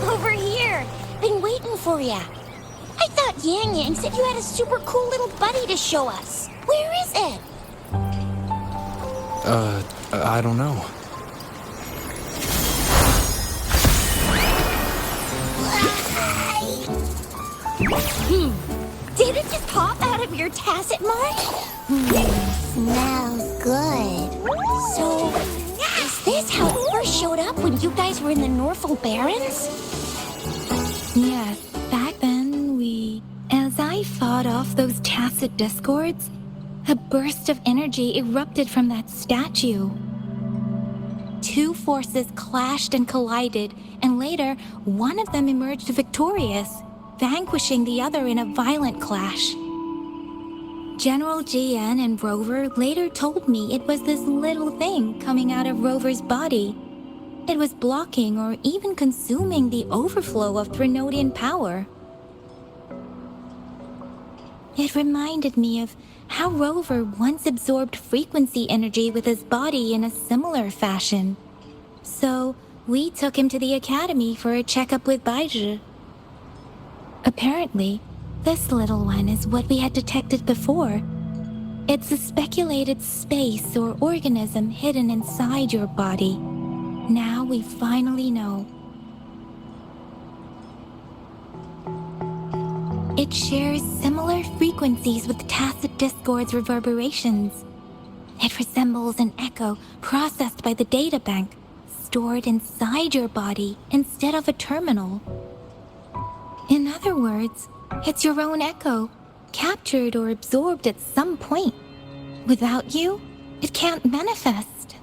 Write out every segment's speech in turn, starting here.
Over here. Been waiting for ya. I thought Yang Yang said you had a super cool little buddy to show us. Where is it? I don't know. Did it just pop out of your tacit mark? Smells good. So, is this how it first showed up when you guys were in the Norfolk Barrens? Yes, back then as I fought off those tacit discords, a burst of energy erupted from that statue. Two forces clashed and collided, and later, one of them emerged victorious, vanquishing the other in a violent clash. General GN and Rover later told me it was this little thing coming out of Rover's body. It was blocking or even consuming the overflow of Threnodian power. It reminded me of how Rover once absorbed frequency energy with his body in a similar fashion. So, we took him to the academy for a checkup with Baizhi. Apparently, this little one is what we had detected before. It's a speculated space or organism hidden inside your body. Now we finally know. It shares similar frequencies with tacit discord's reverberations. It resembles an echo processed by the data bank, stored inside your body instead of a terminal. In other words, it's your own echo, captured or absorbed at some point. Without you, it can't manifest.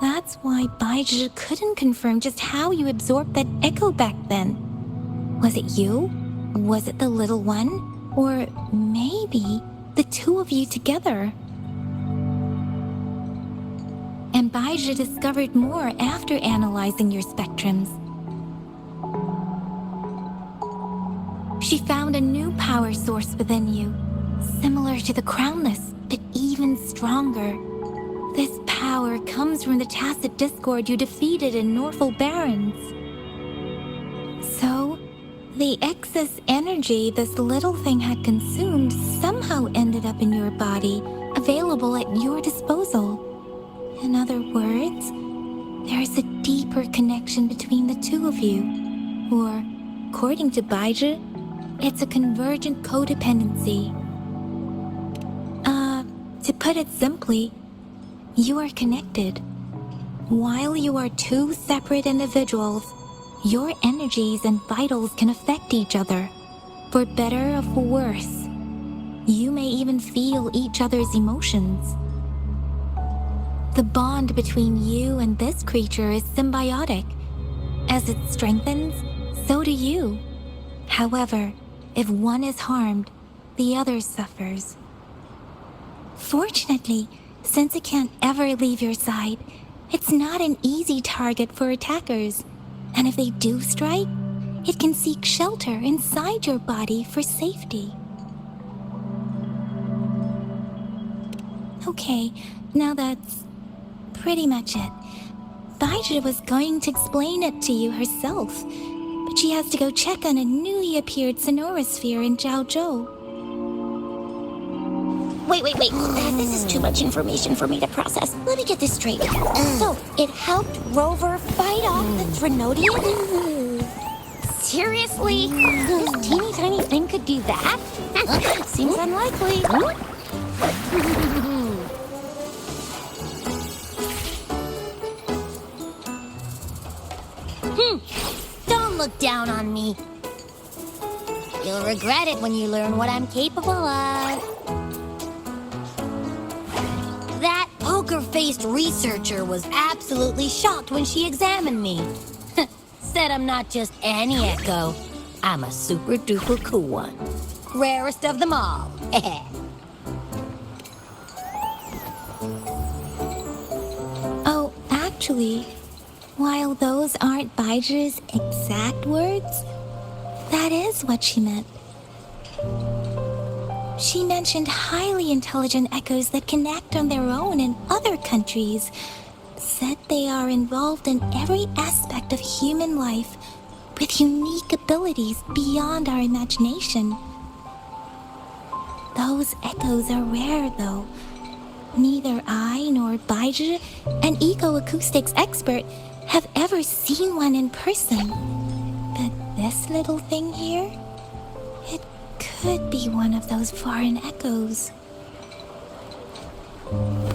That's why Baizhi couldn't confirm just how you absorbed that echo back then. Was it you? Was it the little one? Or maybe the two of you together? And Baizhi discovered more after analyzing your spectrums. She found a new power source within you, similar to the Crownless, but even stronger. This power comes from the tacit discord you defeated in Norfolk Barrens. So, the excess energy this little thing had consumed somehow ended up in your body, available at your disposal. In other words, there is a deeper connection between the two of you. Or, according to Baizhi, it's a convergent codependency. To put it simply, you are connected. While you are two separate individuals, your energies and vitals can affect each other, for better or for worse. You may even feel each other's emotions. The bond between you and this creature is symbiotic. As it strengthens, so do you. However, if one is harmed, the other suffers. Fortunately, since it can't ever leave your side, it's not an easy target for attackers. And if they do strike, it can seek shelter inside your body for safety. Okay, now that's pretty much it. Baizhi was going to explain it to you herself, but she has to go check on a newly appeared sonorosphere in Zhaozhou. Wait. This is too much information for me to process. Let me get this straight. So, it helped Rover fight off the Threnodian? Seriously? This teeny tiny thing could do that? Seems unlikely. Don't look down on me. You'll regret it when you learn what I'm capable of. That poker-faced researcher was absolutely shocked when she examined me. Said I'm not just any echo. I'm a super-duper cool one. rarest of them all. Oh, actually, while those aren't Baiji's exact words, that is what she meant. She mentioned highly intelligent echoes that can act on their own in other countries. Said they are involved in every aspect of human life with unique abilities beyond our imagination. Those echoes are rare, though. Neither I nor Baiji, an eco-acoustics expert, have ever seen one in person. But this little thing here, it could be one of those foreign echoes.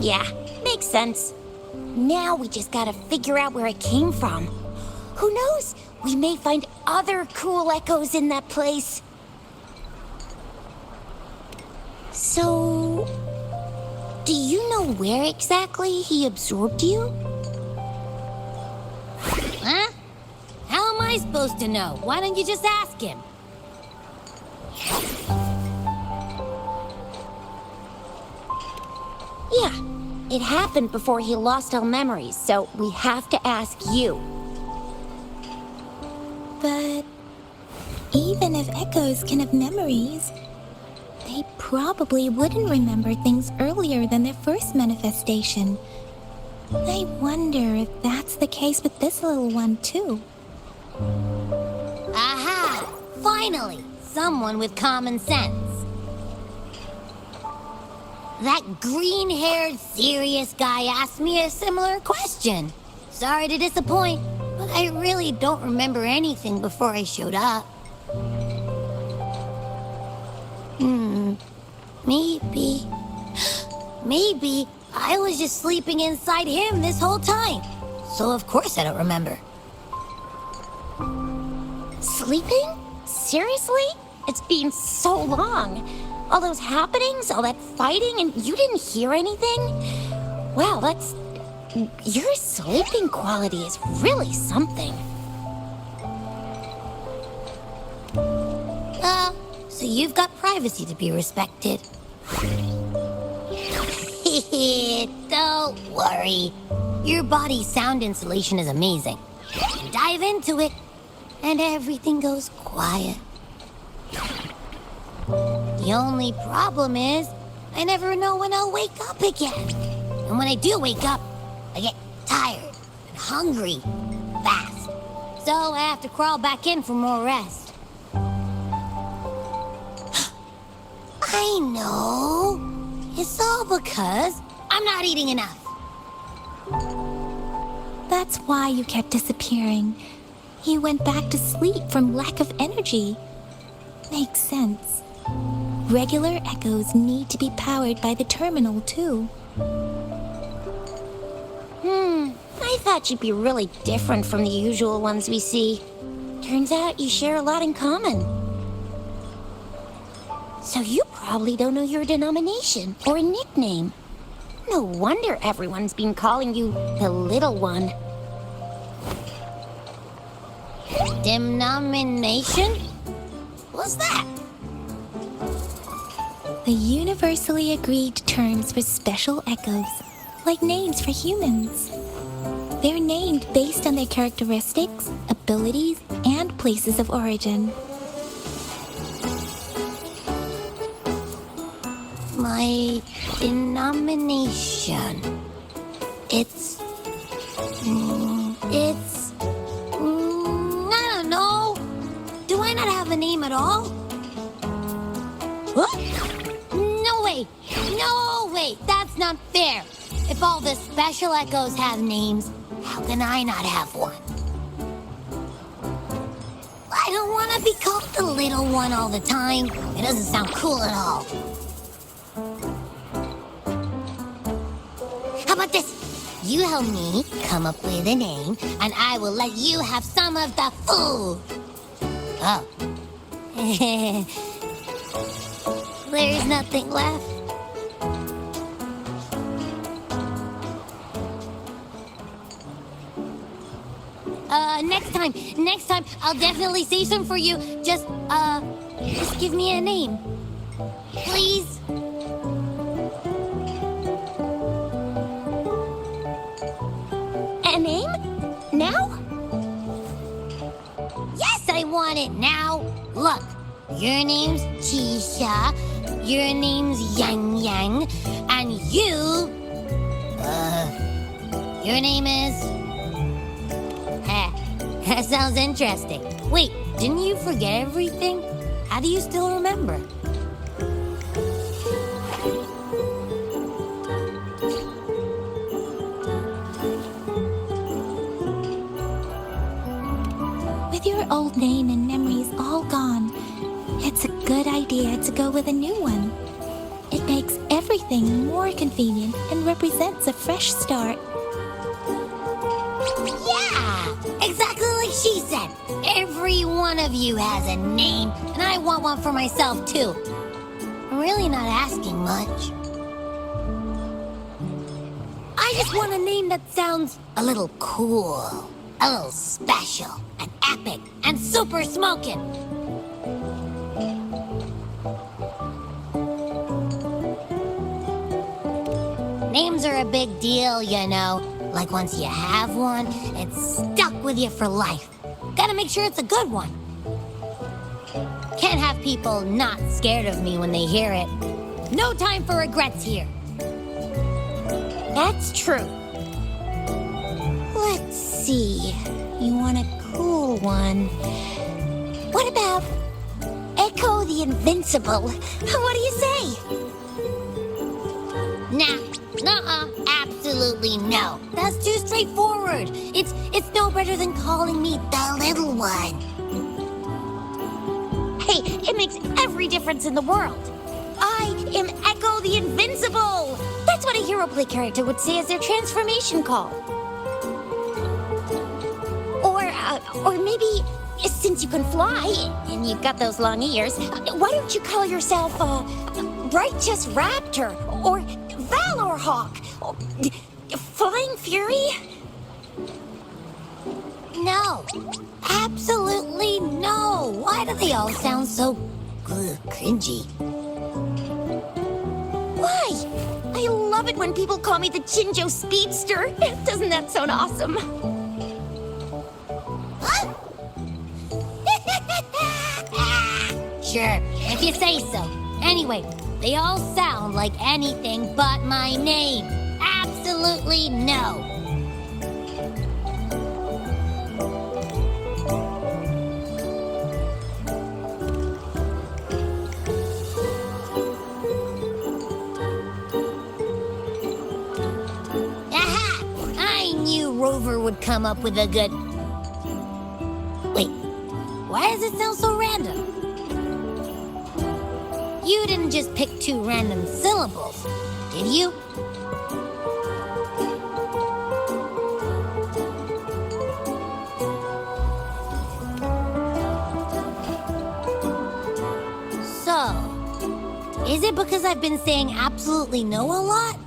Yeah, makes sense. Now we just gotta figure out where it came from. Who knows? We may find other cool echoes in that place. So, do you know where exactly he absorbed you? Huh? How am I supposed to know? Why don't you just ask him? Yeah, it happened before he lost all memories, so we have to ask you. But even if echoes can have memories, they probably wouldn't remember things earlier than their first manifestation. I wonder if that's the case with this little one, too. Aha! Finally! Someone with common sense. That green-haired, serious guy asked me a similar question. Sorry to disappoint, but I really don't remember anything before I showed up. Maybe I was just sleeping inside him this whole time. So of course I don't remember. Sleeping? Seriously? It's been so long. All those happenings, all that fighting, and you didn't hear anything? Wow, that's... Your sleeping quality is really something. So you've got privacy to be respected. Don't worry. Your body's sound insulation is amazing. Dive into it, and everything goes quiet. The only problem is, I never know when I'll wake up again. And when I do wake up, I get tired and hungry fast. So I have to crawl back in for more rest. I know. It's all because I'm not eating enough. That's why you kept disappearing. You went back to sleep from lack of energy. Makes sense. Regular echoes need to be powered by the terminal, too. I thought you'd be really different from the usual ones we see. Turns out you share a lot in common. So you probably don't know your denomination or a nickname. No wonder everyone's been calling you the Little One. Denomination? What's that? The universally agreed terms for special echoes, like names for humans. They're named based on their characteristics, abilities, and places of origin. My denomination. It's... I don't know. Do I not have a name at all? What? No way! No way! That's not fair! If all the special echoes have names, how can I not have one? I don't want to be called the little one all the time. It doesn't sound cool at all. How about this? You help me come up with a name, and I will let you have some of the food. Oh. There's nothing left. Next time, I'll definitely say some for you. Just give me a name. please? A name? Now? Yes, I want it now. Look, your name's Chisha, your name's Yang Yang, and your name is... That sounds interesting. Wait, didn't you forget everything? How do you still remember? With your old name and memories all gone, it's a good idea to go with a new one. It makes everything more convenient and represents a fresh start. Yeah! Exactly like she said. Every one of you has a name, and I want one for myself, too. I'm really not asking much. I just want a name that sounds a little cool, a little special, and epic, and super smoking. Names are a big deal, you know. Like once you have one, it's stuck with you for life. Gotta make sure it's a good one. Can't have people not scared of me when they hear it. No time for regrets here. That's true. Let's see. You want a cool one. What about Echo the Invincible? What do you say? Nah, nuh-uh, absolutely no. That's too straightforward. It's no better than calling me the little one. Hey, it makes every difference in the world. I am Echo the Invincible. That's what a hero play character would say as their transformation call. Or maybe, since you can fly and you've got those long ears, why don't you call yourself Righteous Raptor or Valor Hawk or Flying Fury? No, absolutely no. Why do they all sound so cringy? Why? I love it when people call me the Chinjo Speedster. Doesn't that sound awesome? Huh? Sure, if you say so. Anyway, they all sound like anything but my name. Absolutely no. Aha! I knew Rover would come up with a good... Wait, why does it sound so random? You didn't just pick two random syllables, did you? So, is it because I've been saying absolutely no a lot?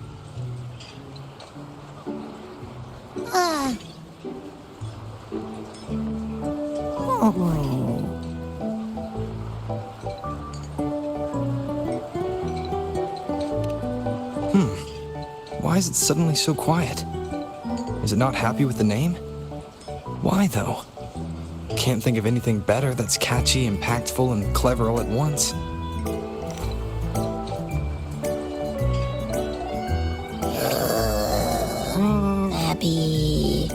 Why is it suddenly so quiet? Is it not happy with the name? Why, though? Can't think of anything better that's catchy, impactful, and clever all at once. Happy...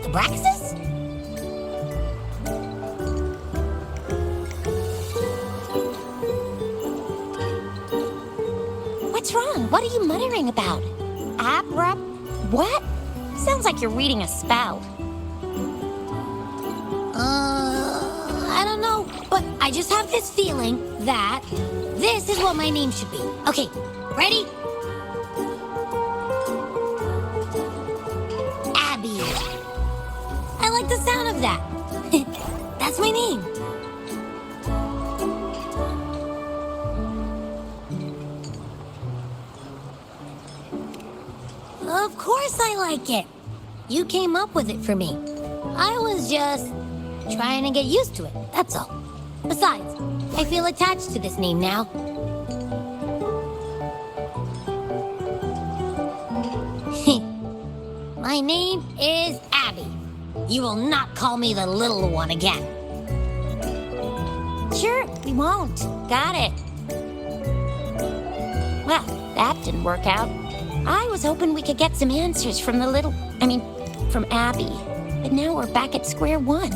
Abraxas? What's wrong? What are you muttering about? What? Sounds like you're reading a spell. I don't know, but I just have this feeling that this is what my name should be. Okay, ready? Abby. I like the sound of that. That's my name. Of course I like it. You came up with it for me. I was just trying to get used to it, that's all. Besides, I feel attached to this name now. My name is Abby. You will not call me the little one again. Sure, we won't. Got it. Well, that didn't work out. I was hoping we could get some answers from from Abby. But now we're back at square one.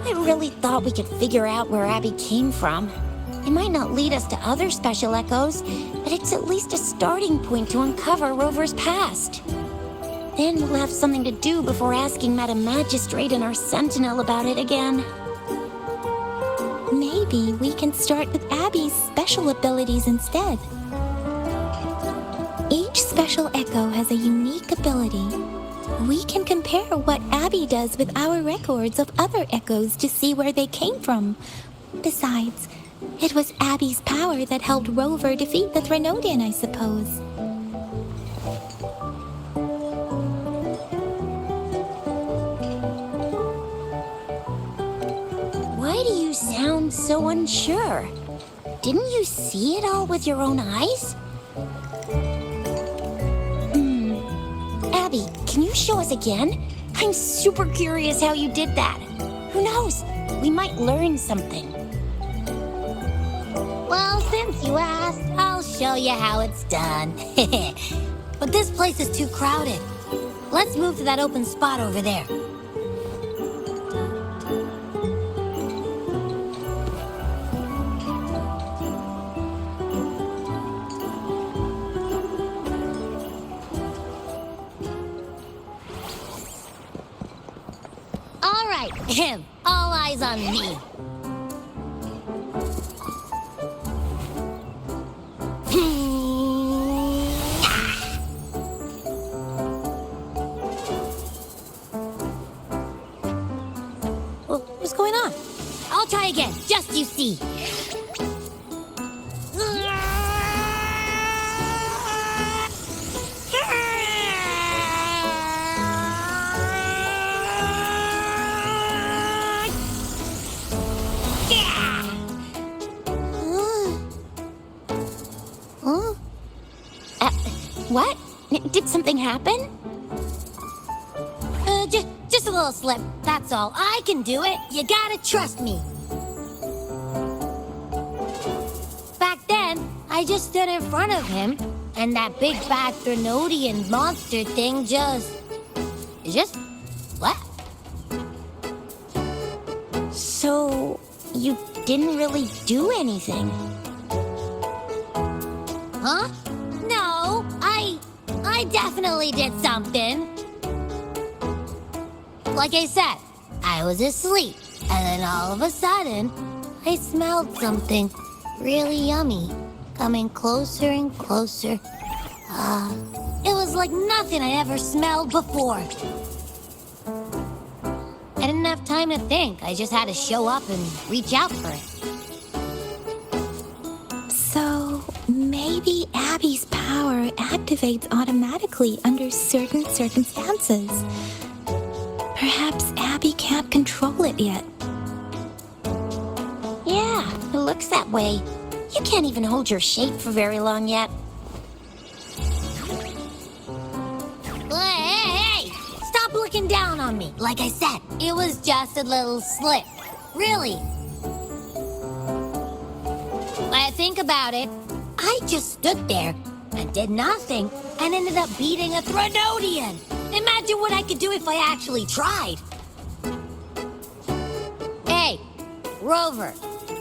I really thought we could figure out where Abby came from. It might not lead us to other special echoes, but it's at least a starting point to uncover Rover's past. Then we'll have something to do before asking Madam Magistrate and our Sentinel about it again. Maybe we can start with Abby's special abilities instead. Each special echo has a unique ability. We can compare what Abby does with our records of other echoes to see where they came from. Besides, it was Abby's power that helped Rover defeat the Threnodian, I suppose. Why do you sound so unsure? Didn't you see it all with your own eyes? Abby, can you show us again? I'm super curious how you did that. Who knows? We might learn something. Well, since you asked, I'll show you how it's done. But this place is too crowded. Let's move to that open spot over there. All right, all eyes on me. What's going on? I'll try again, just you see. What? Did something happen? Just a little slip, that's all. I can do it. You gotta trust me. Back then, I just stood in front of him, and that big bad Threnodian monster thing just left. So, you didn't really do anything? Huh? No, I definitely did something. Like I said, I was asleep, and then all of a sudden, I smelled something really yummy, coming closer and closer. It was like nothing I ever smelled before. I didn't have time to think. I just had to show up and reach out for it. So, maybe Abby's power activates automatically under certain circumstances. Perhaps Abby can't control it yet. Yeah, it looks that way. You can't even hold your shape for very long yet. Hey! Stop looking down on me. Like I said, it was just a little slip. Really. When I think about it, I just stood there and did nothing and ended up beating a Threnodian. Imagine what I could do if I actually tried. Hey, Rover,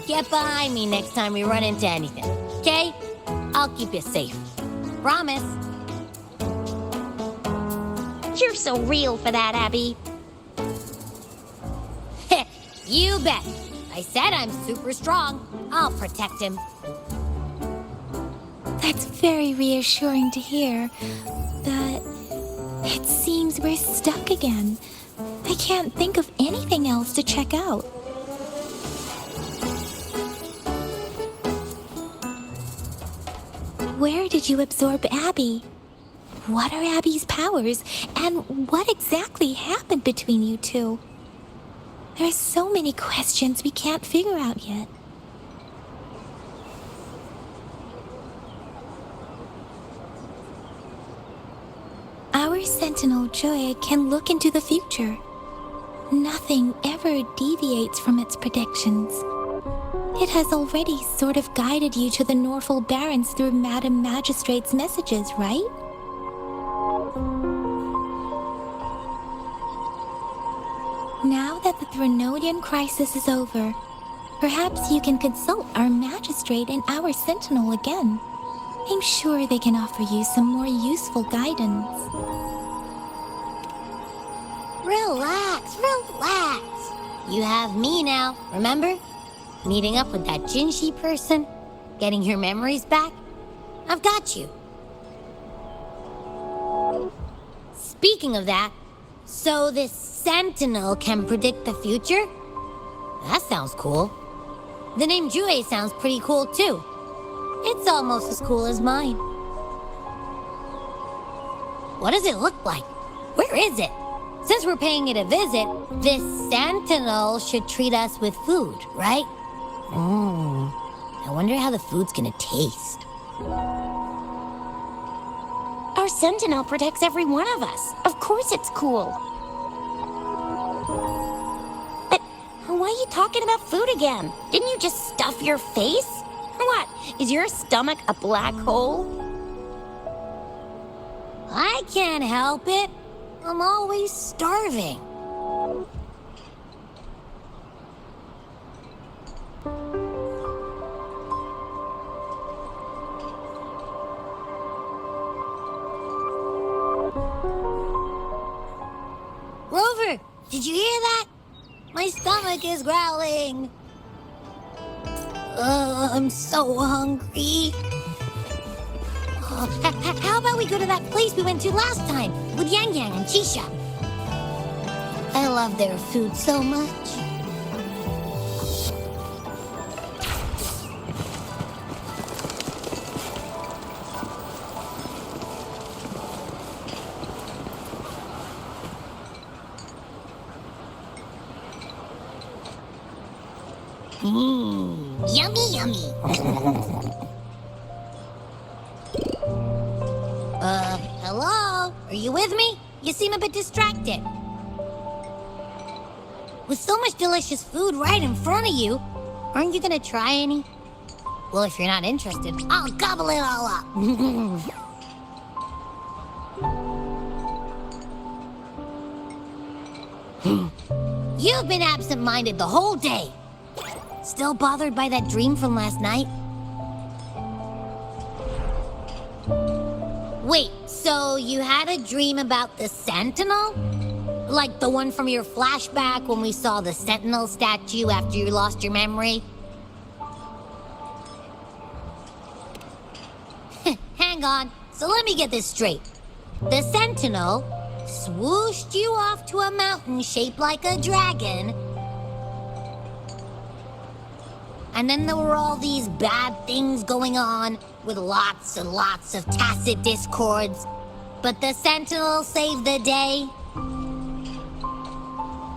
get behind me next time we run into anything, okay? I'll keep you safe. Promise. You're so real for that, Abby. You bet. I said I'm super strong. I'll protect him. That's very reassuring to hear, but it seems we're stuck again. I can't think of anything else to check out. Where did you absorb Abby? what are Abby's powers, and what exactly happened between you two? There are so many questions we can't figure out yet. Our Sentinel Joy can look into the future. Nothing ever deviates from its predictions. It has already sort of guided you to the Norfolk Barrens through Madam Magistrate's messages, right? Now that the Threnodian crisis is over, perhaps you can consult our Magistrate and our Sentinel again. I'm sure they can offer you some more useful guidance. Relax, relax. You have me now, remember? Meeting up with that Jinshi person, getting your memories back. I've got you. Speaking of that, so this Sentinel can predict the future? That sounds cool. The name Jue sounds pretty cool too. It's almost as cool as mine. What does it look like? Where is it? Since we're paying it a visit, this Sentinel should treat us with food, right? I wonder how the food's gonna taste. Our Sentinel protects every one of us. Of course it's cool. But why are you talking about food again? Didn't you just stuff your face? What? Is your stomach a black hole? I can't help it. I'm always starving. Rover, did you hear that? My stomach is growling. I'm so hungry. How about we go to that place we went to last time with Yang Yang and Chisha? I love their food so much. Yummy, yummy. Hello? Are you with me? You seem a bit distracted. With so much delicious food right in front of you, aren't you gonna try any? Well, if you're not interested, I'll gobble it all up. You've been absent-minded the whole day. Still bothered by that dream from last night? Wait, so you had a dream about the Sentinel? Like the one from your flashback when we saw the Sentinel statue after you lost your memory? Hang on, so let me get this straight. The Sentinel swooshed you off to a mountain shaped like a dragon, and then there were all these bad things going on with lots and lots of tacit discords. But the Sentinel saved the day.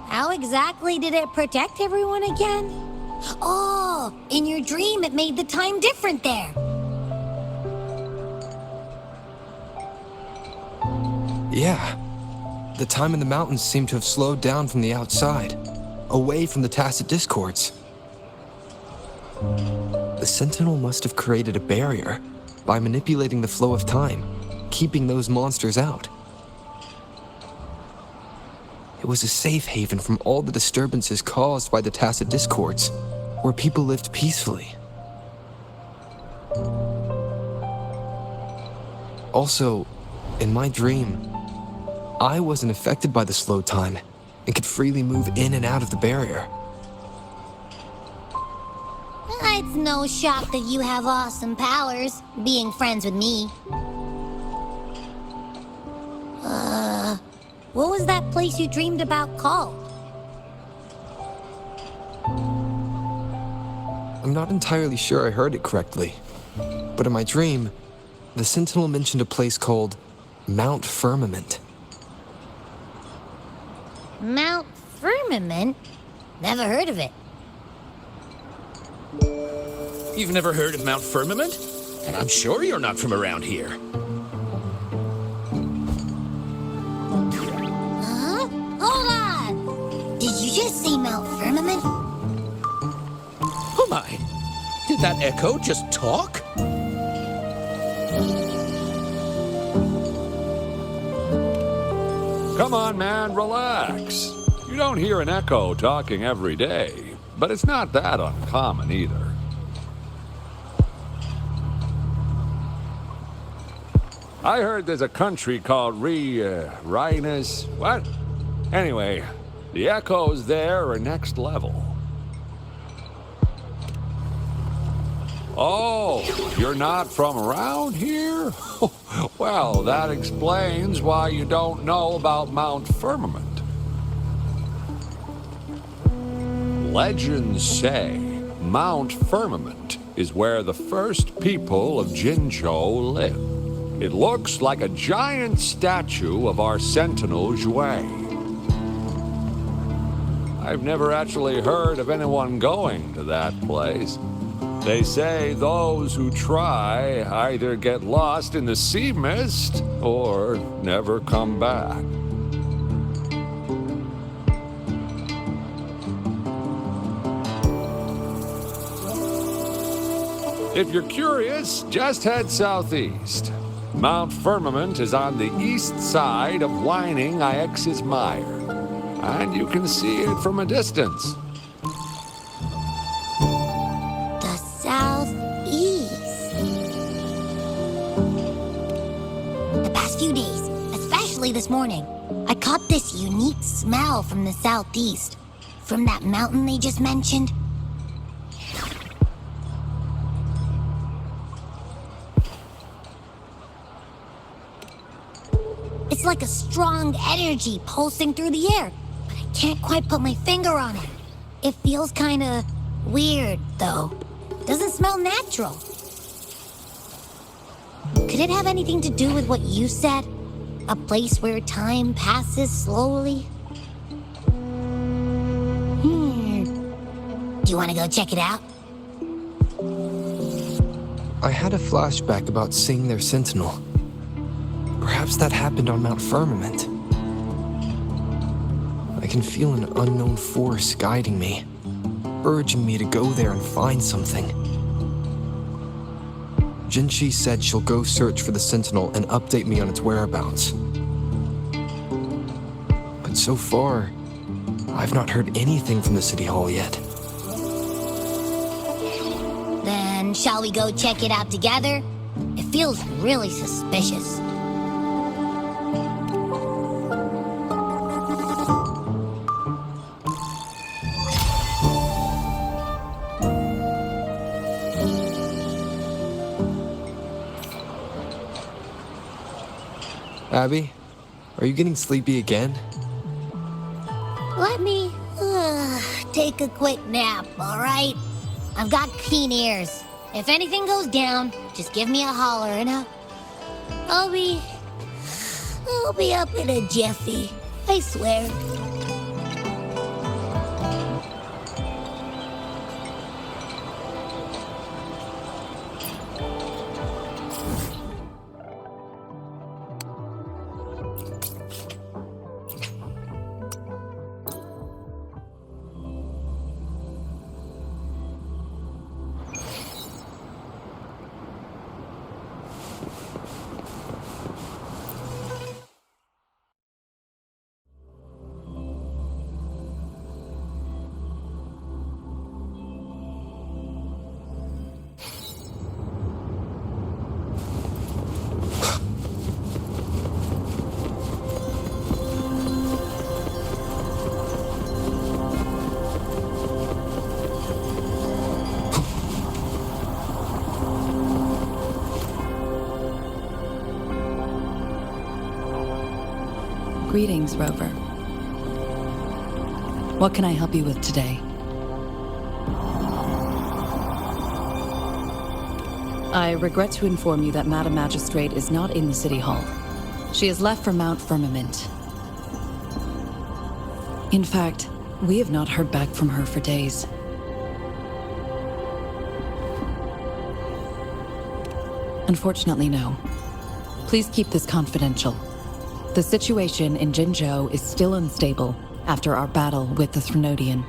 How exactly did it protect everyone again? Oh, in your dream it made the time different there. Yeah. The time in the mountains seemed to have slowed down from the outside, away from the tacit discords. The Sentinel must have created a barrier by manipulating the flow of time, keeping those monsters out. It was a safe haven from all the disturbances caused by the tacit discords, where people lived peacefully. Also, in my dream, I wasn't affected by the slow time and could freely move in and out of the barrier. It's no shock that you have awesome powers, being friends with me. What was that place you dreamed about called? I'm not entirely sure I heard it correctly, but in my dream, the Sentinel mentioned a place called Mount Firmament. Mount Firmament? Never heard of it. You've never heard of Mount Firmament? And I'm sure you're not from around here. Huh? Hold on! Did you just say Mount Firmament? Oh my! Did that echo just talk? Come on, man, relax. You don't hear an echo talking every day, but it's not that uncommon either. I heard there's a country called Rhinus. What? Anyway, the echoes there are next level. Oh, you're not from around here? Well, that explains why you don't know about Mount Firmament. Legends say Mount Firmament is where the first people of Jinzhou lived. It looks like a giant statue of our sentinel Zhui. I've never actually heard of anyone going to that place. They say those who try either get lost in the sea mist or never come back. If you're curious, just head southeast. Mount Firmament is on the east side of Whining Ix's Mire, and you can see it from a distance. This morning, I caught this unique smell from the southeast, from that mountain they just mentioned. It's like a strong energy pulsing through the air, but I can't quite put my finger on it. It feels kinda weird, though. Doesn't smell natural. Could it have anything to do with what you said? A place where time passes slowly? Do you want to go check it out? I had a flashback about seeing their sentinel. Perhaps that happened on Mount Firmament. I can feel an unknown force guiding me, urging me to go there and find something. Jinchi said she'll go search for the sentinel and update me on its whereabouts. But so far, I've not heard anything from the City Hall yet. Then shall we go check it out together? It feels really suspicious. Abby, are you getting sleepy again? Let me take a quick nap, all right? I've got keen ears. If anything goes down, just give me a holler and I'll be up in a jiffy, I swear. Greetings, Rover. What can I help you with today? I regret to inform you that Madam Magistrate is not in the City Hall. She has left for Mount Firmament. In fact, we have not heard back from her for days. Unfortunately, no. Please keep this confidential. The situation in Jinzhou is still unstable after our battle with the Threnodian.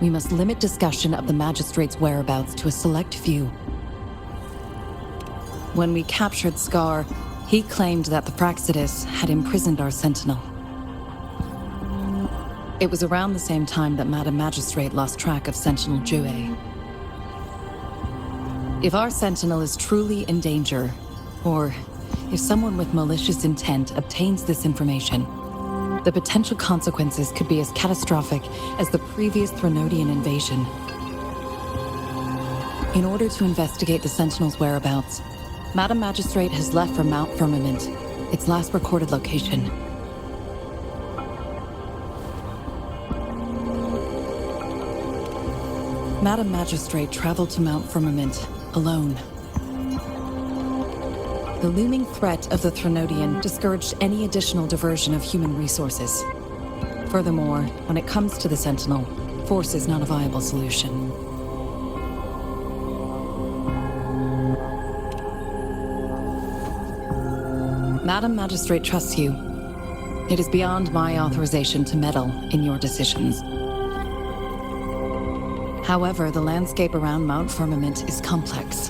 We must limit discussion of the Magistrate's whereabouts to a select few. When we captured Scar, he claimed that the Praxidus had imprisoned our Sentinel. It was around the same time that Madam Magistrate lost track of Sentinel Jue. If our Sentinel is truly in danger, or if someone with malicious intent obtains this information, the potential consequences could be as catastrophic as the previous Threnodian invasion. In order to investigate the Sentinel's whereabouts, Madam Magistrate has left for Mount Firmament, its last recorded location. Madam Magistrate traveled to Mount Firmament alone. The looming threat of the Threnodian discouraged any additional diversion of human resources. Furthermore, when it comes to the Sentinel, force is not a viable solution. Madam Magistrate trusts you. It is beyond my authorization to meddle in your decisions. However, the landscape around Mount Firmament is complex.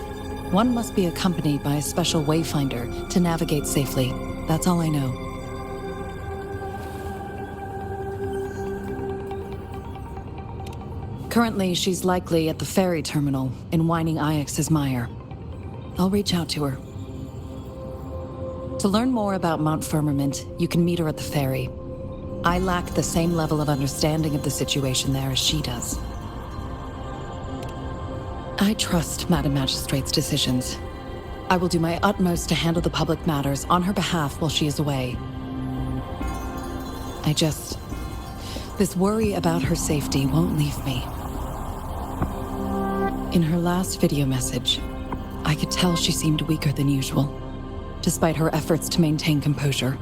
One must be accompanied by a special wayfinder to navigate safely. That's all I know. Currently, she's likely at the ferry terminal in Whining Ix's Mire. I'll reach out to her. To learn more about Mount Firmament, you can meet her at the ferry. I lack the same level of understanding of the situation there as she does. I trust Madam Magistrate's decisions. I will do my utmost to handle the public matters on her behalf while she is away. This worry about her safety won't leave me. In her last video message, I could tell she seemed weaker than usual, despite her efforts to maintain composure.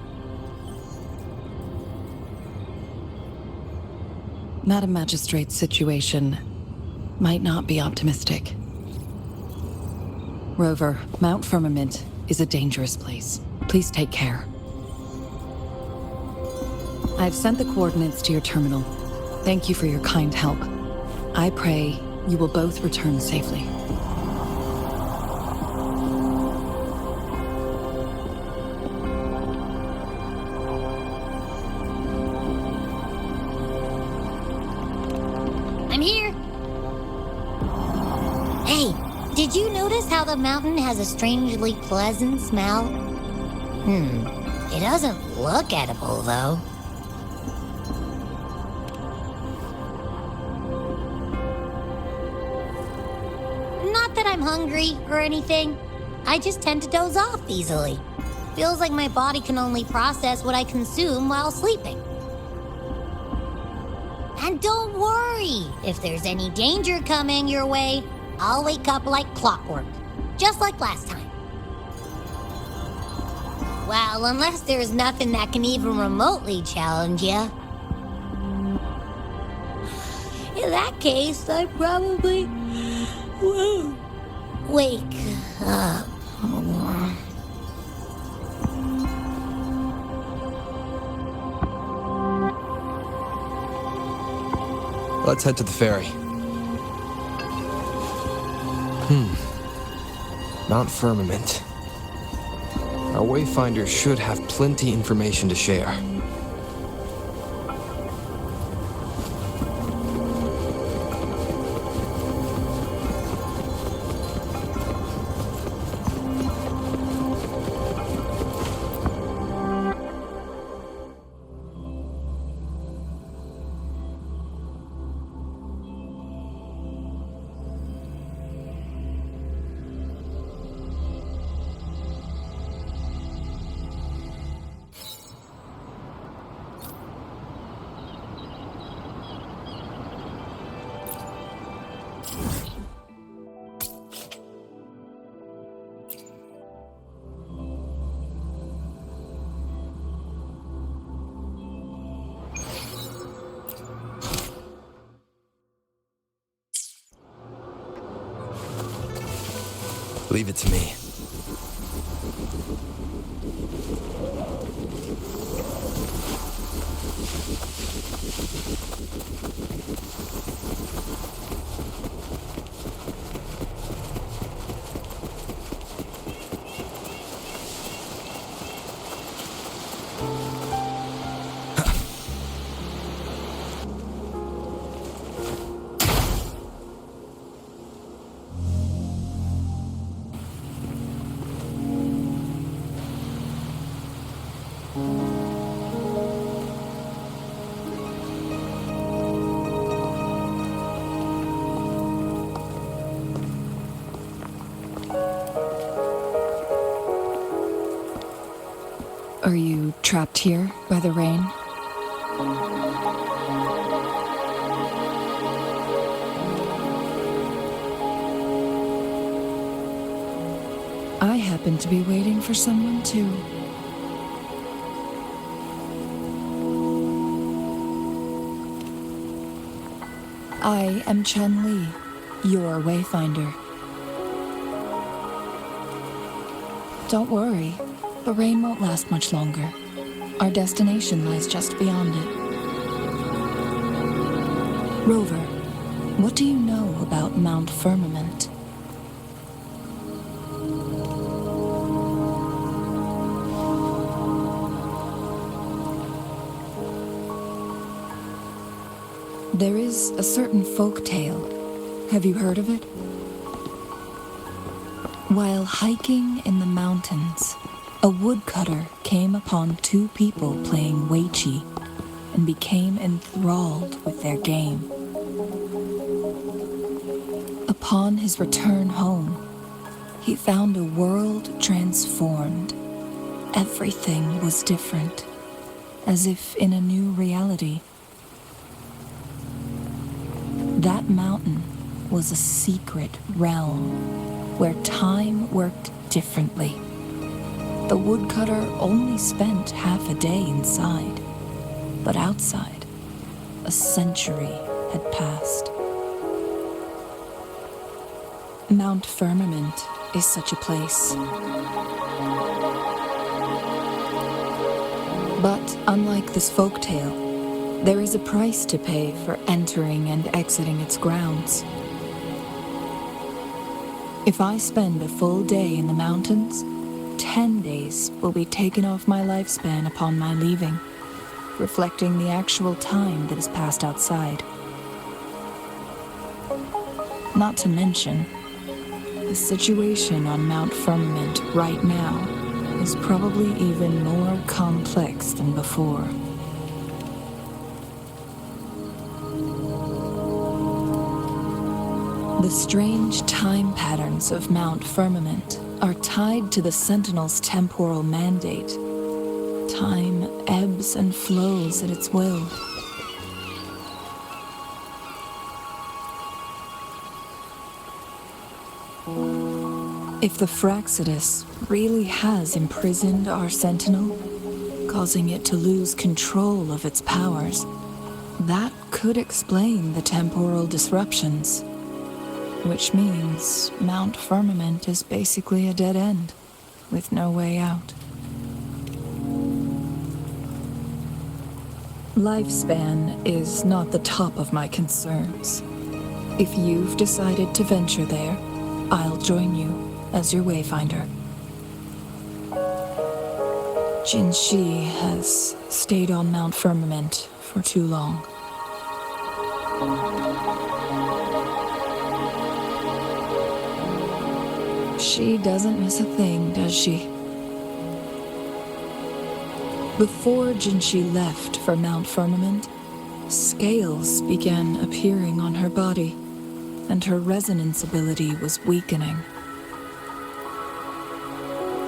Madam Magistrate's situation might not be optimistic. Rover, Mount Firmament is a dangerous place. Please take care. I've sent the coordinates to your terminal. Thank you for your kind help. I pray you will both return safely. I'm here. Hey, did you notice how the mountain has a strangely pleasant smell? It doesn't look edible, though. Not that I'm hungry or anything. I just tend to doze off easily. Feels like my body can only process what I consume while sleeping. And don't worry, if there's any danger coming your way, I'll wake up like clockwork, just like last time. Well, unless there's nothing that can even remotely challenge you. In that case, I probably won't wake up. Let's head to the ferry. Mount Firmament. Our wayfinder should have plenty information to share. Leave it to me. Are you trapped here by the rain? I happen to be waiting for someone too. I am Chun Li, your wayfinder. Don't worry, the rain won't last much longer. Our destination lies just beyond it. Rover, what do you know about Mount Firmament? There is a certain folk tale. Have you heard of it? While hiking in the mountains, a woodcutter came upon two people playing Weiqi and became enthralled with their game. Upon his return home, he found a world transformed. Everything was different, as if in a new reality. That mountain was a secret realm where time worked differently. The woodcutter only spent half a day inside, but outside, a century had passed. Mount Firmament is such a place. But unlike this folktale, there is a price to pay for entering and exiting its grounds. If I spend a full day in the mountains, 10 days will be taken off my lifespan upon my leaving, reflecting the actual time that is passed outside. Not to mention, the situation on Mount Firmament right now is probably even more complex than before. The strange time patterns of Mount Firmament are tied to the Sentinel's temporal mandate. Time ebbs and flows at its will. If the Fraxidus really has imprisoned our Sentinel, causing it to lose control of its powers, that could explain the temporal disruptions. Which means Mount Firmament is basically a dead end, with no way out. Lifespan is not the top of my concerns. If you've decided to venture there, I'll join you as your wayfinder. Jinshi has stayed on Mount Firmament for too long. She doesn't miss a thing, does she? Before Jinshi left for Mount Firmament, scales began appearing on her body, and her resonance ability was weakening.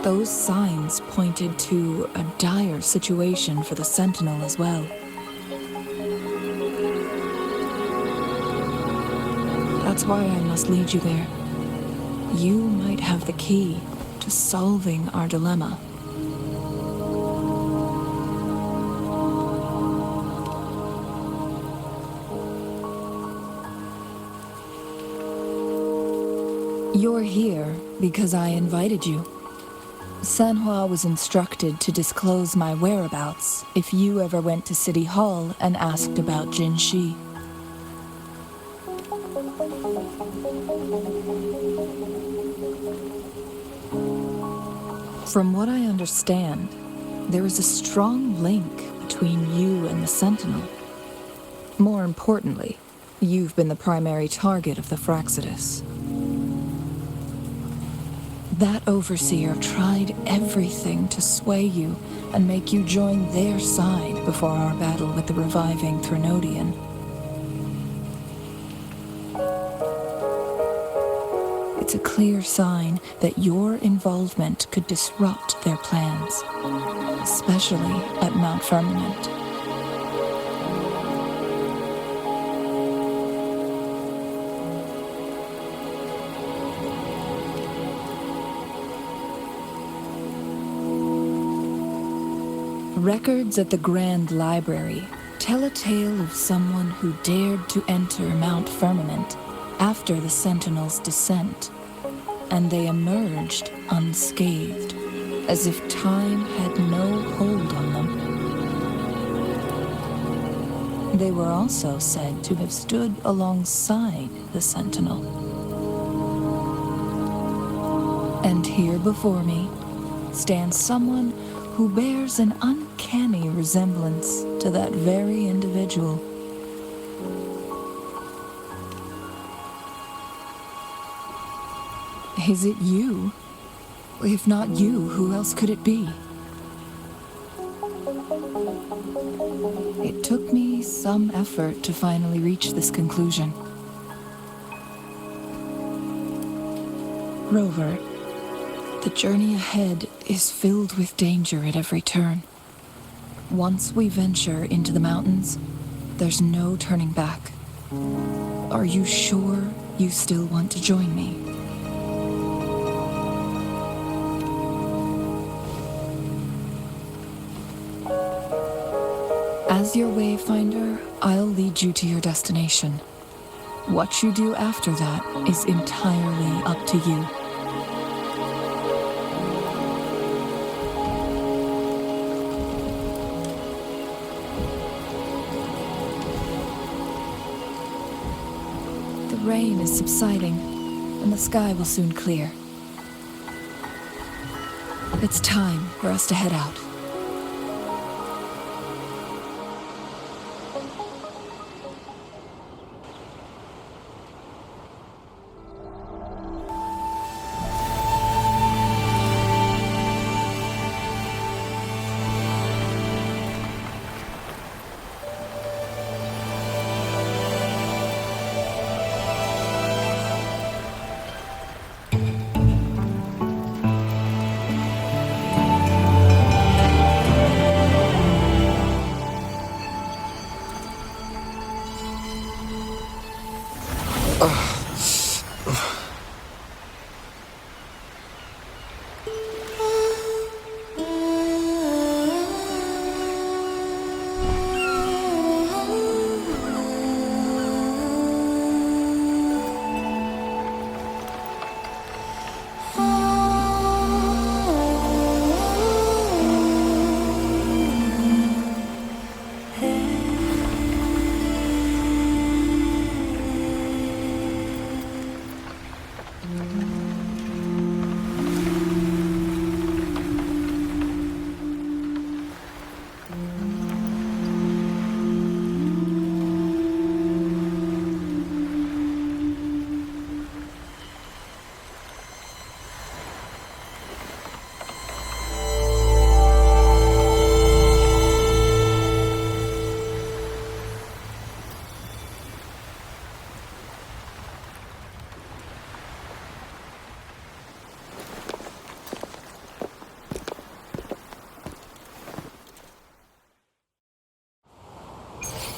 Those signs pointed to a dire situation for the Sentinel as well. That's why I must lead you there. You might have the key to solving our dilemma. You're here Because I invited you. Sanhua was instructed to disclose my whereabouts if you ever went to City Hall and asked about Jinshi. From what I understand, there is a strong link between you and the Sentinel. More importantly, you've been the primary target of the Fraxidus. That overseer tried everything to sway you and make you join their side before our battle with the reviving Threnodian. It's a clear sign that your involvement could disrupt their plans, especially at Mount Firmament. Records at the Grand Library tell a tale of someone who dared to enter Mount Firmament after the Sentinel's descent, and they emerged unscathed, as if time had no hold on them. They were also said to have stood alongside the Sentinel. And here before me stands someone who bears an uncanny resemblance to that very individual. Is it you? If not you, who else could it be? It took me some effort to finally reach this conclusion. Rover, the journey ahead is filled with danger at every turn. Once we venture into the mountains, there's no turning back. Are you sure you still want to join me? As your wayfinder, I'll lead you to your destination. What you do after that is entirely up to you. The rain is subsiding, and the sky will soon clear. It's time for us to head out.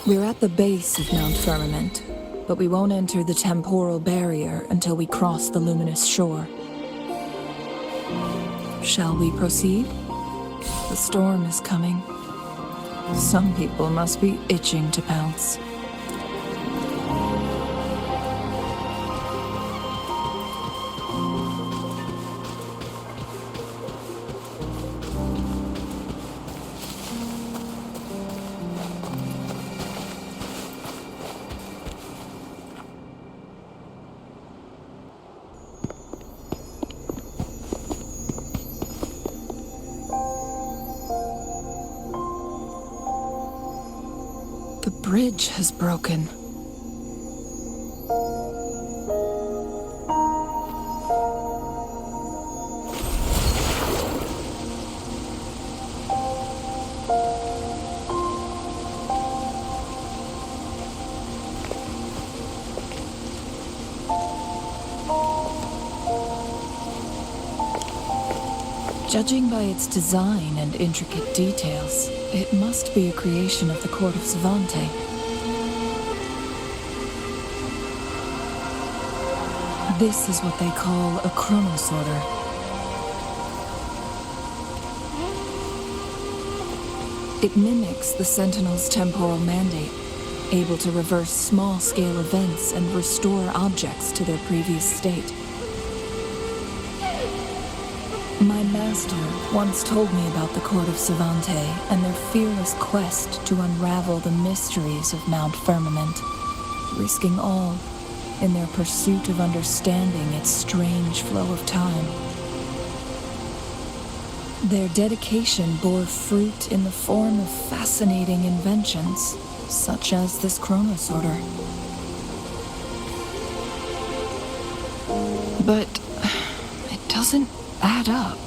We're at the base of Mount Firmament, but we won't enter the temporal barrier until we cross the luminous shore. Shall we proceed? The storm is coming. Some people must be itching to pounce. bridge has broken. Judging by its design and intricate details, it must be a creation of the court of Savante. This is what they call a chronosorter. It mimics the Sentinel's temporal mandate, able to reverse small-scale events and restore objects to their previous state. My master once told me about the Court of Savante and their fearless quest to unravel the mysteries of Mount Firmament, risking all in their pursuit of understanding its strange flow of time. Their dedication bore fruit in the form of fascinating inventions, such as this chronosorter. But it doesn't add up.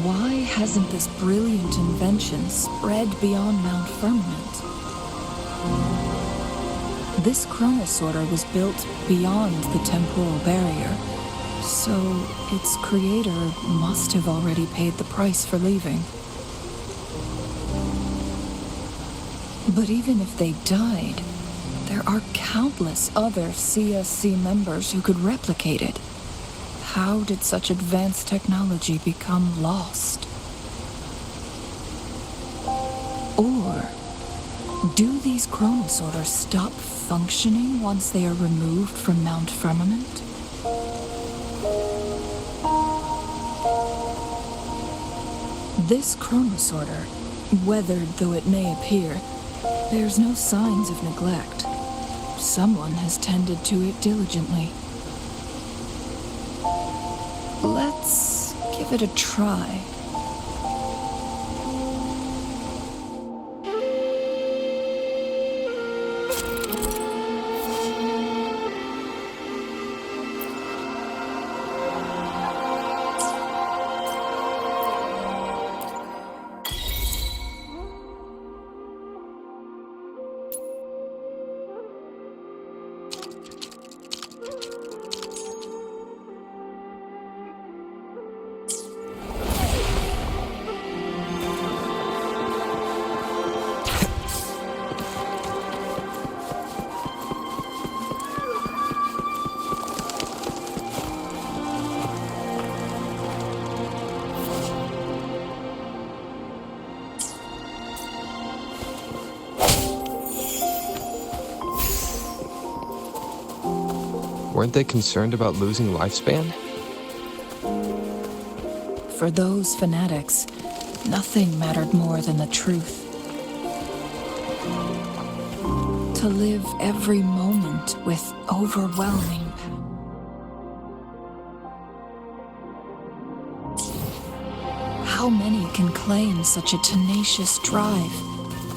Why hasn't this brilliant invention spread beyond Mount Firmament? This chronosorter was built beyond the temporal barrier, so its creator must have already paid the price for leaving. But even if they died, there are countless other CSC members who could replicate it. How did such advanced technology become lost? Or do these chronosorters stop functioning once they are removed from Mount Firmament? This chronosorter, weathered though it may appear, bears no signs of neglect. Someone has tended to it diligently. Let's give it a try. Weren't they concerned about losing lifespan? For those fanatics, nothing mattered more than the truth. To live every moment with overwhelming how many can claim such a tenacious drive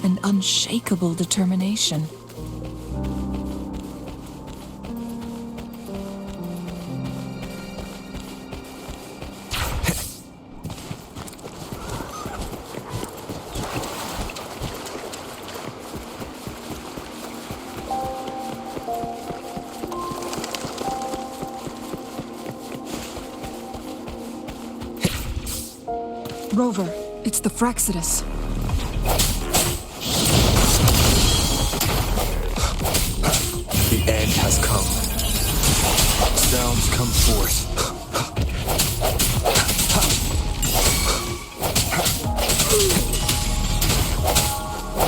and unshakable determination? Rover, it's the Fraxidus. The end has come. Sounds come forth.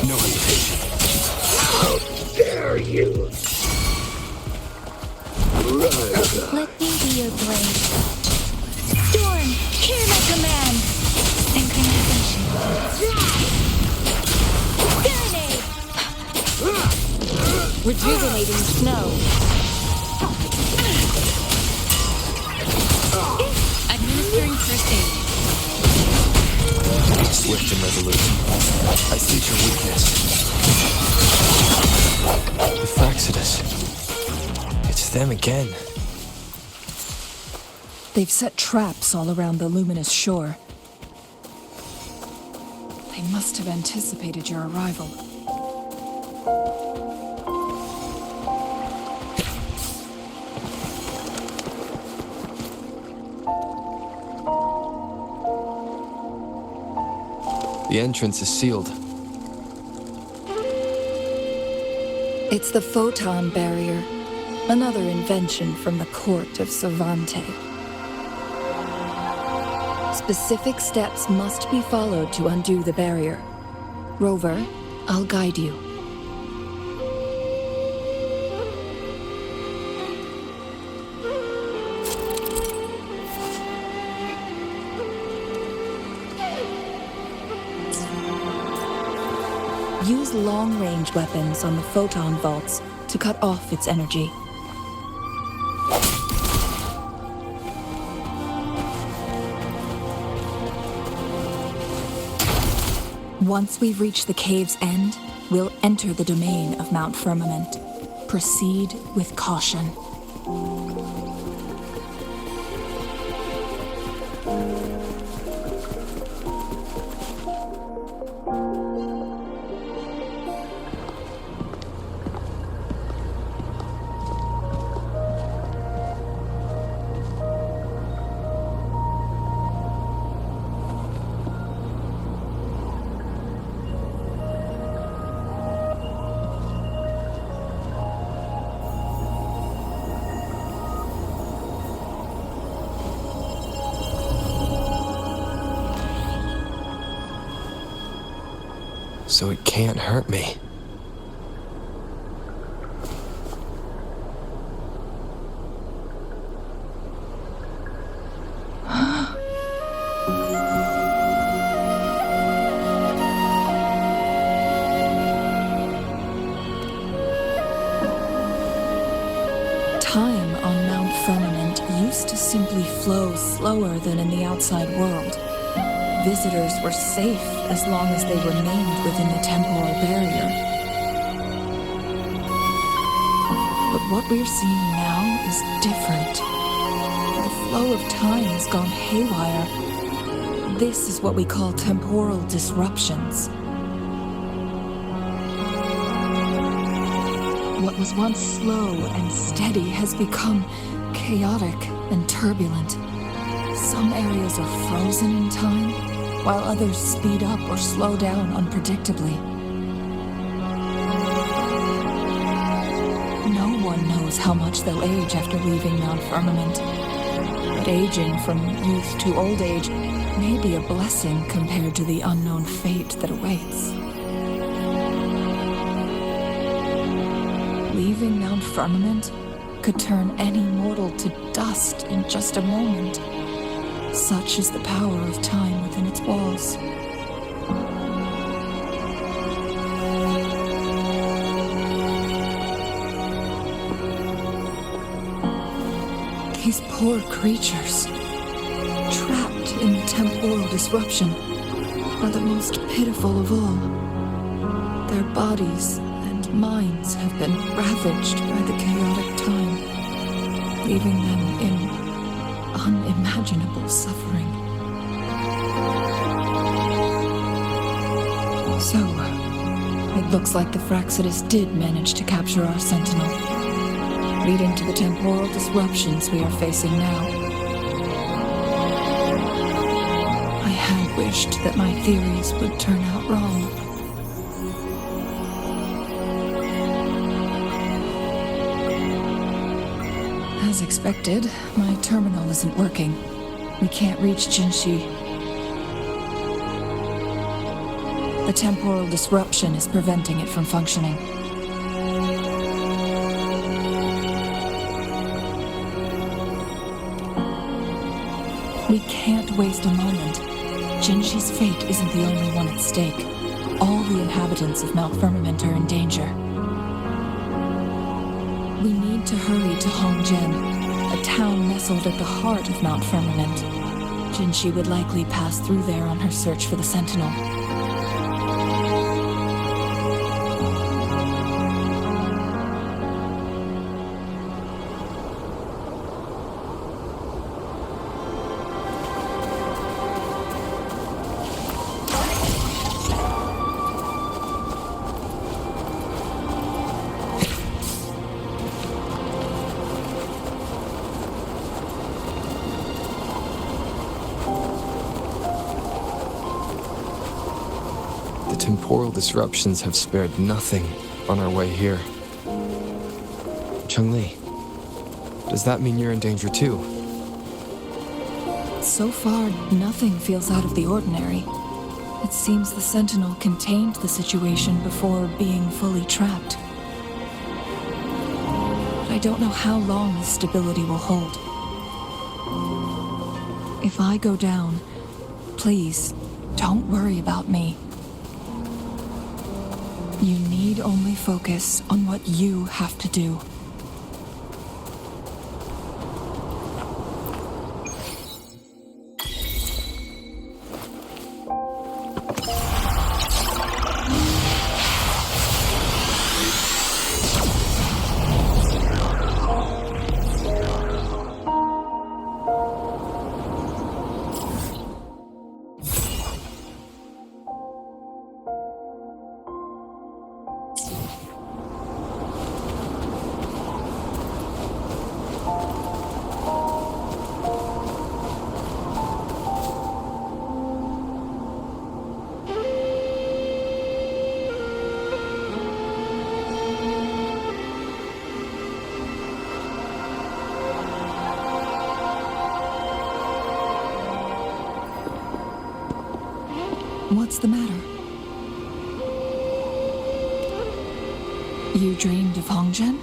No hesitation. How dare you! Let me be your blade. Storm, hear my command! Synchronization. Serenade! Rejuvenating snow. Administering first aid. swift and resolute. I sense your weakness. The Fraxidus. It's them again. They've set traps all around the luminous shore. They must have anticipated your arrival. The entrance is sealed. It's the photon barrier, another invention from the court of Savante. Specific steps must be followed to undo the barrier. Rover, I'll guide you. Use long-range weapons on the photon vaults to cut off its energy. Once we've reached the cave's end, we'll enter the domain of Mount Firmament. Proceed with caution. So it can't hurt me. Time on Mount Firmament used to simply flow slower than in the outside world. Visitors were safe as long as they remained within the temporal barrier. But what we're seeing now is different. The flow of time has gone haywire. This is what we call temporal disruptions. What was once slow and steady has become chaotic and turbulent. Some areas are frozen in time, while others speed up or slow down unpredictably. No one knows how much they'll age after leaving Mount Firmament. But aging from youth to old age may be a blessing compared to the unknown fate that awaits. Leaving Mount Firmament could turn any mortal to dust in just a moment. Such is the power of time within its walls. These poor creatures, trapped in the temporal disruption, are the most pitiful of all. Their bodies and minds have been ravaged by the chaotic time, leaving them in unimaginable suffering. So, it looks like the Fraxidus did manage to capture our sentinel, leading to the temporal disruptions we are facing now. I had wished that my theories would turn out wrong. As expected, my terminal isn't working. We can't reach Jinshi. The temporal disruption is preventing it from functioning. We can't waste a moment. Jinshi's fate isn't the only one at stake. All the inhabitants of Mount Firmament are in danger. We need to hurry to Hongjian, a town nestled at the heart of Mount Firmament. Jinshi would likely pass through there on her search for the Sentinel. The temporal disruptions have spared nothing on our way here. Chun-Li, does that mean you're in danger too? So far, nothing feels out of the ordinary. It seems the Sentinel contained the situation before being fully trapped. But I don't know how long this stability will hold. If I go down, please, don't worry about me. You need only focus on what you have to do. What's the matter? You dreamed of Hongzhen?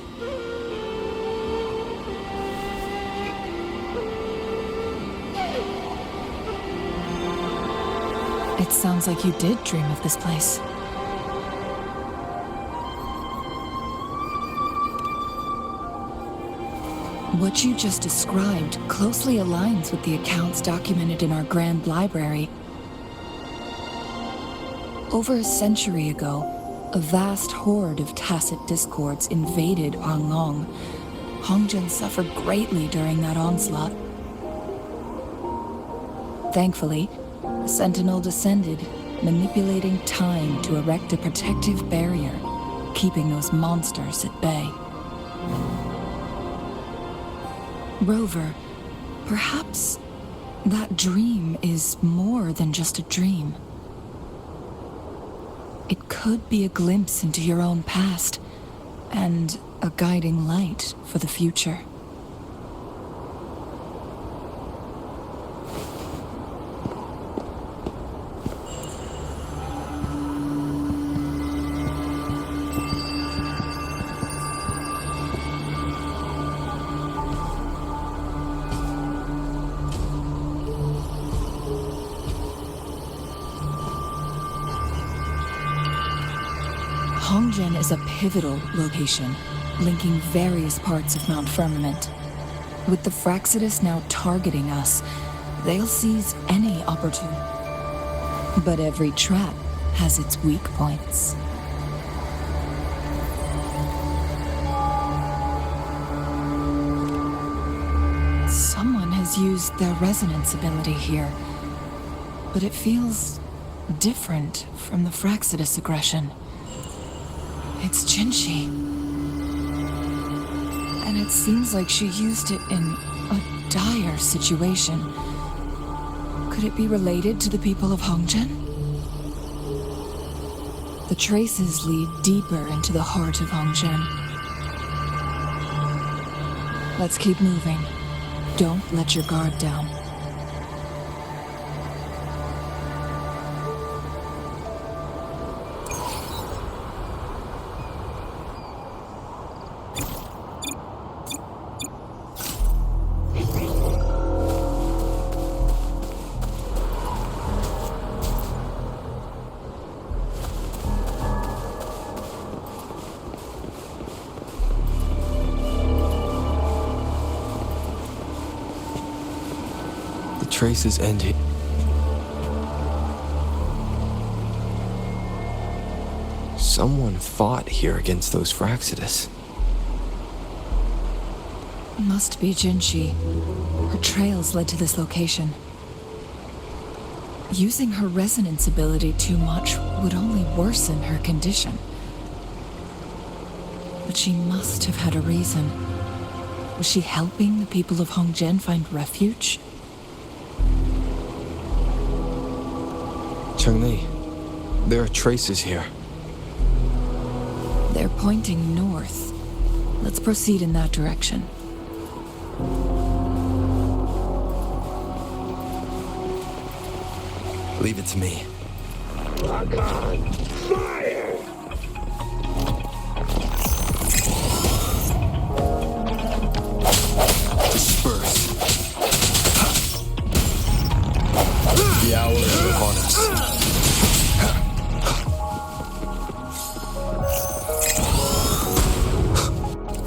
It sounds like you did dream of this place. What you just described closely aligns with the accounts documented in our Grand Library. Over a century ago, a vast horde of tacit discords invaded Huanglong. Hongzhen suffered greatly during that onslaught. Thankfully, the Sentinel descended, manipulating time to erect a protective barrier, keeping those monsters at bay. Rover, perhaps that dream is more than just a dream. It could be a glimpse into your own past, and a guiding light for the future. Hongzhen is a pivotal location, linking various parts of Mount Firmament. With the Fraxidus now targeting us, they'll seize any opportunity. But every trap has its weak points. Someone has used their resonance ability here, but it feels different from the Fraxidus aggression. It's Jinshi. And it seems like she used it in a dire situation. Could it be related to the people of Hongzhen? The traces lead deeper into the heart of Hongzhen. Let's keep moving. Don't let your guard down. traces end here. Someone fought here against those Fraxidus. Must be Jinshi. Her trails led to this location. Using her resonance ability too much would only worsen her condition. But she must have had a reason. Was she helping the people of Hongzhen find refuge? Cheng-Li, there are traces here. They're pointing north. Let's proceed in that direction. Leave it to me. Disperse. The hour is upon us.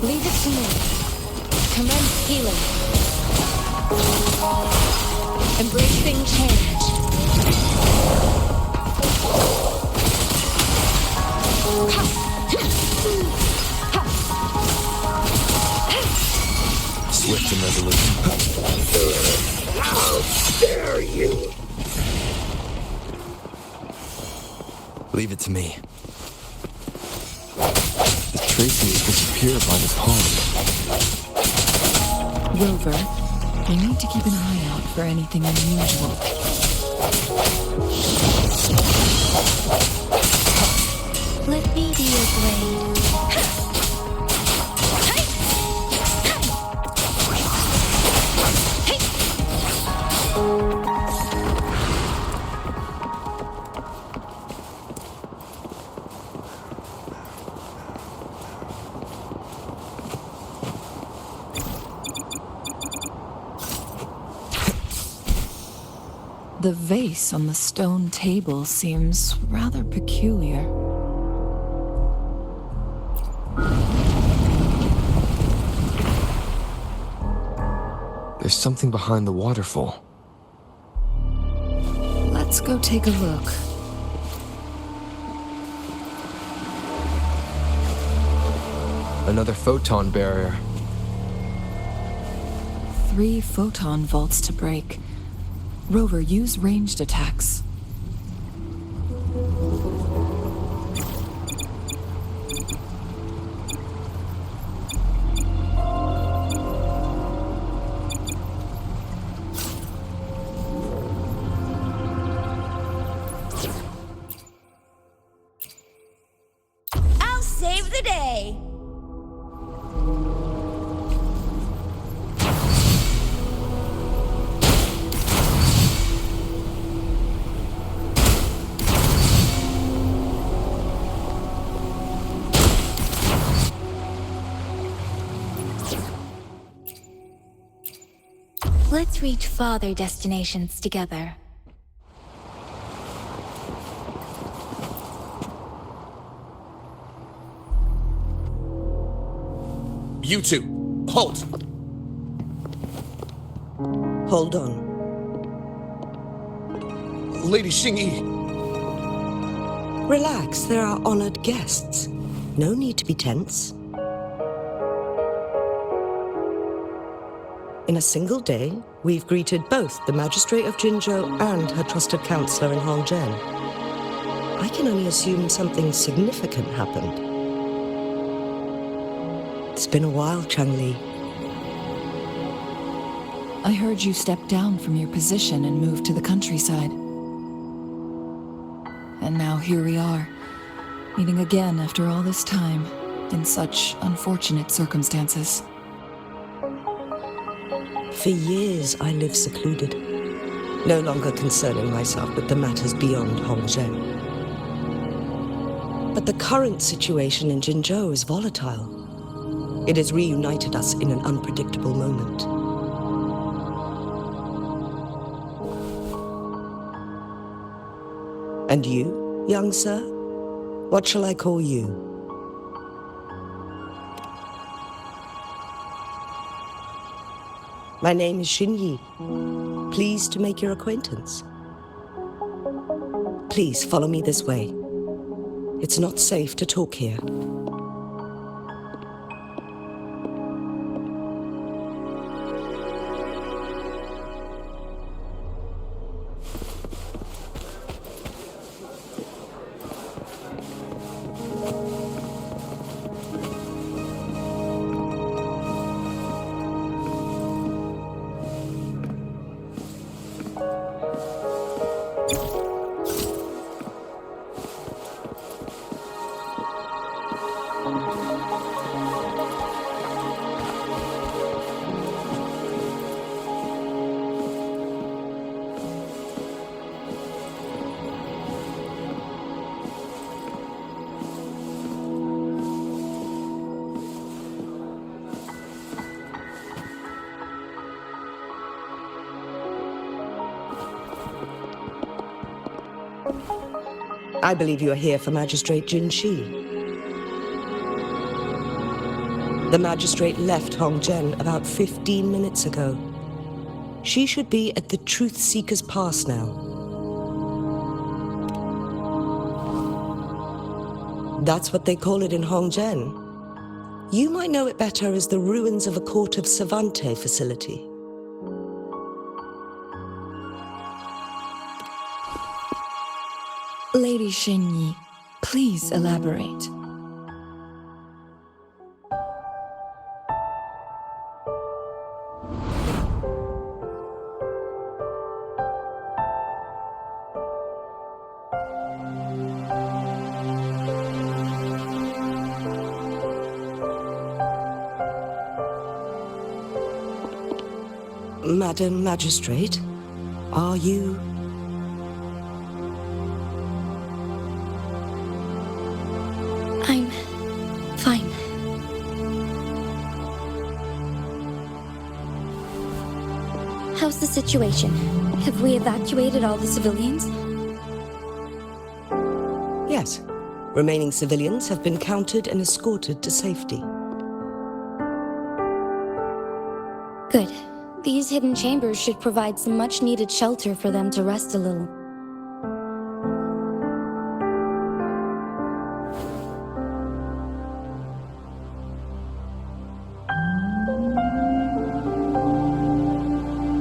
Leave it to me. Commence healing. Embracing change. Swift and resolute. How dare you! Leave it to me. The traces disappear by the pond. Rover, we need to keep an eye out for anything unusual. Let me be your blade. The vase on the stone table seems rather peculiar. There's something behind the waterfall. Let's go take a look. Another photon barrier. 3 photon vaults to break. Rover, use ranged attacks. I'll save the day. Let's reach farther destinations together. You two, halt! Hold on. Lady Xingyi, Relax, there are honored guests. No need to be tense. In a single day, we've greeted both the Magistrate of Jinzhou and her trusted counselor in Hongzhen. I can only assume something significant happened. It's been a while, Cheng-Li. I heard you stepped down from your position and moved to the countryside. And now here we are, meeting again after all this time, in such unfortunate circumstances. For years, I lived secluded, no longer concerning myself with the matters beyond Hongzhen. But the current situation in Jinzhou is volatile. It has reunited us in an unpredictable moment. And you, young sir? What shall I call you? My name is Xinyi, Pleased to make your acquaintance. Please follow me this way. It's not safe to talk here. I believe you are here for Magistrate Jin Shi. The magistrate left Hongzhen about 15 minutes ago. She should be at the Truth Seeker's Pass now. That's what they call it in Hongzhen. You might know it better as the ruins of a Court of Savante facility. Lady Xinyi, please elaborate. Madam Magistrate, are you... I'm fine. How's the situation? Have we evacuated all the civilians? Yes. Remaining civilians have been counted and escorted to safety. Good. These hidden chambers should provide some much-needed shelter for them to rest a little.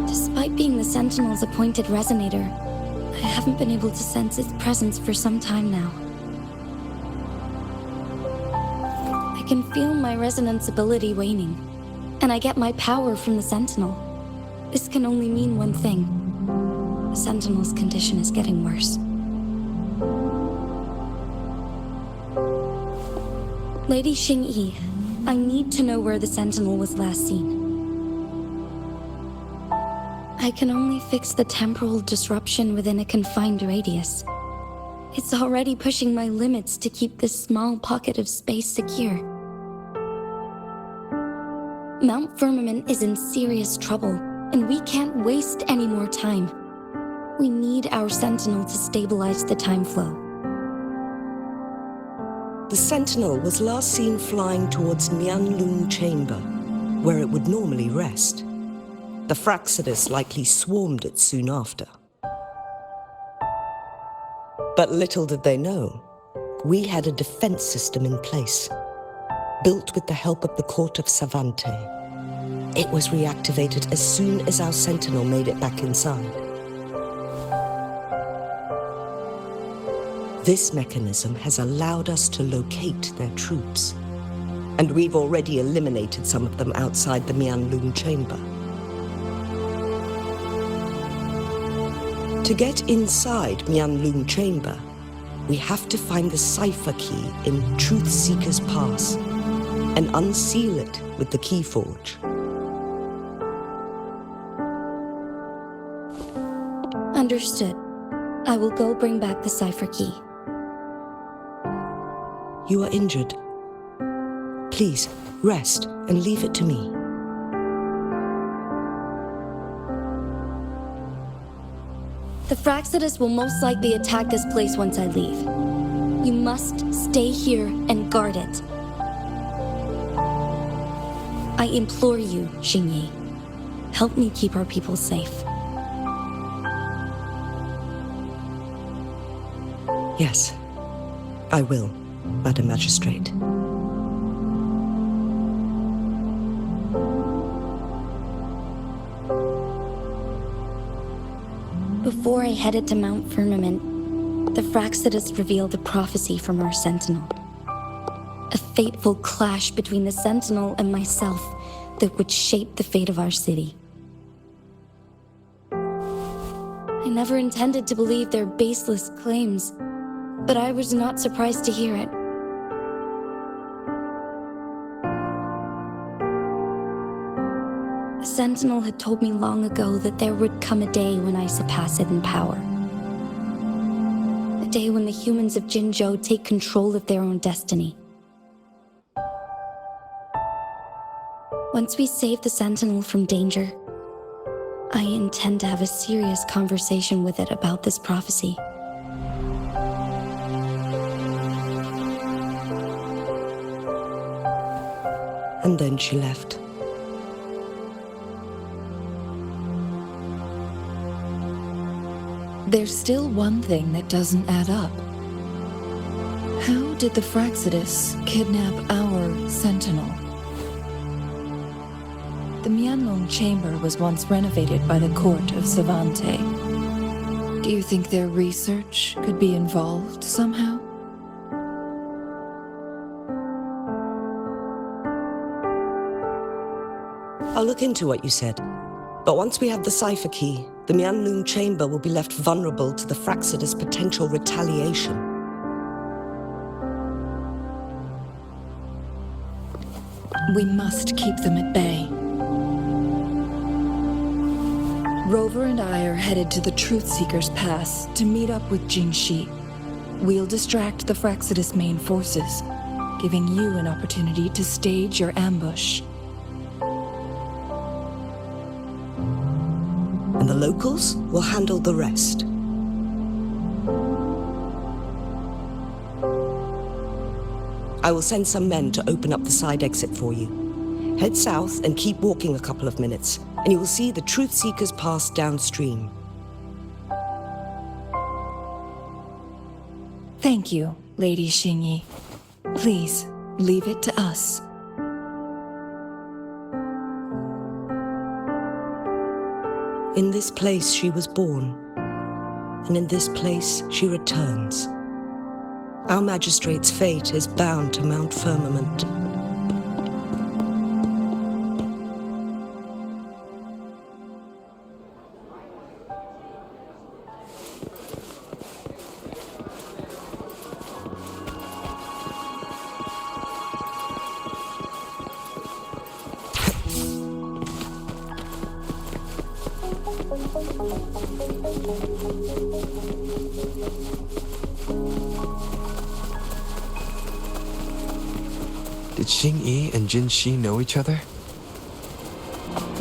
Despite being the Sentinel's appointed resonator, I haven't been able to sense its presence for some time now. I can feel my resonance ability waning, and I get my power from the Sentinel. This can only mean one thing. The Sentinel's condition is getting worse. Lady Xingyi, I need to know where the Sentinel was last seen. I can only fix the temporal disruption within a confined radius. It's already pushing my limits to keep this small pocket of space secure. Mount Firmament is in serious trouble, and we can't waste any more time. We need our Sentinel to stabilize the time flow. The Sentinel was last seen flying towards Huanglong Chamber, where it would normally rest. The Fraxidus likely swarmed it soon after. But little did they know, we had a defense system in place, built with the help of the Court of Savante. It was reactivated as soon as our Sentinel made it back inside. This mechanism has allowed us to locate their troops, and we've already eliminated some of them outside the Huanglong Chamber. To get inside Huanglong Chamber, we have to find the cipher key in Truth Seeker's Pass and unseal it with the Keyforge. Understood. I will go bring back the cipher key. You are injured. Please, rest and leave it to me. The Fraxidus will most likely attack this place once I leave. You must stay here and guard it. I implore you, Xingyi. Help me keep our people safe. Yes, I will, Madam Magistrate. Before I headed to Mount Firmament, the Fraxidus revealed a prophecy from our Sentinel. A fateful clash between the Sentinel and myself that would shape the fate of our city. I never intended to believe their baseless claims, but I was not surprised to hear it. The Sentinel had told me long ago that there would come a day when I surpass it in power. A day when the humans of Jinzhou take control of their own destiny. Once we save the Sentinel from danger, I intend to have a serious conversation with it about this prophecy. And then she left. There's still one thing that doesn't add up. How did the Fraxidus kidnap our Sentinel? The Huanglong chamber was once renovated by the court of Savante. Do you think their research could be involved somehow? I'll look into what you said. But once we have the cipher key, the Huanglong chamber will be left vulnerable to the Fraxidus' potential retaliation. We must keep them at bay. Rover and I are headed to the Truth Seeker's Pass to meet up with Jinxi. We'll distract the Fraxidus' main forces, giving you an opportunity to stage your ambush. And the locals will handle the rest. I will send some men to open up the side exit for you. Head south and keep walking a couple of minutes, and you will see the Truth Seekers Pass downstream. Thank you, Lady Xingyi. Please, leave it to us. In this place she was born, and in this place she returns. Our magistrate's fate is bound to Mount Firmament. Did Xingyi and Jinxi know each other?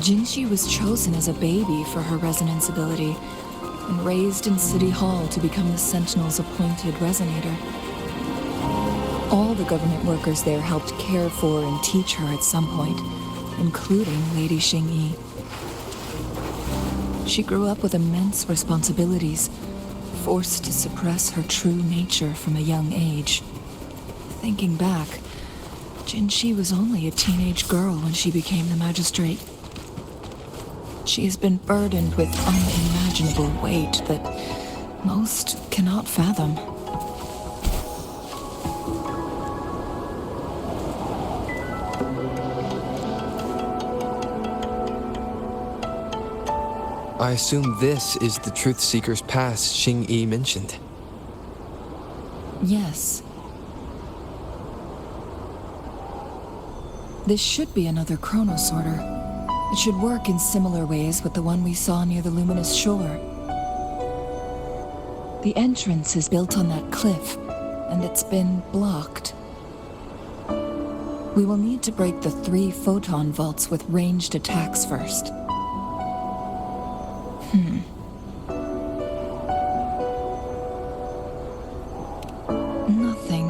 Jinxi was chosen as a baby for her resonance ability and raised in City Hall to become the Sentinel's appointed resonator. All the government workers there helped care for and teach her at some point, including Lady Xingyi. She grew up with immense responsibilities, forced to suppress her true nature from a young age. Thinking back, Jinxi was only a teenage girl when she became the magistrate. She has been burdened with unimaginable weight that most cannot fathom. I assume this is the Truth Seeker's Pass Xingyi mentioned. Yes. This should be another chronosorter. It should work in similar ways with the one we saw near the luminous shore. The entrance is built on that cliff, and it's been blocked. We will need to break the 3 photon vaults with ranged attacks first. Nothing.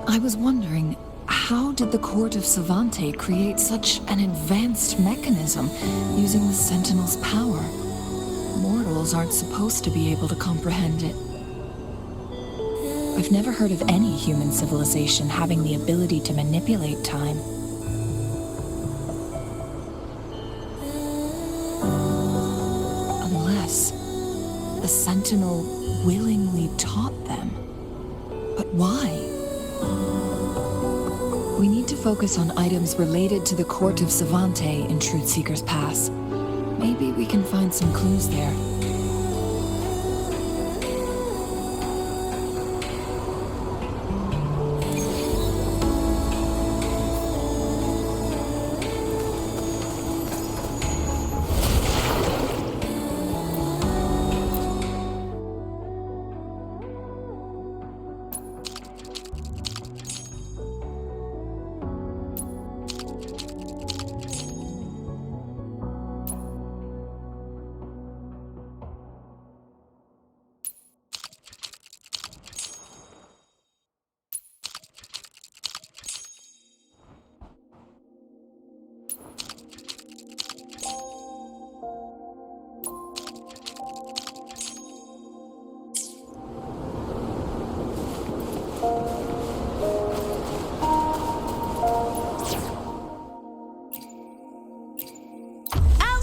I was wondering, how did the court of Savante create such an advanced mechanism using the Sentinel's power? Mortals aren't supposed to be able to comprehend it. I've never heard of any human civilization having the ability to manipulate time. Unless the Sentinel willingly taught them. But why? We need to focus on items related to the court of Savante in Truthseeker's Pass. Maybe we can find some clues there.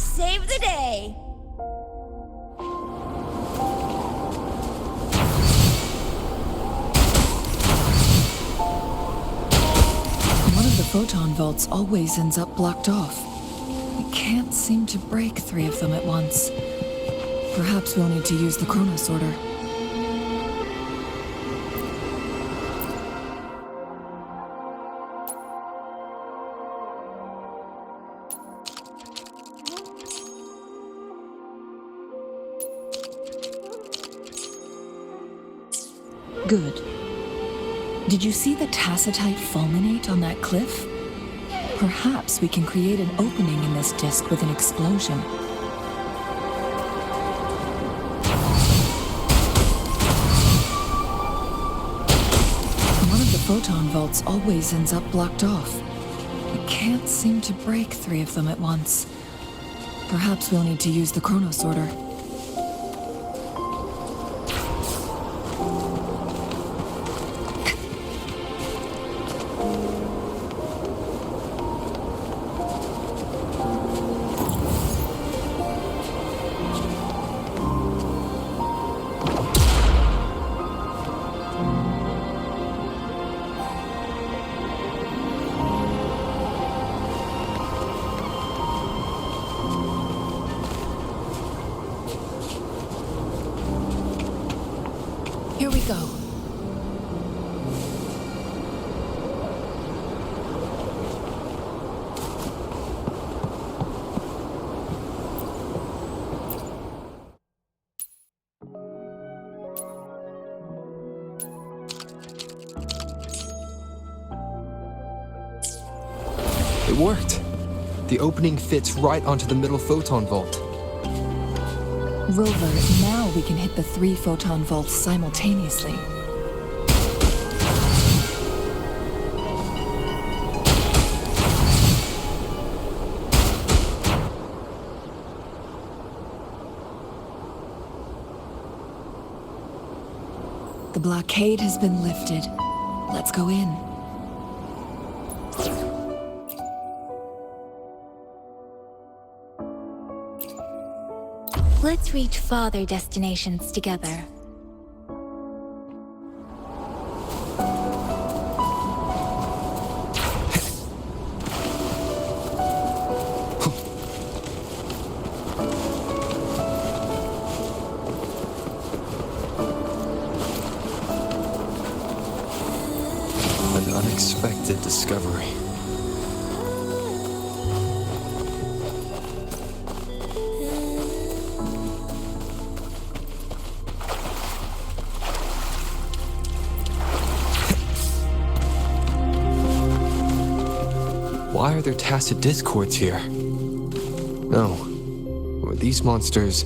Save the day! One of the photon vaults always ends up blocked off. We can't seem to break 3 of them at once. Perhaps we'll need to use the chrono sorter. Good. Did you see the tacitite fulminate on that cliff? Perhaps we can create an opening in this disk with an explosion. One of the photon vaults always ends up blocked off. We can't seem to break 3 of them at once. Perhaps we'll need to use the chrono sorter. Here we go. It worked. The opening fits right onto the middle photon vault. Rover, now we can hit the 3 photon vaults simultaneously. The blockade has been lifted. Let's go in. Let's reach farther destinations together. An unexpected discovery. Why are there tacit discords here? No. These monsters...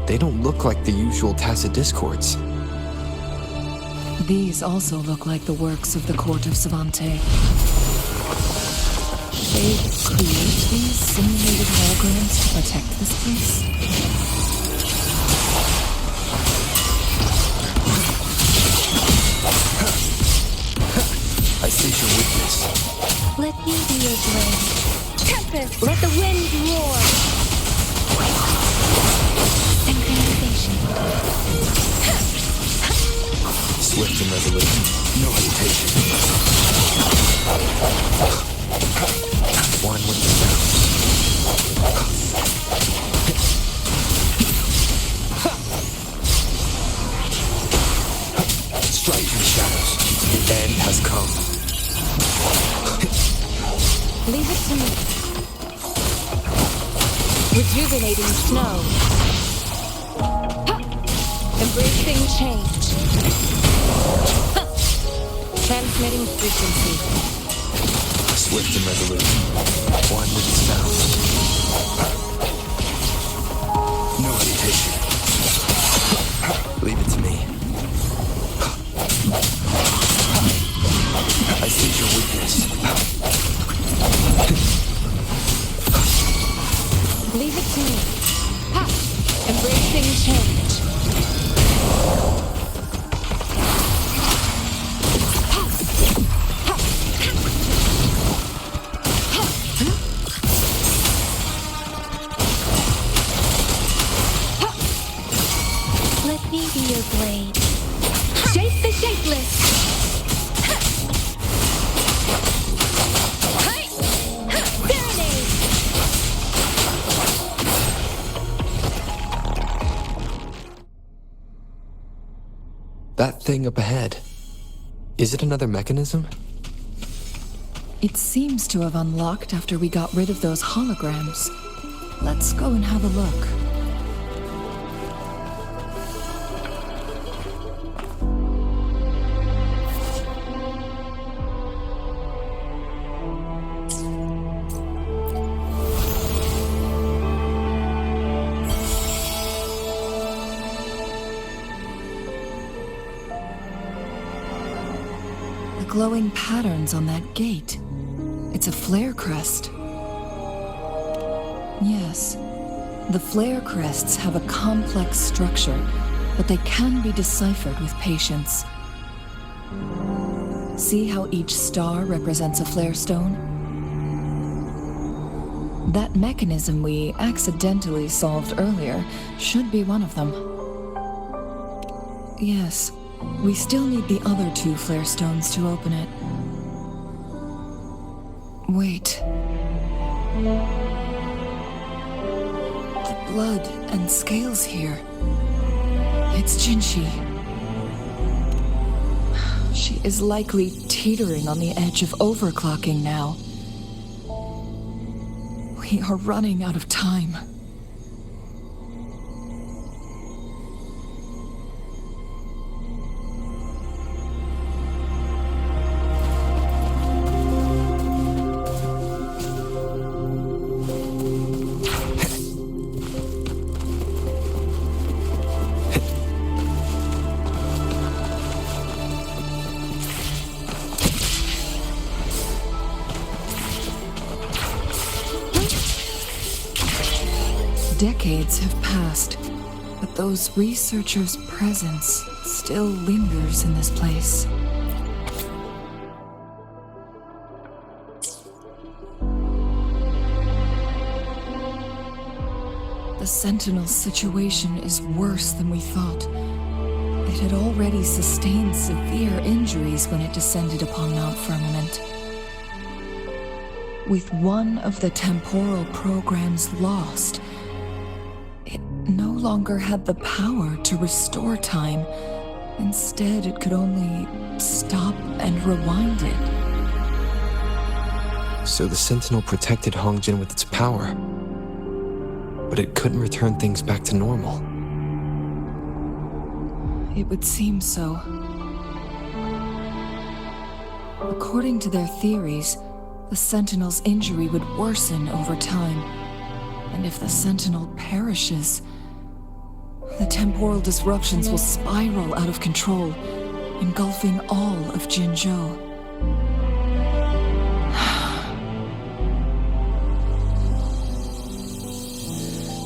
they don't look like the usual tacit discords. These also look like the works of the court of Savante. They create these simulated holograms to protect this place? your blade. Tempest, let the wind roar. Synchronization. Swift and resolute. No hesitation. One with the sound. Strike in the shadows. The end has come. Leave it to me. Rejuvenating snow. Embracing change. Transmitting frequency. Swift and resolute. One with the sound. No hesitation. Leave it to me. I see your weakness. Leave it to me. Ha! Embracing change. Let me be your blade. Shape the shapeless. Serenade. That thing up ahead. Is it another mechanism? It seems to have unlocked after we got rid of those holograms. Let's go and have a look. The glowing patterns on that gate. It's a flare crest. Yes, the flare crests have a complex structure, but they can be deciphered with patience. See how each star represents a flare stone? That mechanism we accidentally solved earlier should be one of them. Yes, we still need the other two flare stones to open it. Wait. The blood and scales here. It's Jinshi. She is likely teetering on the edge of overclocking now. We are running out of time. Decades have passed, but those researchers' presence still lingers in this place. The Sentinel situation is worse than we thought. It had already sustained severe injuries when it descended upon Mount Firmament. With one of the temporal programs lost, it no longer had the power to restore time. Instead, it could only stop and rewind it. So the Sentinel protected Hongjin with its power, but it couldn't return things back to normal. It would seem so. According to their theories, the Sentinel's injury would worsen over time. And if the Sentinel perishes, the temporal disruptions will spiral out of control, engulfing all of Jinzhou.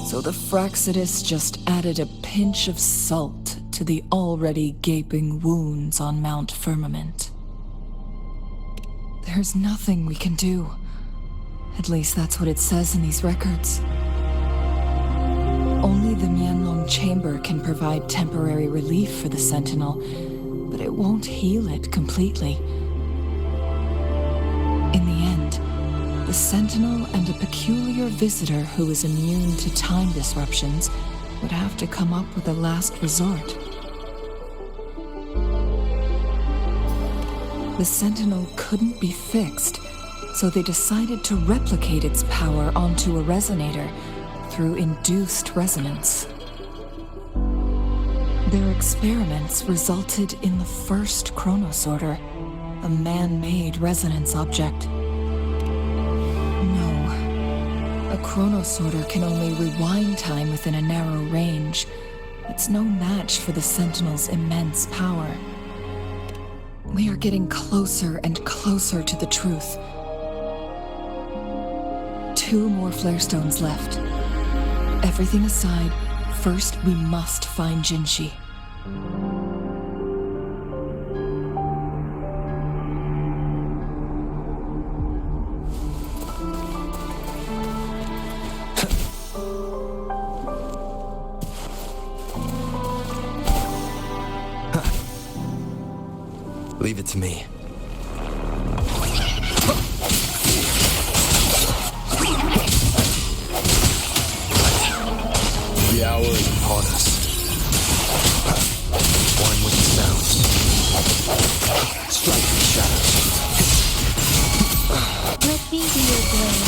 So the Fraxidus just added a pinch of salt to the already gaping wounds on Mount Firmament. There's nothing we can do. At least that's what it says in these records. Only the Huanglong chamber can provide temporary relief for the Sentinel, but it won't heal it completely. In the end, the Sentinel and a peculiar visitor who is immune to time disruptions would have to come up with a last resort. The Sentinel couldn't be fixed, so they decided to replicate its power onto a resonator through induced resonance. Their experiments resulted in the first chronosorter, a man-made resonance object. No, a chronosorter can only rewind time within a narrow range. It's no match for the Sentinel's immense power. We are getting closer and closer to the truth. 2 more flare stones left. Everything aside, first we must find Jinshi. Leave it to me. The hour is upon us. One with the sounds. Strike the shadows. Let me be your blade.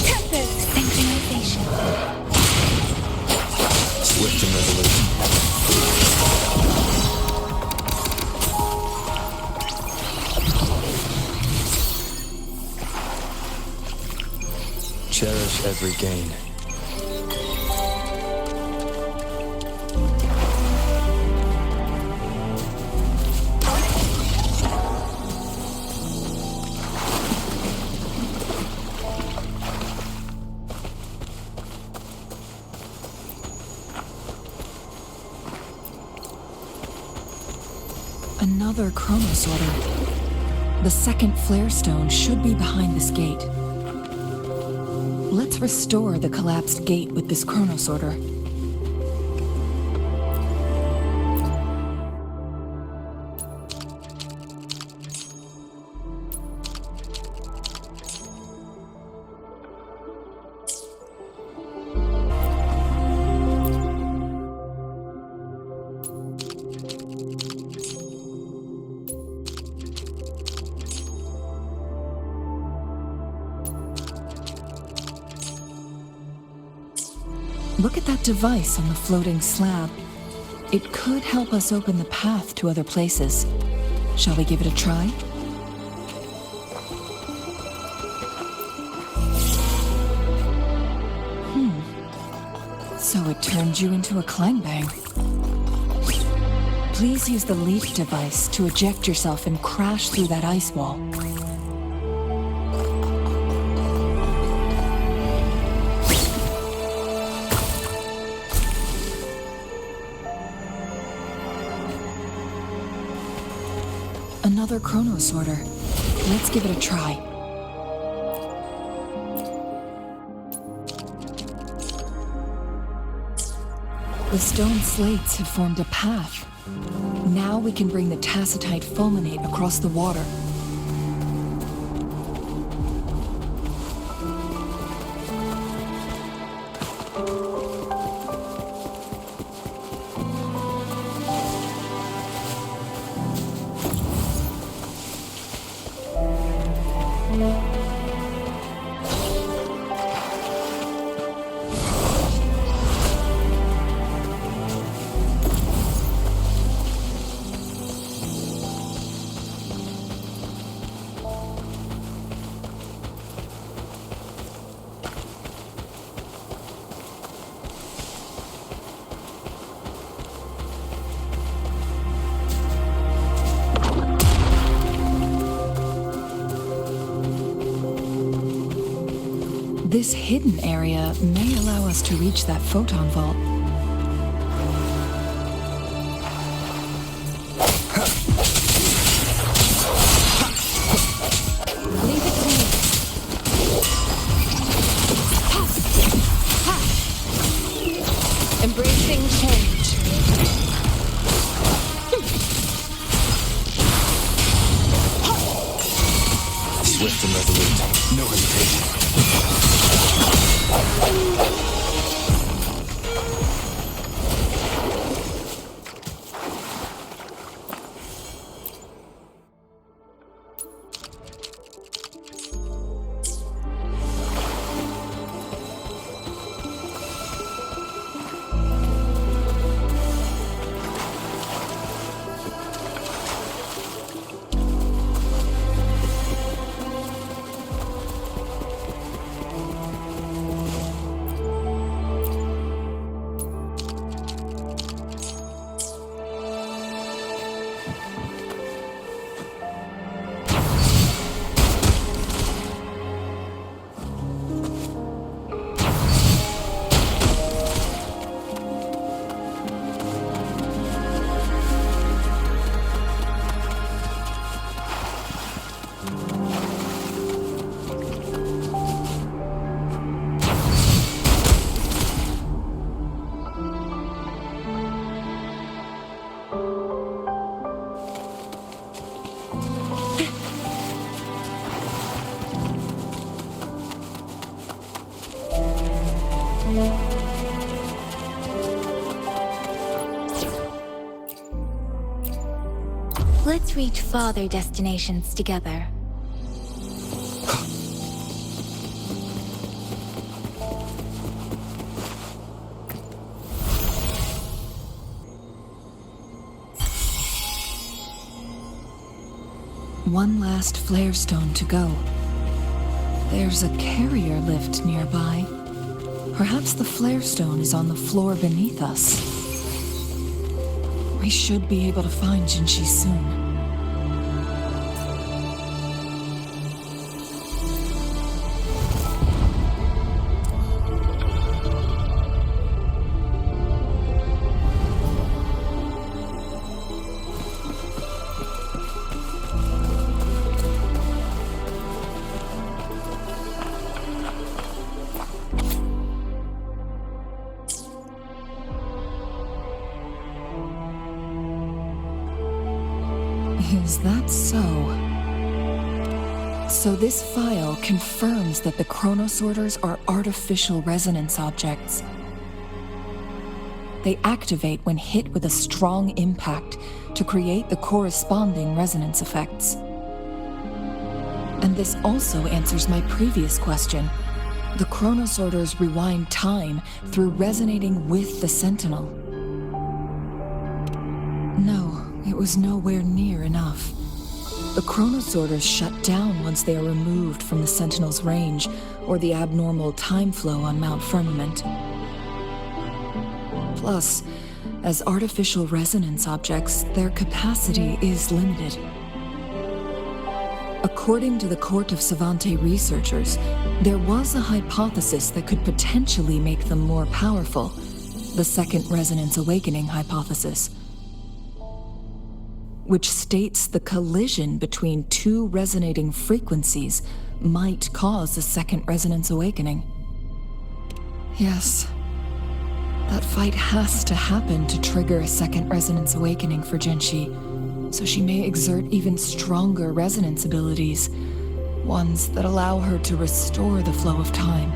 Temper synchronization. Swift and resolute. Cherish every gain. Another chronosorter. The second flare stone should be behind this gate. Let's restore the collapsed gate with this chronosorter. Look at that device on the floating slab. It could help us open the path to other places. Shall we give it a try? So it turned you into a climb-bang. Please use the leap device to eject yourself and crash through that ice wall. Another chronosorter. Let's give it a try. The stone slates have formed a path. Now we can bring the tacitite fulminate across the water. This hidden area may allow us to reach that photon vault. Leave it to me. lasting change. Swift and resolute. No hesitation. Let's reach farther destinations together. One last flare stone to go. There's a carrier lift nearby. Perhaps the flare stone is on the floor beneath us. We should be able to find Jinshi soon. Is that so? So this file confirms that the chronosorters are artificial resonance objects. They activate when hit with a strong impact to create the corresponding resonance effects. And this also answers my previous question. The chronosorters rewind time through resonating with the Sentinel. No, it was nowhere near enough. The chronosorters shut down once they are removed from the Sentinel's range or the abnormal time flow on Mount Firmament. Plus, as artificial resonance objects, their capacity is limited. According to the Court of Savante researchers, there was a hypothesis that could potentially make them more powerful, the Second Resonance Awakening hypothesis, which states the collision between two resonating frequencies might cause a Second Resonance Awakening. Yes, that fight has to happen to trigger a Second Resonance Awakening for Jinshi, so she may exert even stronger resonance abilities, ones that allow her to restore the flow of time.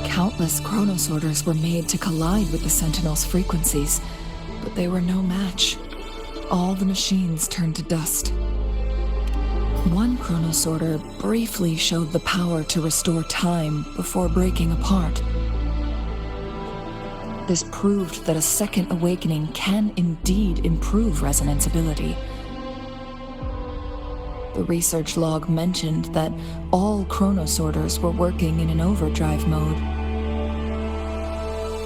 Countless chronosorters were made to collide with the Sentinel's frequencies, but they were no match. All the machines turned to dust. One chronosorter briefly showed the power to restore time before breaking apart. This proved that a second awakening can indeed improve resonance ability. The research log mentioned that all chronosorters were working in an overdrive mode.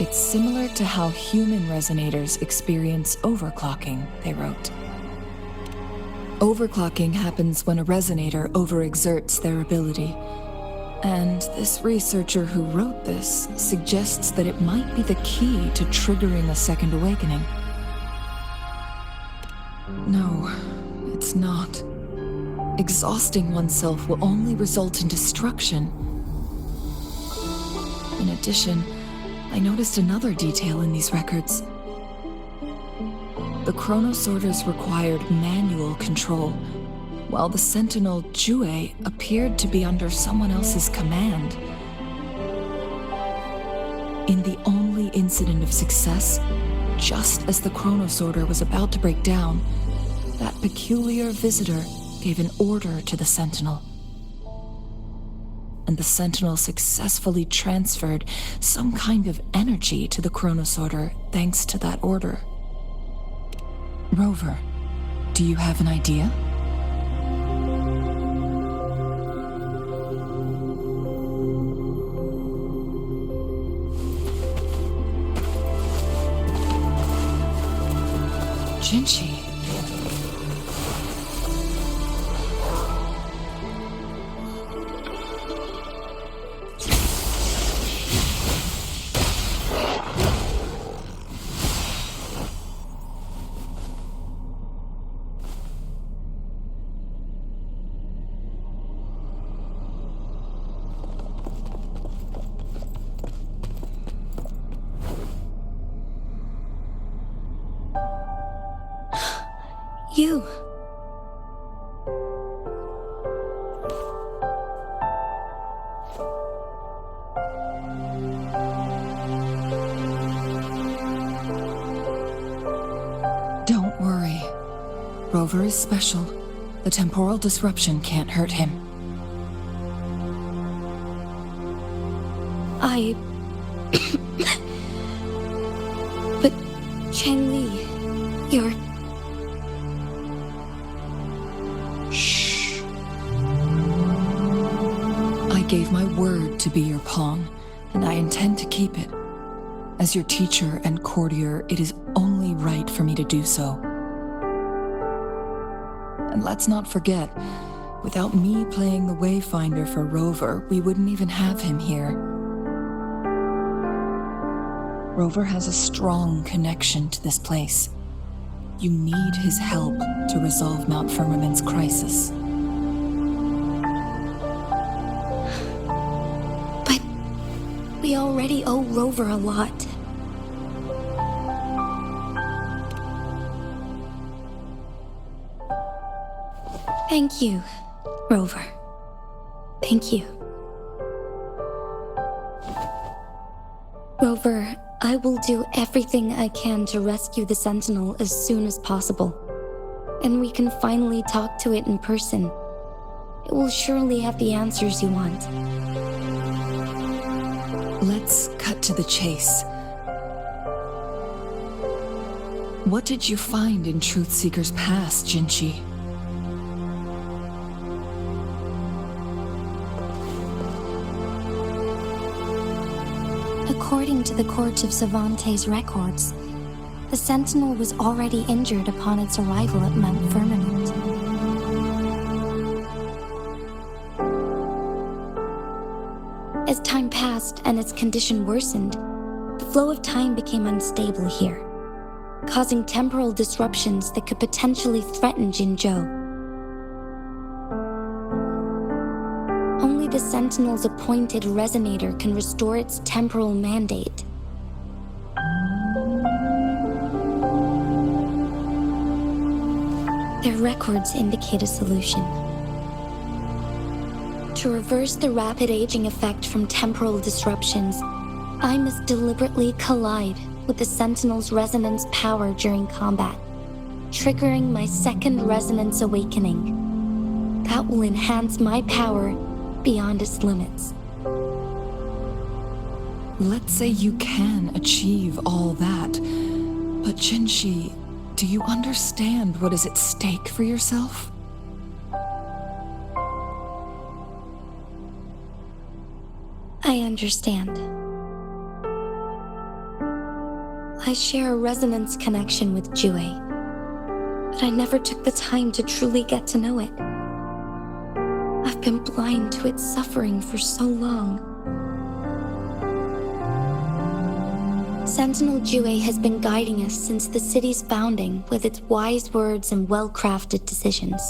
It's similar to how human resonators experience overclocking, they wrote. Overclocking happens when a resonator overexerts their ability. And this researcher who wrote this suggests that it might be the key to triggering a second awakening. No, it's not. Exhausting oneself will only result in destruction. In addition, I noticed another detail in these records. The chronosorters required manual control, while the sentinel Jue appeared to be under someone else's command. In the only incident of success, just as the chronosorter was about to break down, that peculiar visitor gave an order to the sentinel. And the sentinel successfully transferred some kind of energy to the chronosorter thanks to that order. Rover, do you have an idea? Jinchi. You. Don't worry. Rover is special. The temporal disruption can't hurt him. But Chang-Li, you're... Shh. I gave my word to be your pawn, and I intend to keep it. As your teacher and courtier, it is only right for me to do so. And let's not forget, without me playing the Wayfinder for Rover, we wouldn't even have him here. Rover has a strong connection to this place. You need his help to resolve Mount Firmament's crisis. But we already owe Rover a lot. Thank you, Rover. Thank you. Rover, I will do everything I can to rescue the Sentinel as soon as possible. And we can finally talk to it in person. It will surely have the answers you want. Let's cut to the chase. What did you find in Truthseeker's past, Jinchi? According to the Court of Savante's records, the Sentinel was already injured upon its arrival at Mount Firmament. As time passed and its condition worsened, the flow of time became unstable here, causing temporal disruptions that could potentially threaten Jinzhou. Only the Sentinel's appointed resonator can restore its temporal mandate. Their records indicate a solution. To reverse the rapid aging effect from temporal disruptions, I must deliberately collide with the Sentinel's resonance power during combat, triggering my second resonance awakening. That will enhance my power beyond its limits. Let's say you can achieve all that, but Jinchi, do you understand what is at stake for yourself? I understand. I share a resonance connection with Jue, but I never took the time to truly get to know it. I've been blind to its suffering for so long. Sentinel Jue has been guiding us since the city's founding with its wise words and well-crafted decisions.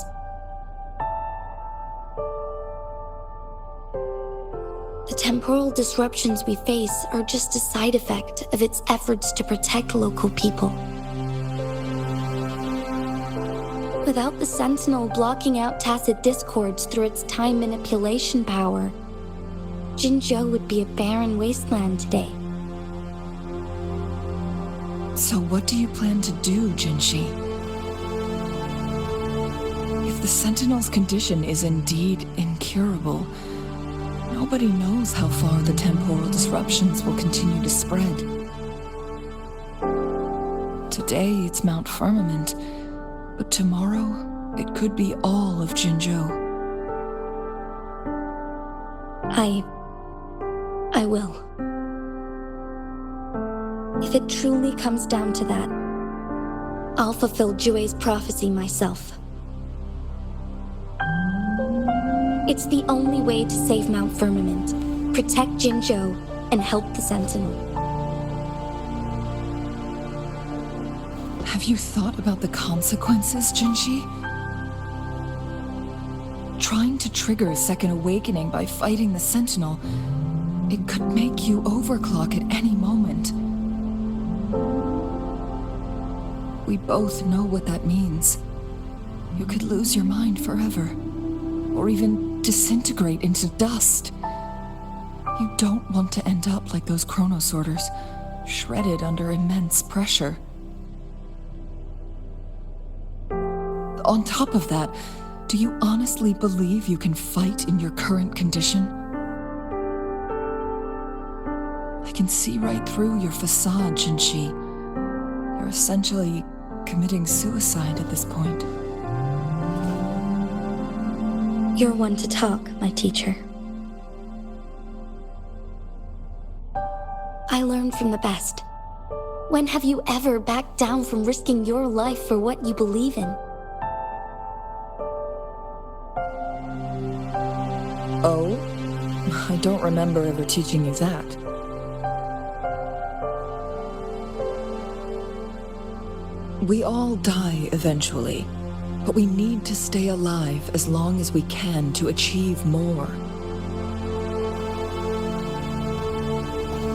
The temporal disruptions we face are just a side effect of its efforts to protect local people. Without the Sentinel blocking out tacit discords through its time manipulation power, Jinzhou would be a barren wasteland today. So what do you plan to do, Jinshi? If the Sentinel's condition is indeed incurable, nobody knows how far the temporal disruptions will continue to spread. Today it's Mount Firmament, but tomorrow it could be all of Jinzhou. I will. If it truly comes down to that, I'll fulfill Jue's prophecy myself. It's the only way to save Mount Firmament, protect Jinzhou, and help the Sentinel. Have you thought about the consequences, Jinshi? Trying to trigger a second awakening by fighting the Sentinel, it could make you overclock at any moment. We both know what that means. You could lose your mind forever, or even disintegrate into dust. You don't want to end up like those chronosorters, shredded under immense pressure. On top of that, do you honestly believe you can fight in your current condition? I can see right through your facade, Jinshi. You're essentially committing suicide at this point. You're one to talk, my teacher. I learned from the best. When have you ever backed down from risking your life for what you believe in? Oh? I don't remember ever teaching you that. We all die eventually, but we need to stay alive as long as we can to achieve more.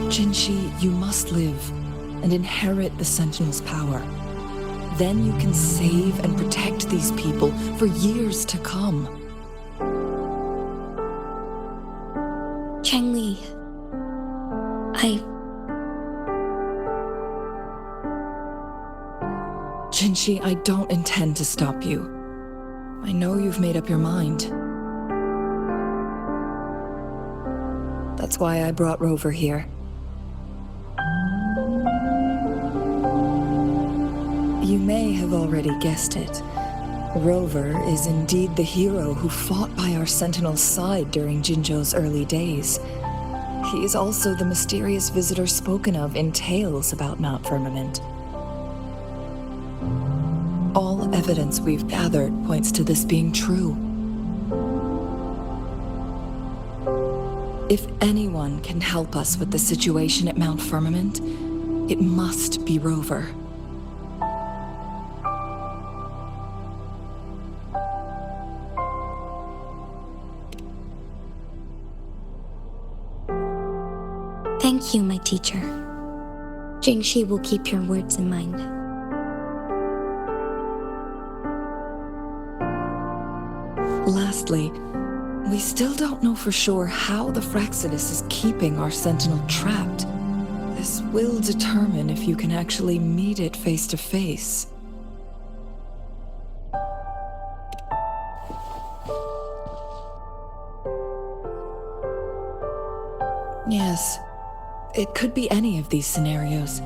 Jinshi, you must live and inherit the Sentinel's power. Then you can save and protect these people for years to come. Changli, Jinshi, I don't intend to stop you. I know you've made up your mind. That's why I brought Rover here. You may have already guessed it. Rover is indeed the hero who fought by our Sentinel's side during Jinzhou's early days. He is also the mysterious visitor spoken of in tales about Mount Firmament. All evidence we've gathered points to this being true. If anyone can help us with the situation at Mount Firmament, it must be Rover. Thank you, my teacher. Jingshi will keep your words in mind. Lastly, we still don't know for sure how the Fraxidus is keeping our Sentinel trapped. This will determine if you can actually meet it face to face. Yes, it could be any of these scenarios.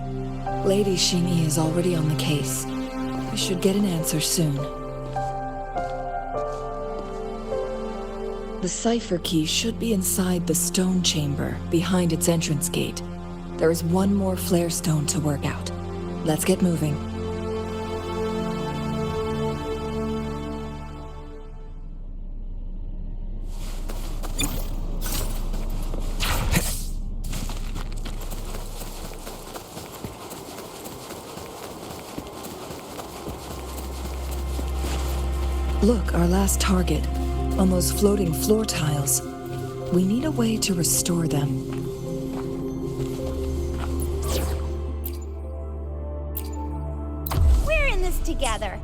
Lady Xingyi is already on the case. We should get an answer soon. The cipher key should be inside the stone chamber, behind its entrance gate. There is one more flare stone to work out. Let's get moving. Look, our last target. On those floating floor tiles. We need a way to restore them. We're in this together.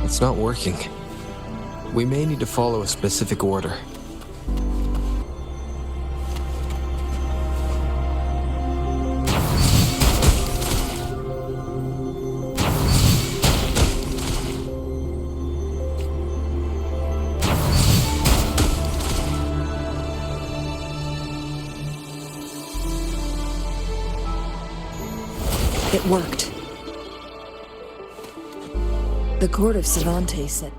It's not working. We may need to follow a specific order. It worked. The court of Savante said...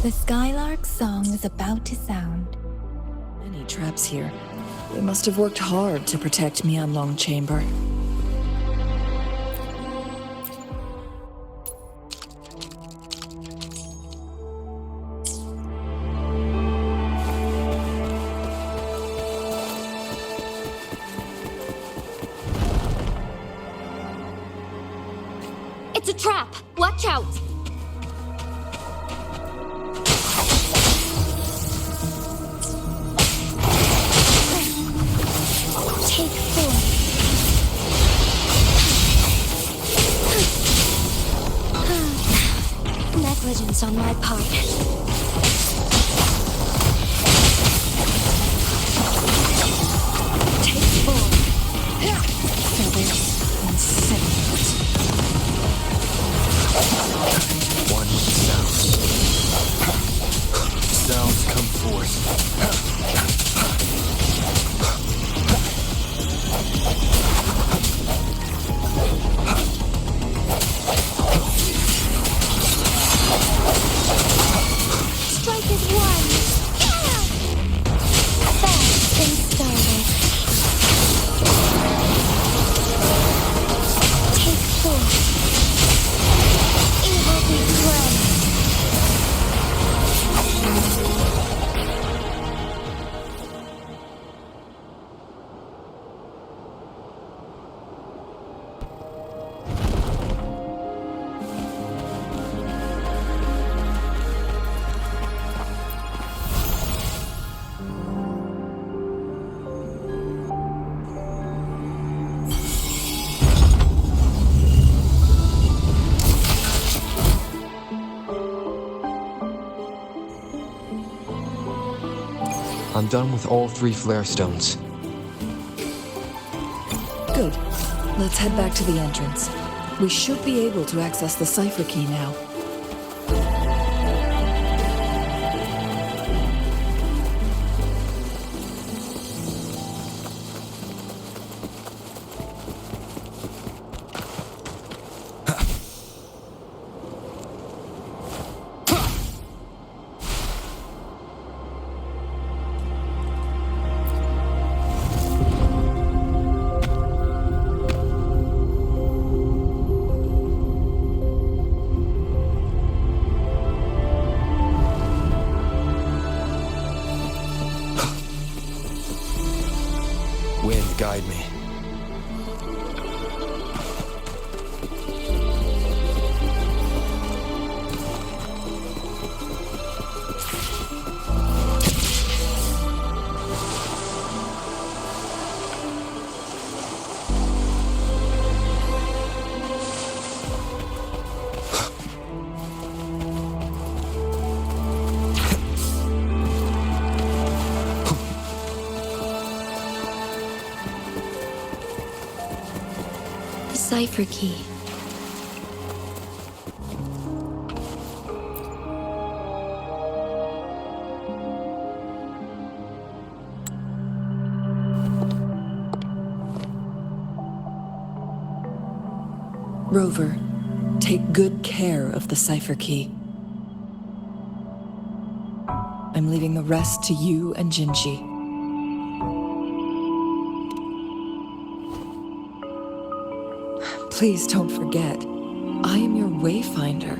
The Skylark's song is about to sound. Many traps here. They must have worked hard to protect Huanglong Chamber. It's a trap! Watch out! Take 4. Negligence on my part. Take 4. Feathers and scent. One with the sounds. Sounds come forth. Strike as one. Fast and started. Take 4. Evil be fled. I'm done with all 3 flare stones. Good. Let's head back to the entrance. We should be able to access the cipher key now. Wind, guide me. Cipher key. Rover, take good care of the cipher key. I'm leaving the rest to you and Jinji. Please don't forget, I am your wayfinder.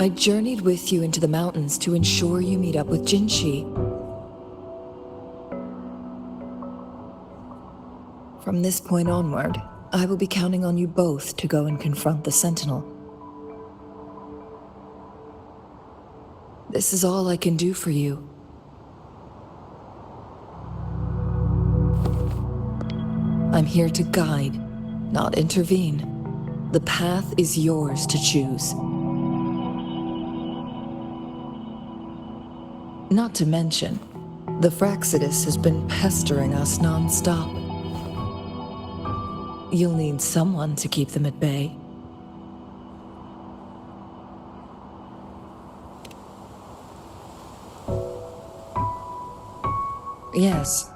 I journeyed with you into the mountains to ensure you meet up with Jinshi. From this point onward, I will be counting on you both to go and confront the Sentinel. This is all I can do for you. I'm here to guide, not intervene. The path is yours to choose. Not to mention, the Fraxidus has been pestering us non-stop. You'll need someone to keep them at bay. Yes,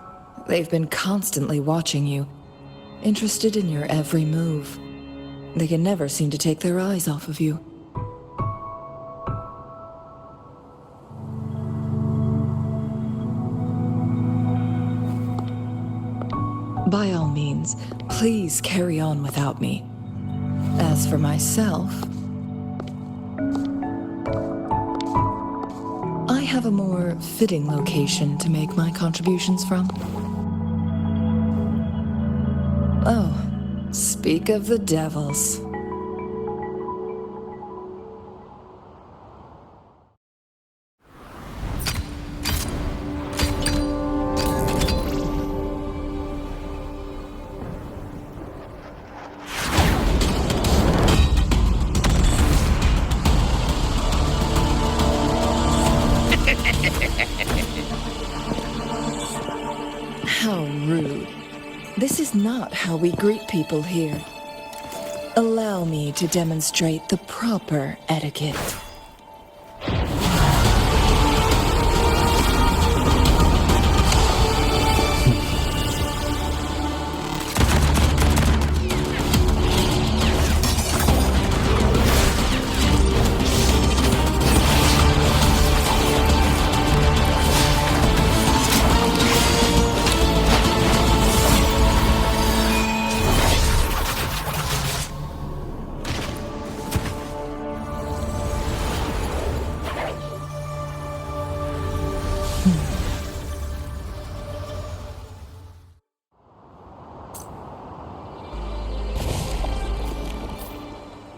they've been constantly watching you, interested in your every move. They can never seem to take their eyes off of you. By all means, please carry on without me. As for myself, I have a more fitting location to make my contributions from. Oh, speak of the devils. How rude. This is not how we greet people here. Allow me to demonstrate the proper etiquette.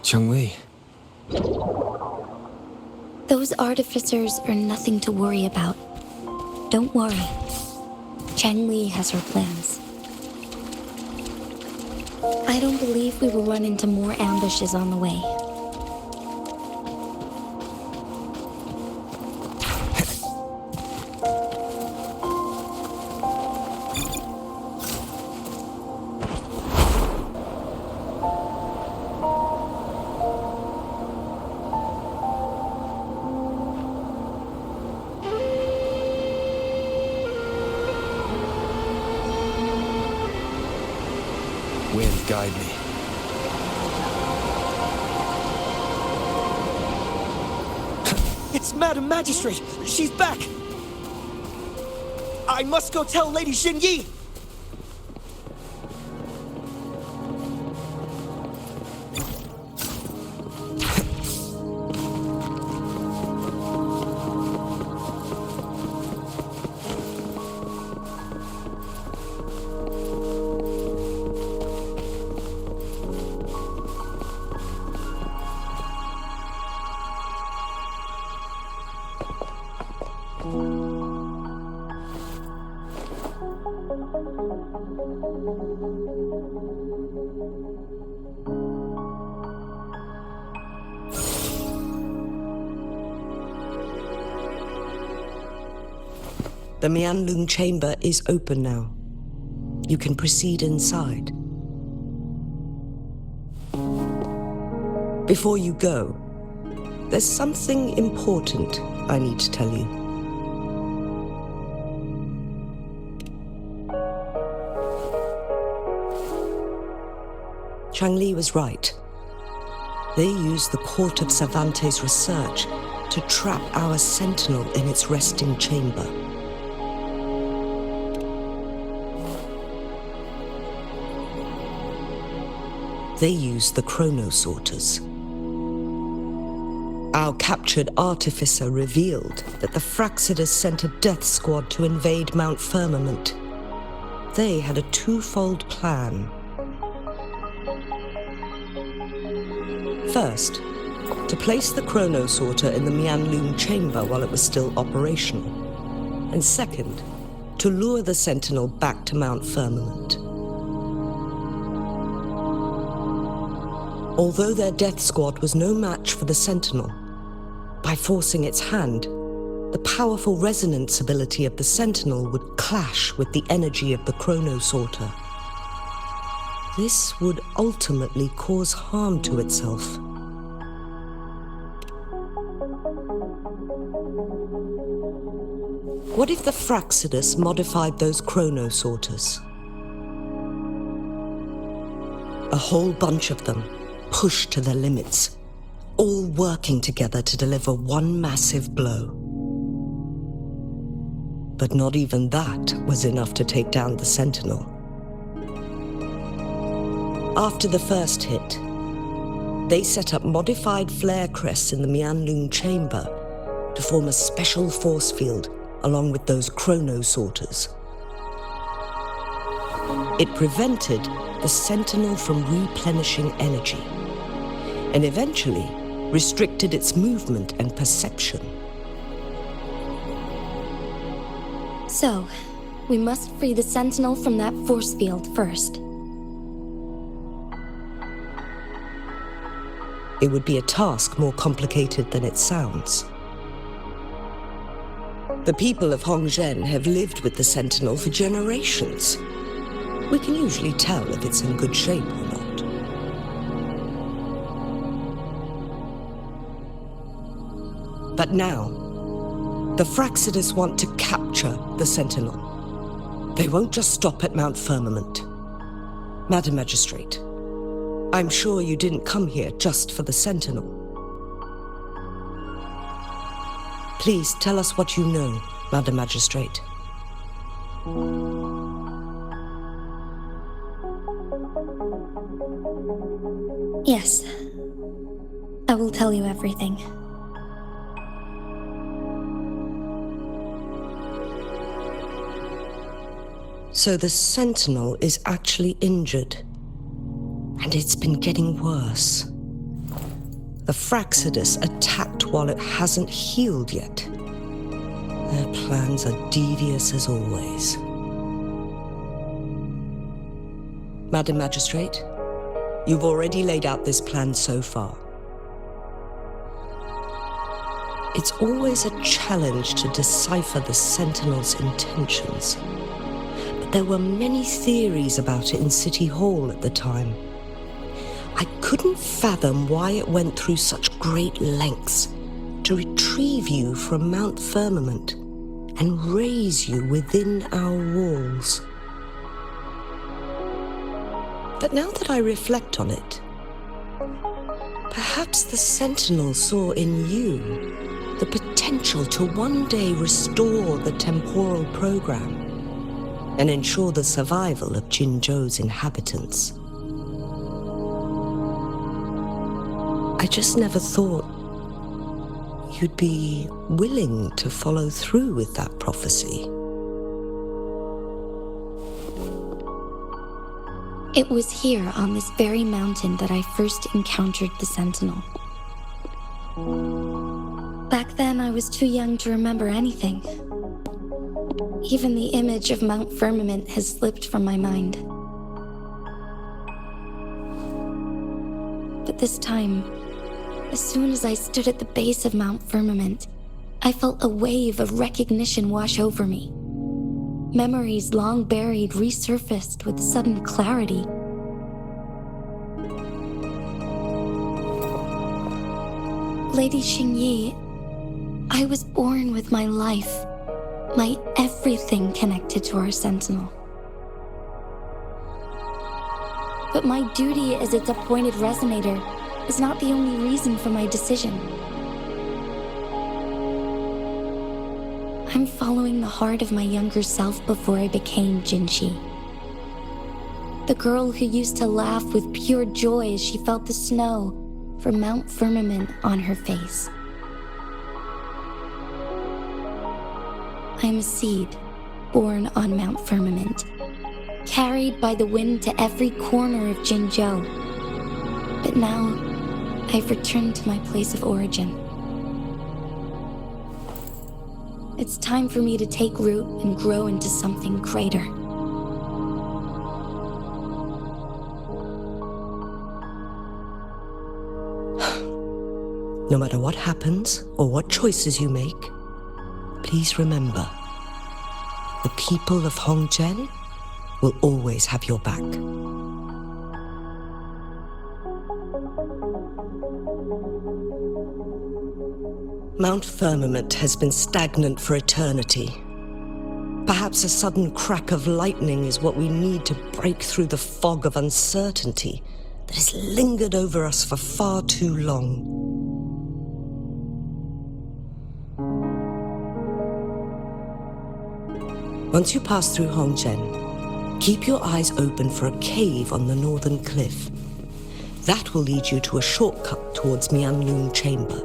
Cheng-Li. Those artificers are nothing to worry about. Don't worry. Cheng-Li has her plans. I don't believe we will run into more ambushes on the way. Wind, guide me. It's Madam Magistrate! She's back! I must go tell Lady Xinyi! The Mianlung chamber is open now. You can proceed inside. Before you go, there's something important I need to tell you. Cheng-Li was right. They used the Court of Cervantes' research to trap our Sentinel in its resting chamber. They used the Chronosorters. Our captured artificer revealed that the Fraxidus sent a death squad to invade Mount Firmament. They had a twofold plan. First, to place the chrono sorter in the Huanglong chamber while it was still operational. And second, to lure the Sentinel back to Mount Firmament. Although their death squad was no match for the Sentinel, by forcing its hand, the powerful resonance ability of the Sentinel would clash with the energy of the chrono sorter. This would ultimately cause harm to itself. What if the Fraxidus modified those chrono sorters? A whole bunch of them, pushed to their limits, all working together to deliver one massive blow. But not even that was enough to take down the Sentinel. After the first hit, they set up modified flare crests in the Huanglong chamber to form a special force field along with those chrono sorters. It prevented the Sentinel from replenishing energy, and eventually restricted its movement and perception. So, we must free the Sentinel from that force field first. It would be a task more complicated than it sounds. The people of Hongzhen have lived with the Sentinel for generations. We can usually tell if it's in good shape or not. But now, the Fraxidus want to capture the Sentinel. They won't just stop at Mount Firmament. Madam Magistrate, I'm sure you didn't come here just for the Sentinel. Please tell us what you know, Madam Magistrate. Yes. I will tell you everything. So the Sentinel is actually injured. And it's been getting worse. The Fraxidus attacked while it hasn't healed yet. Their plans are devious as always. Madam Magistrate, you've already laid out this plan so far. It's always a challenge to decipher the Sentinel's intentions. But there were many theories about it in City Hall at the time. I couldn't fathom why it went through such great lengths to retrieve you from Mount Firmament and raise you within our walls. But now that I reflect on it, perhaps the Sentinel saw in you the potential to one day restore the temporal program and ensure the survival of Jinzhou's inhabitants. I just never thought you'd be willing to follow through with that prophecy. It was here on this very mountain that I first encountered the Sentinel. Back then, I was too young to remember anything. Even the image of Mount Firmament has slipped from my mind. But this time, as soon as I stood at the base of Mount Firmament, I felt a wave of recognition wash over me. Memories long buried resurfaced with sudden clarity. Lady Xingyi, I was born with my life, my everything connected to our Sentinel. But my duty as its appointed resonator is not the only reason for my decision. I'm following the heart of my younger self before I became Jinshi. The girl who used to laugh with pure joy as she felt the snow from Mount Firmament on her face. I am a seed born on Mount Firmament, carried by the wind to every corner of Jinzhou. But now, I've returned to my place of origin. It's time for me to take root and grow into something greater. No matter what happens or what choices you make, please remember, the people of Hongzhen will always have your back. Mount Firmament has been stagnant for eternity. Perhaps a sudden crack of lightning is what we need to break through the fog of uncertainty that has lingered over us for far too long. Once you pass through Hongzhen, keep your eyes open for a cave on the northern cliff. That will lead you to a shortcut towards Mianlun Chamber.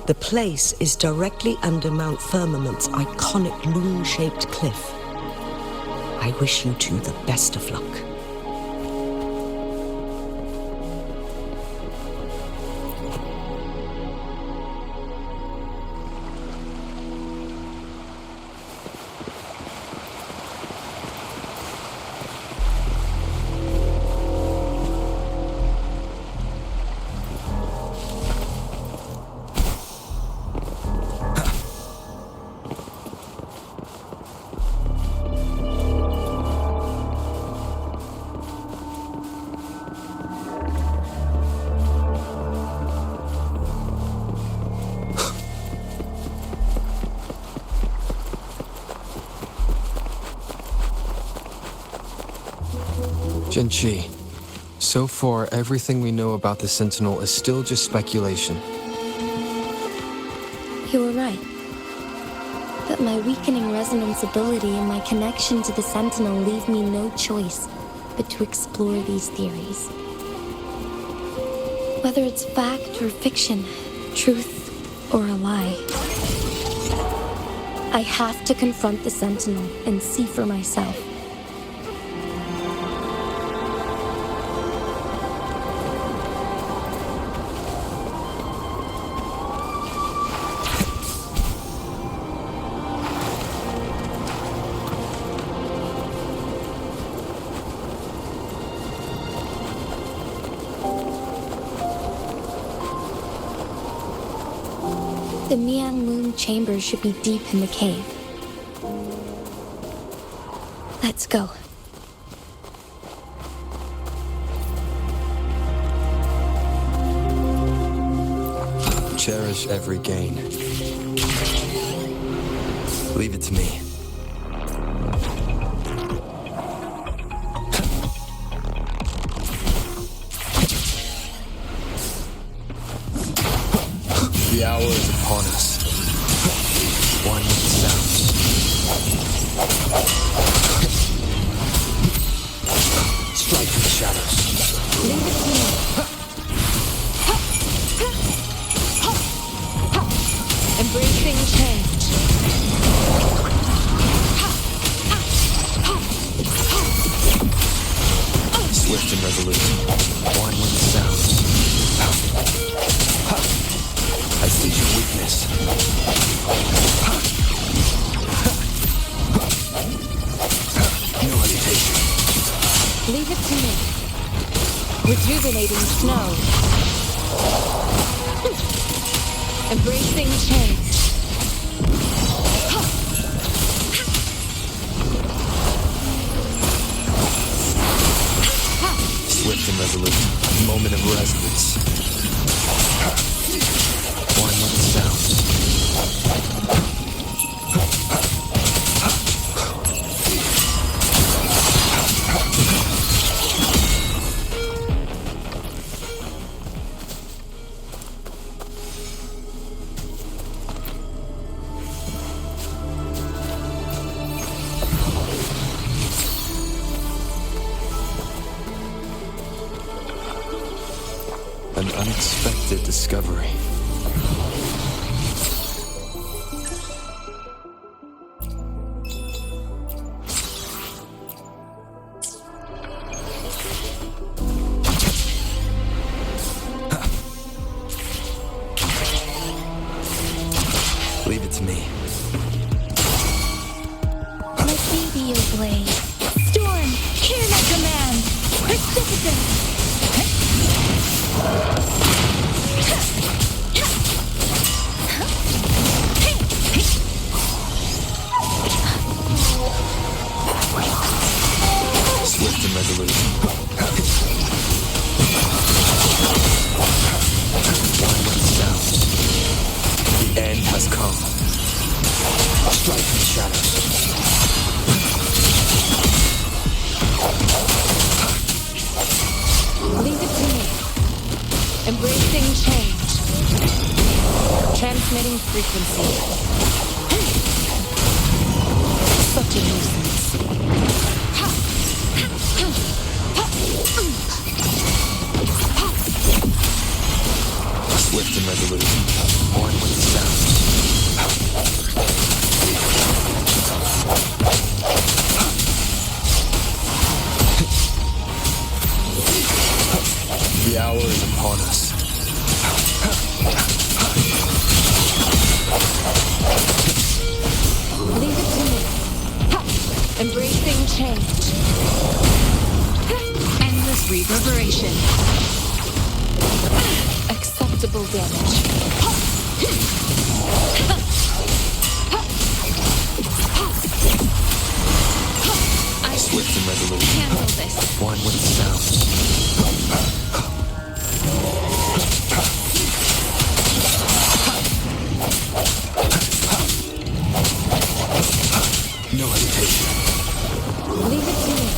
The place is directly under Mount Firmament's iconic loon-shaped cliff. I wish you two the best of luck. Jinchi, so far everything we know about the Sentinel is still just speculation. You were right. But my weakening resonance ability and my connection to the Sentinel leave me no choice but to explore these theories. Whether it's fact or fiction, truth or a lie, I have to confront the Sentinel and see for myself. The Mianlun Chamber should be deep in the cave. Let's go. Cherish every gain. Leave it to me. The hour is upon us. One with the sounds. Strike through the shadows. Leave it to me. Embracing change. Swift and resolute. One with the sounds. I see your weakness. No hesitation. Leave it to me. Rejuvenating snow. Embracing change. Swift and resolute. Moment of resonance. One with the sounds. An unexpected discovery. Swift and resolute. One with sounds. The end has come. Strike in the shadows. Leave it to me. Embracing change. Transmitting frequency. Such a nuisance. Swift and resolute. One with sounds. The hour is upon us. Leave it to me. Embracing change. Endless reverberation. Acceptable damage. I Swift and resolute. handle this. One with sounds. No hesitation. Leave it to me.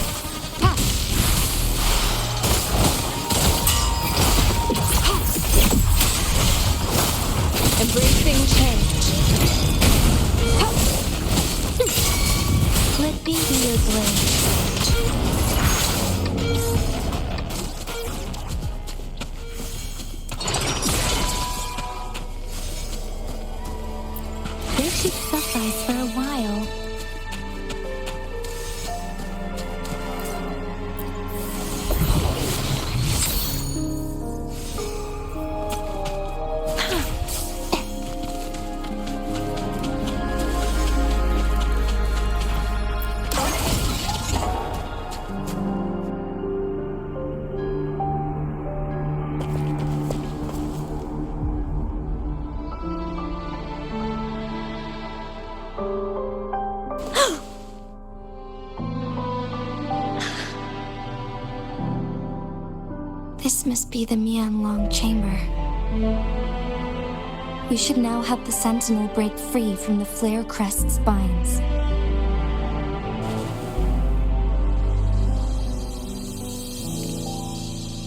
Embracing change. Let me be your blade. This should suffice for a while. This must be the Huanglong chamber. We should now help the Sentinel break free from the flare crest's spines.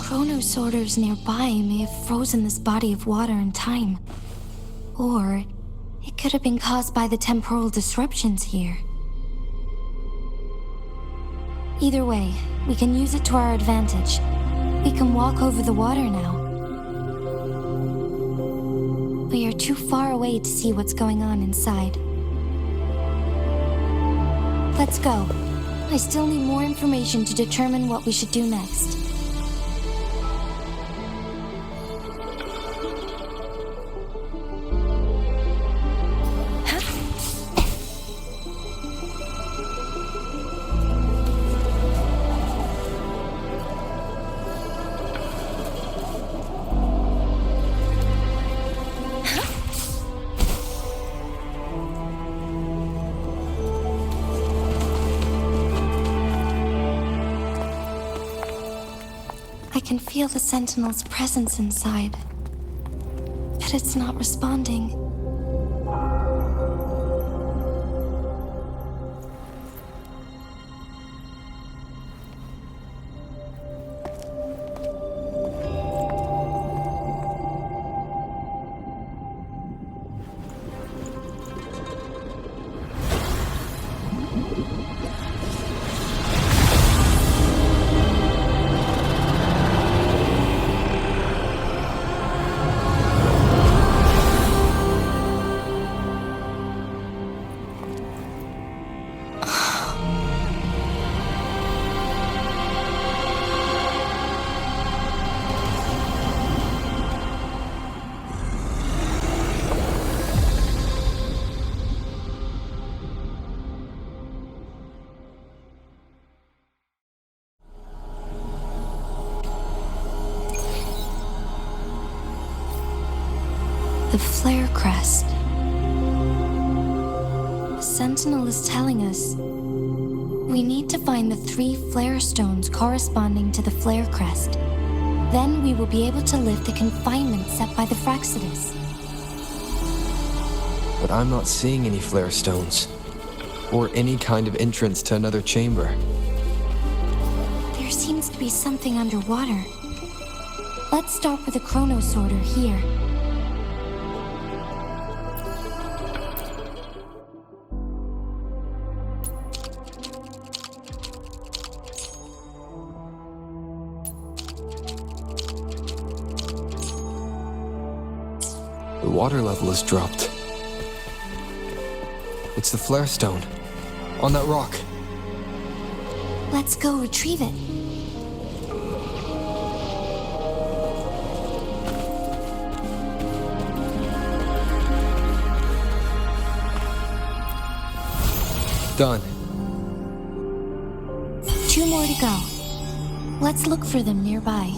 Chrono sorters nearby may have frozen this body of water in time. Or it could have been caused by the temporal disruptions here. Either way, we can use it to our advantage. We can walk over the water now. We are too far away to see what's going on inside. Let's go. I still need more information to determine what we should do next. I can feel the Sentinel's presence inside, but it's not responding. The flare crest. The Sentinel is telling us we need to find the 3 flare stones corresponding to the flare crest. Then we will be able to lift the confinement set by the Fraxidus. But I'm not seeing any flare stones, or any kind of entrance to another chamber. There seems to be something underwater. Let's start with a chrono sorter here. The water level has dropped. It's the flare stone, on that rock. Let's go retrieve it. Done. 2 more to go. Let's look for them nearby.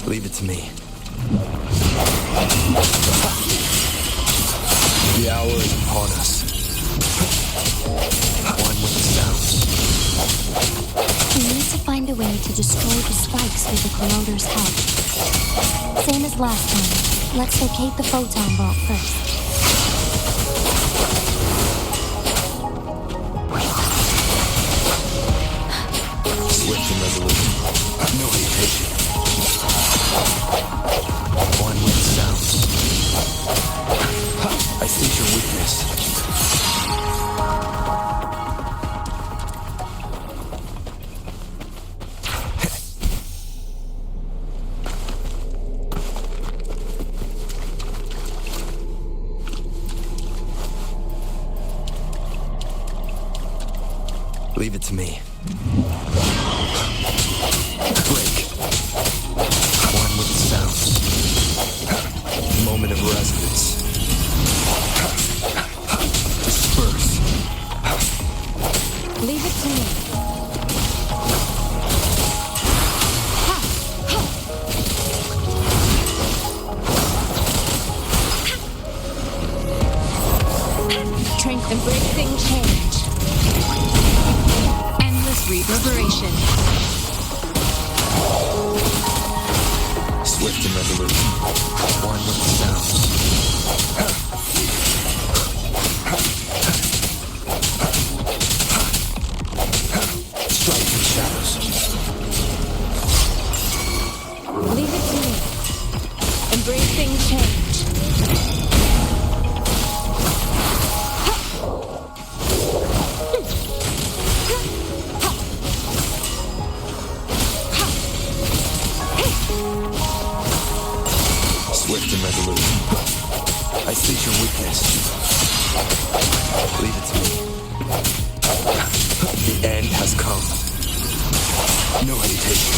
Leave it to me. The hour is upon us. One with the sounds. We need to find a way to destroy the spikes with the corroder's help. Same as last time. Let's locate the photon vault first. Swift and resolute. No hesitation. One with the sounds. I see your weakness. Leave it to me. Break. One with the sounds. Moment of resonance. Disperse. Leave it to me. Strength embracing change. Endless reverberation. Swift and resolute. One with the sounds. Strike in shadows. Leave it to me. Embracing change. Swift and resolute. I see your weakness. Leave it to me. The end has come. No hesitation.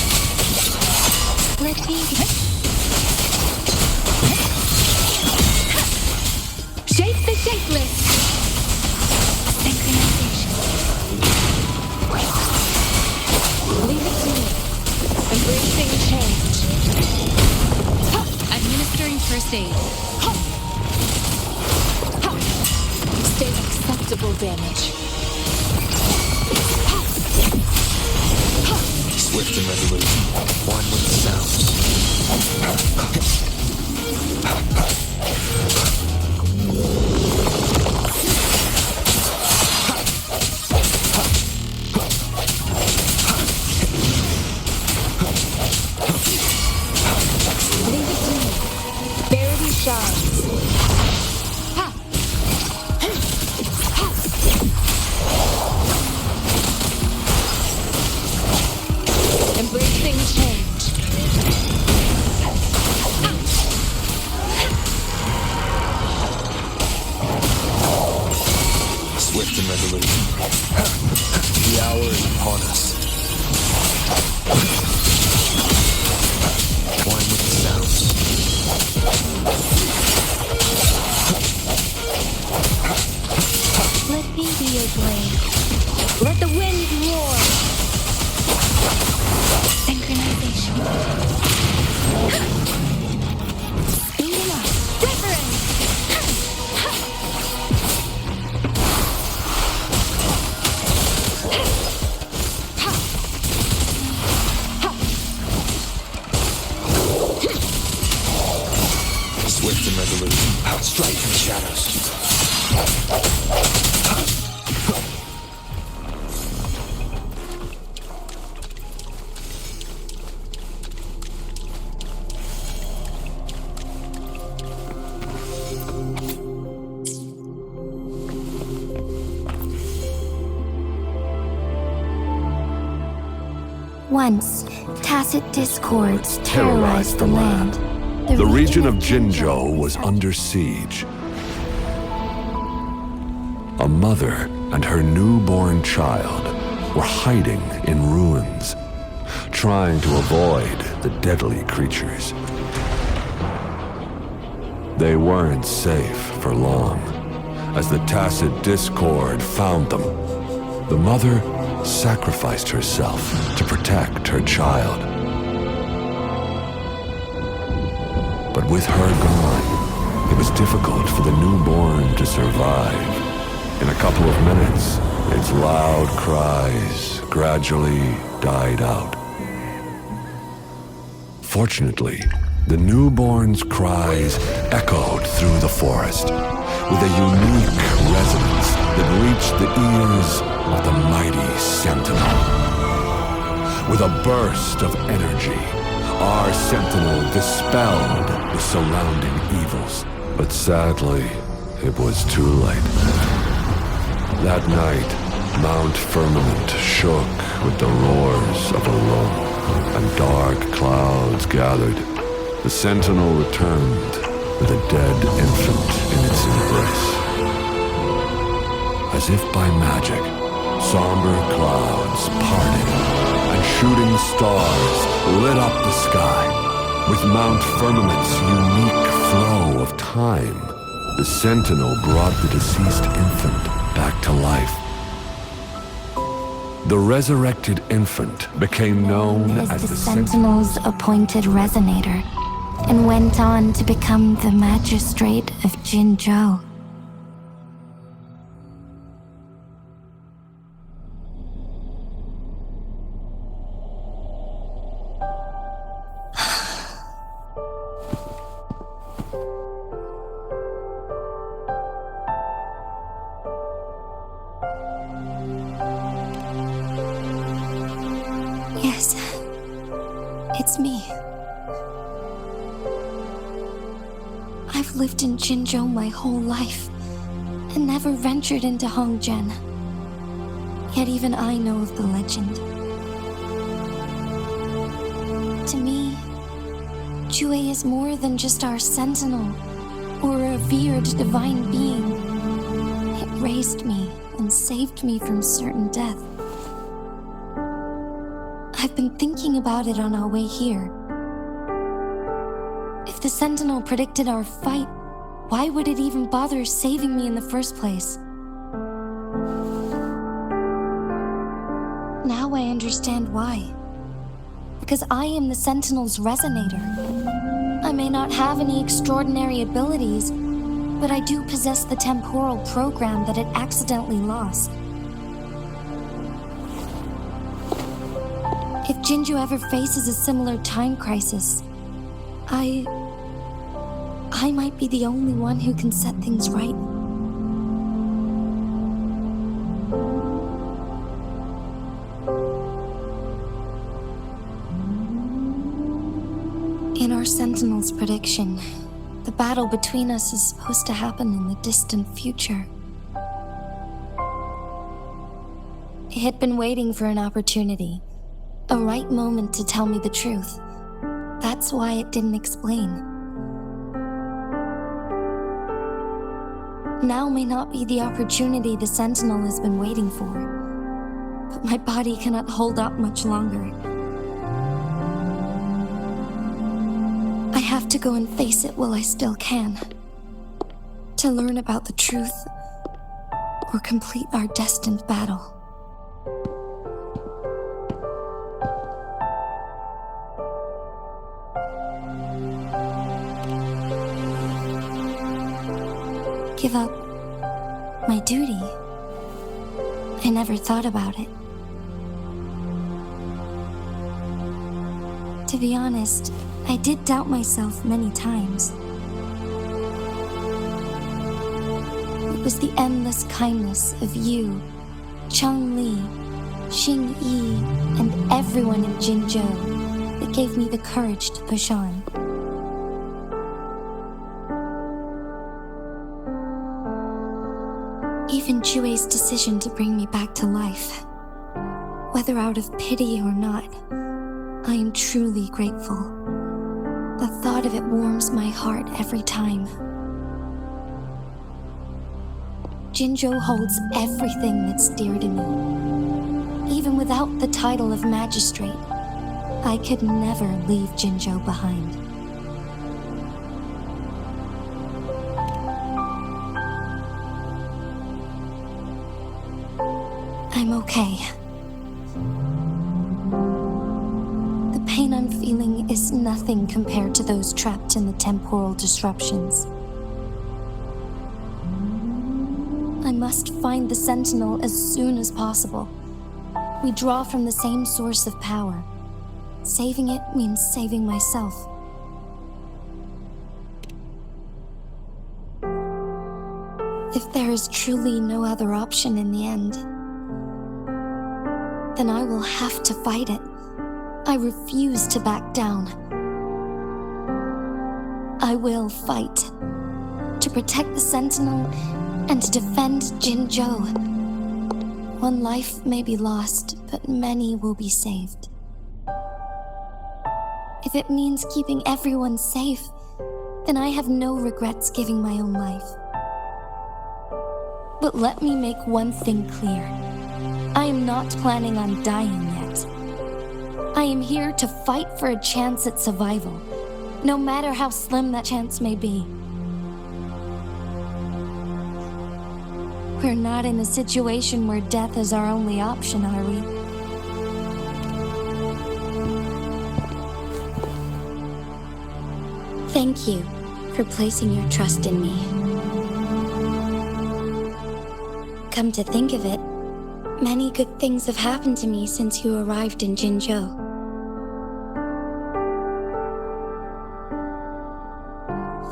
Let me. Shape the shapeless. Synchronization. Leave it to me. Embracing change. Administering first aid. Stay acceptable damage. Swift and resolute. One with the sounds. Leave it to me. Verity shines. Embracing change. Swift and resolute. The hour is upon us. One with the sounds. Let me be your blade. Let the wind roar. Synchronization. Speeding up. Wuthering. Swift and resolute. Strike from the shadows. Once, tacit discords terrorized the land. The region of Jinzhou was under siege. A mother and her newborn child were hiding in ruins, trying to avoid the deadly creatures. They weren't safe for long, as the tacit discord found them. The mother sacrificed herself to protect her child. But with her gone, it was difficult for the newborn to survive. In a couple of minutes, its loud cries gradually died out. Fortunately, the newborn's cries echoed through the forest with a unique resonance that reached the ears of the mighty Sentinel. With a burst of energy, our Sentinel dispelled the surrounding evils. But sadly, it was too late. That night, Mount Firmament shook with the roars of a loom, and dark clouds gathered. The Sentinel returned with a dead infant in its embrace. As if by magic, somber clouds parted, and shooting stars lit up the sky. With Mount Firmament's unique flow of time, the Sentinel brought the deceased infant back to life. The resurrected infant became known as the Sentinel's appointed resonator, and went on to become the magistrate of Jinzhou. Yes, it's me. I've lived in Jinzhou my whole life, and never ventured into Hongzhen. Yet even I know of the legend. To me, Jue is more than just our sentinel, or a revered divine being. It raised me and saved me from certain death. I've been thinking about it on our way here. If the Sentinel predicted our fight, why would it even bother saving me in the first place? Now I understand why. Because I am the Sentinel's resonator. I may not have any extraordinary abilities, but I do possess the temporal program that it accidentally lost. If Jinzhou ever faces a similar time crisis, I might be the only one who can set things right. In our Sentinel's prediction, the battle between us is supposed to happen in the distant future. It had been waiting for an opportunity, a right moment to tell me the truth. That's why it didn't explain. Now may not be the opportunity the Sentinel has been waiting for. But my body cannot hold up much longer. I have to go and face it while I still can. To learn about the truth, or complete our destined battle. Give up my duty? I never thought about it. To be honest, I did doubt myself many times. It was the endless kindness of you, Changli, Xingyi, and everyone in Jinzhou that gave me the courage to push on. Even Jue's decision to bring me back to life, whether out of pity or not, I am truly grateful. The thought of it warms my heart every time. Jinzhou holds everything that's dear to me. Even without the title of magistrate, I could never leave Jinzhou behind. I'm okay. The pain I'm feeling is nothing compared to those trapped in the temporal disruptions. I must find the Sentinel as soon as possible. We draw from the same source of power. Saving it means saving myself. If there is truly no other option in the end, then I will have to fight it. I refuse to back down. I will fight. To protect the Sentinel and to defend Jinzhou. One life may be lost, but many will be saved. If it means keeping everyone safe, then I have no regrets giving my own life. But let me make one thing clear. I am not planning on dying yet. I am here to fight for a chance at survival, no matter how slim that chance may be. We're not in a situation where death is our only option, are we? Thank you for placing your trust in me. Come to think of it, many good things have happened to me since you arrived in Jinzhou.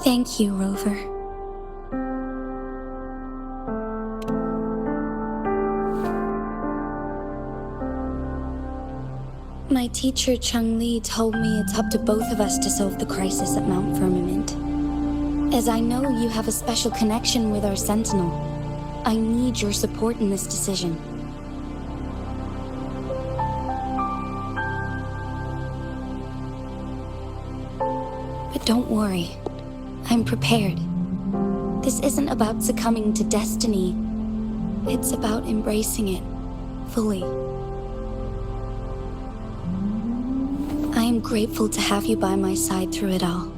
Thank you, Rover. My teacher Changli told me it's up to both of us to solve the crisis at Mount Firmament. As I know you have a special connection with our Sentinel, I need your support in this decision. But don't worry, I'm prepared. This isn't about succumbing to destiny. It's about embracing it fully. I am grateful to have you by my side through it all.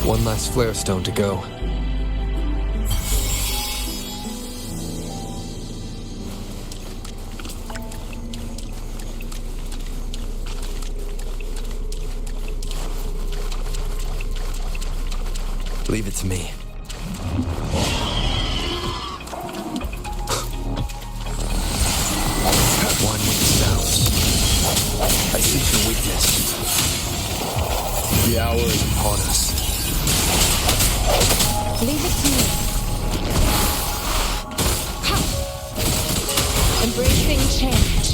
One last flare stone to go. Leave it to me. One with the sounds. I see your weakness. The hour is upon us. Leave it to me. Embracing change.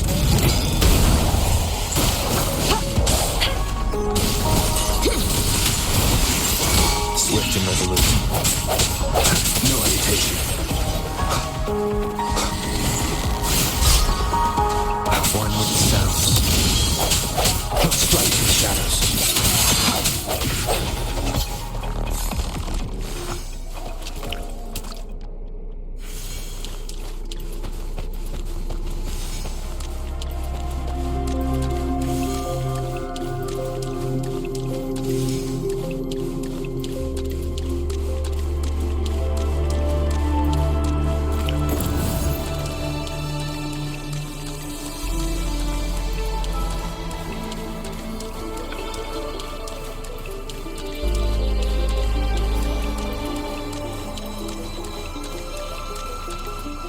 Swift and resolute. No hesitation. One with the sounds. Strike in the shadows.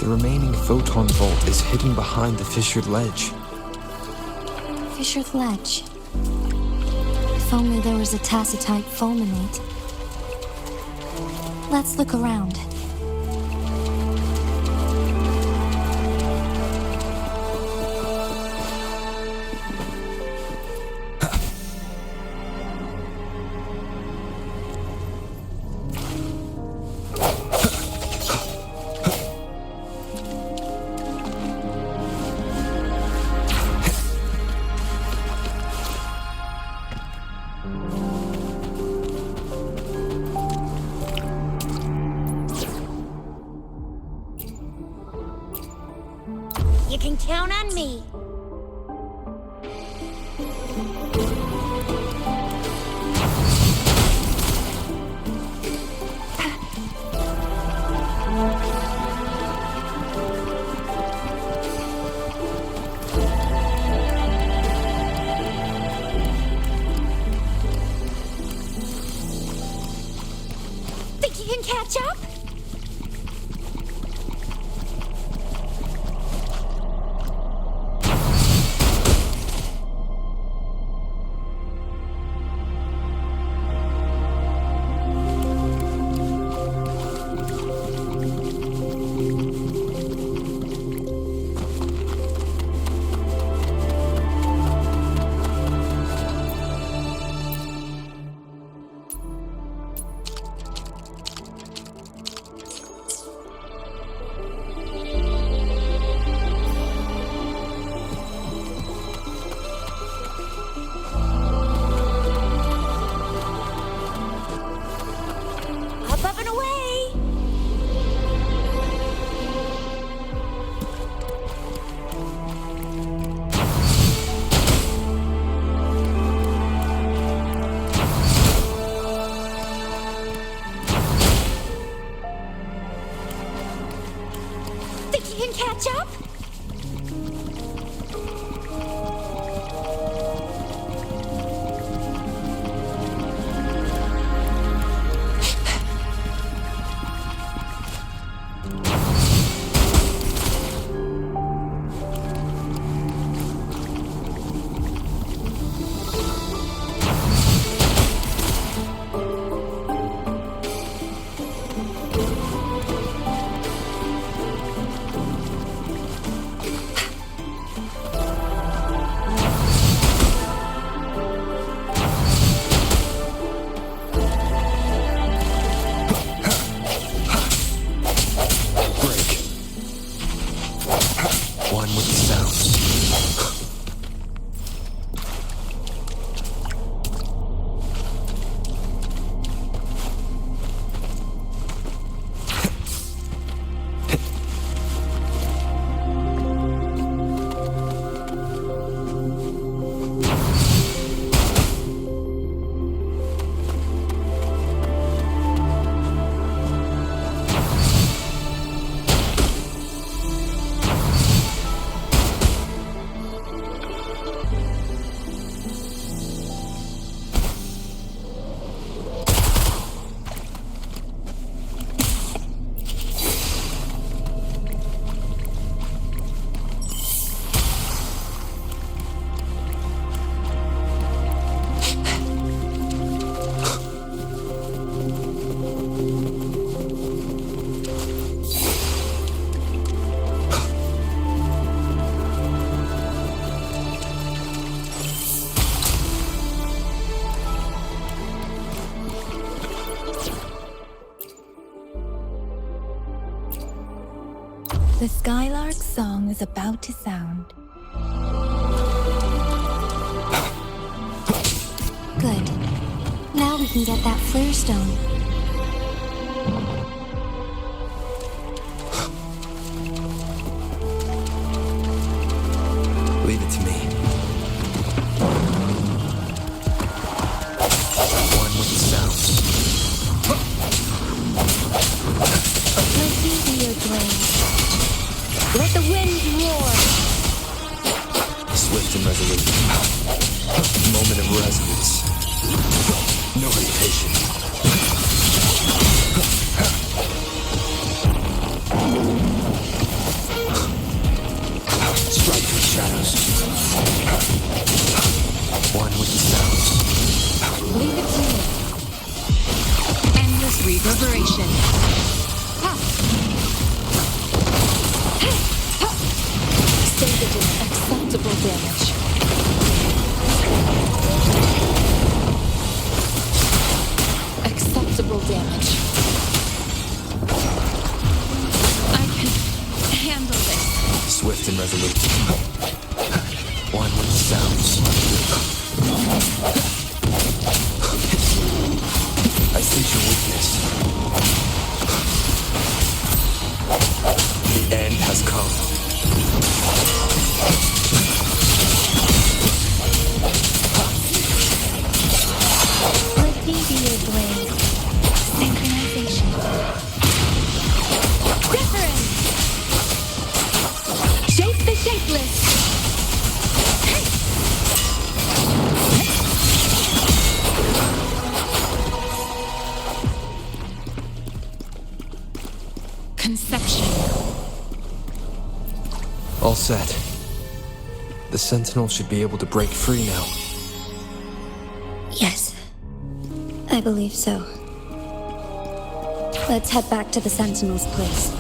The remaining photon vault is hidden behind the fissured ledge. Fissured ledge. If only there was a tacitite fulminate. Let's look around. You can count on me. Think you can catch up? Up and away! Think you can catch up? The Skylark's song is about to sound. Good. Now we can get that flare stone. Leave it to me. One with the sounds. Let me be your blade. Let the wind roar. Swift and resolute. Moment of resonance. No hesitation. Strike through shadows. One with the sounds. Leave it to me. Endless reverberation. Ha! Staging acceptable damage. Acceptable damage. I can handle this. Swift and resolute. One with the sounds. I sense your weakness. The end has come. Let me be your blade. Synchronization. Different! Shape the shapeless! Conception. All set. The Sentinel should be able to break free now. Yes. I believe so. Let's head back to the Sentinel's place.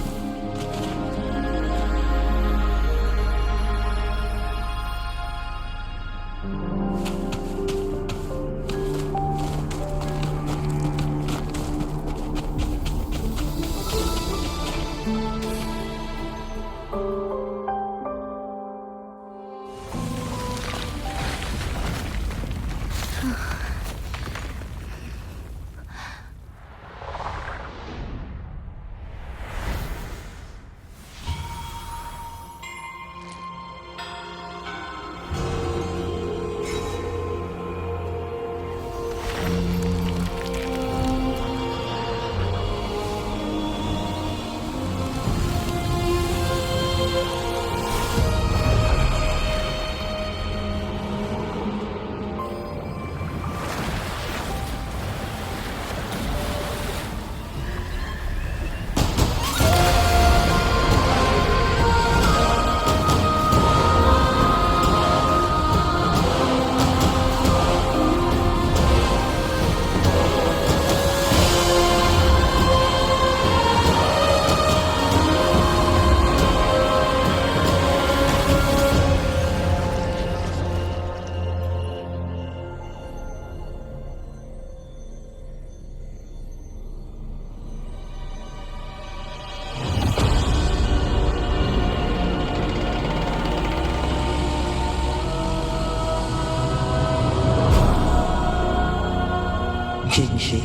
Jinshi,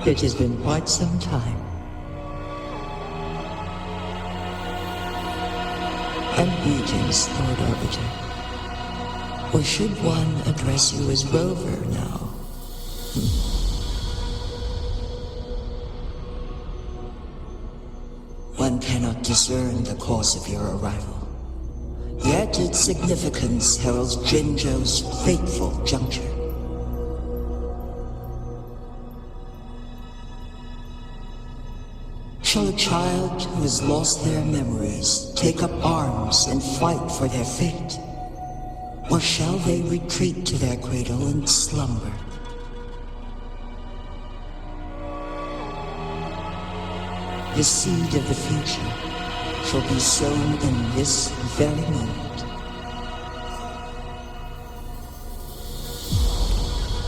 it has been quite some time. And greetings, Lord Arbiter. Or should one address you as Rover now? One cannot discern the cause of your arrival. Yet its significance heralds Jinzhou's fateful juncture. Shall a child who has lost their memories take up arms and fight for their fate? Or shall they retreat to their cradle and slumber? The seed of the future shall be sown in this very moment.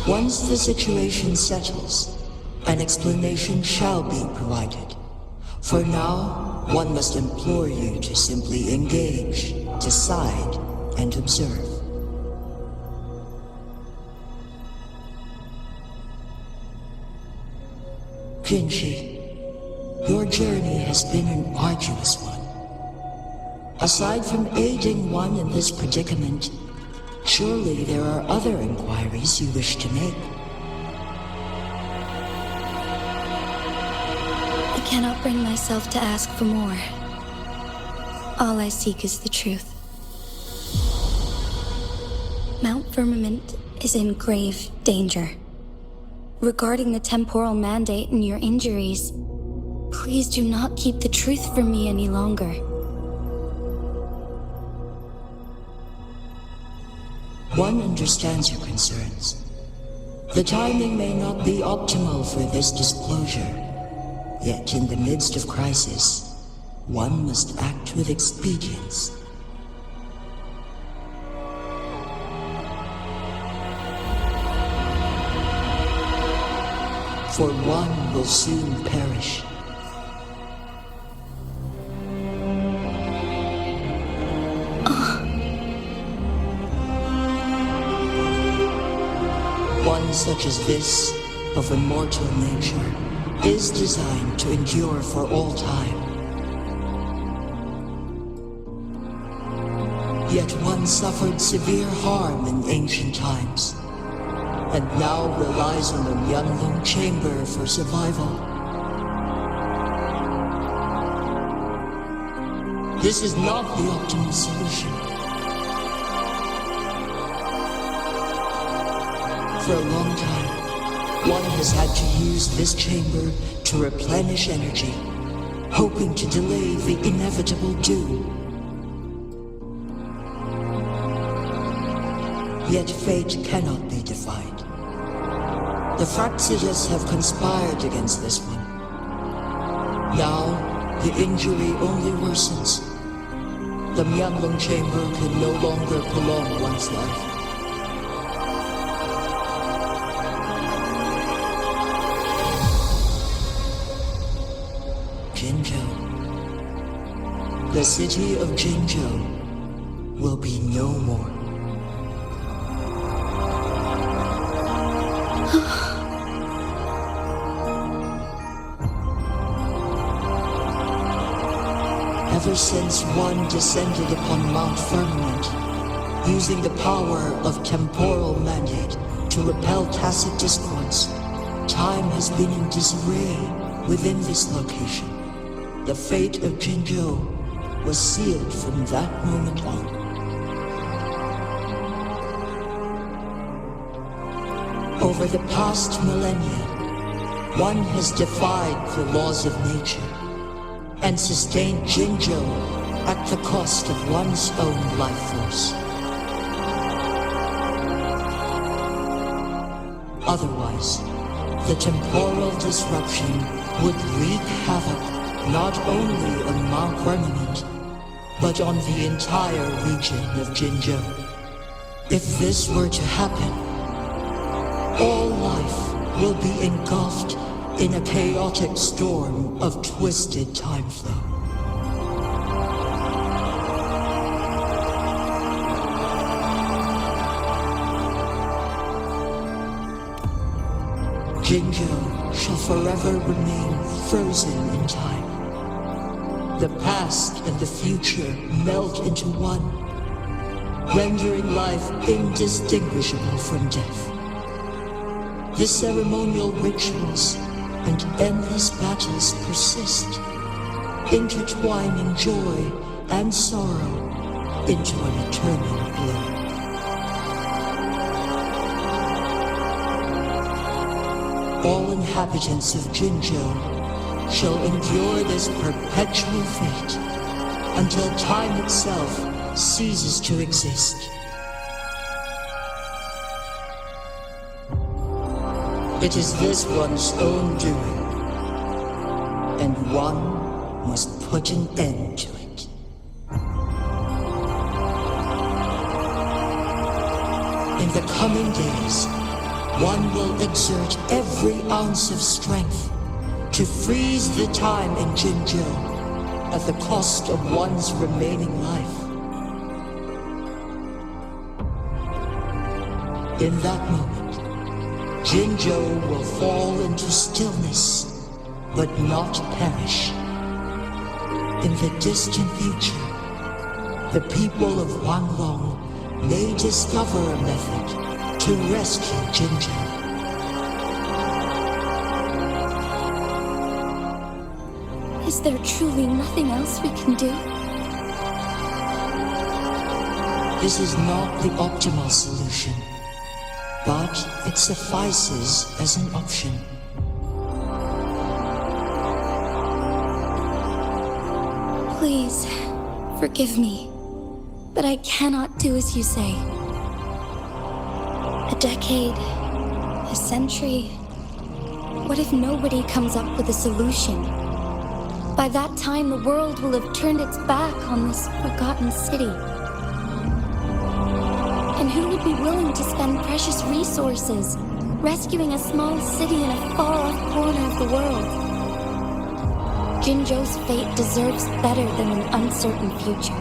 Once the situation settles, an explanation shall be provided. For now, one must implore you to simply engage, decide, and observe. Jinji, your journey has been an arduous one. Aside from aiding one in this predicament, surely there are other inquiries you wish to make. I cannot bring myself to ask for more. All I seek is the truth. Mount Firmament is in grave danger. Regarding the temporal mandate and your injuries, please do not keep the truth from me any longer. One understands your concerns. The timing may not be optimal for this disclosure, yet in the midst of crisis, one must act with expedience. For one will soon perish. One such as this, of immortal nature, is designed to endure for all time. Yet one suffered severe harm in ancient times, and now relies on the Huanglong chamber for survival. This is not the optimal solution. For a long time, one has had to use this chamber to replenish energy, hoping to delay the inevitable doom. Yet fate cannot be defied. The Fraxidas have conspired against this one. Now, the injury only worsens. The Huanglong chamber can no longer prolong one's life. Jinzhou. The city of Jinzhou will be no more. Ever since one descended upon Mount Firmament, using the power of temporal mandate to repel tacit discords, time has been in disarray within this location. The fate of Jinzhou was sealed from that moment on. Over the past millennia, one has defied the laws of nature and sustained Jinzhou at the cost of one's own life force. Otherwise, the temporal disruption would wreak havoc not only on Mount Firmament, but on the entire region of Jinzhou. If this were to happen, all life will be engulfed in a chaotic storm of twisted time flow. Jinzhou shall forever remain frozen in time. The past and the future melt into one, rendering life indistinguishable from death. The ceremonial rituals and endless battles persist, intertwining joy and sorrow into an eternal glow. All inhabitants of Jinzhou shall endure this perpetual fate until time itself ceases to exist. It is this one's own doing, and one must put an end to it. In the coming days, one will exert every ounce of strength to freeze the time in Jinzhou at the cost of one's remaining life. In that moment, Jinzhou will fall into stillness, but not perish. In the distant future, the people of Huanglong may discover a method to rescue Jinzhou. Is there truly nothing else we can do? This is not the optimal solution, but it suffices as an option. Please, forgive me, but I cannot do as you say. A decade, a century. What if nobody comes up with a solution? By that time, the world will have turned its back on this forgotten city. And who would be willing to spend precious resources rescuing a small city in a far-off corner of the world? Jinzhou's fate deserves better than an uncertain future.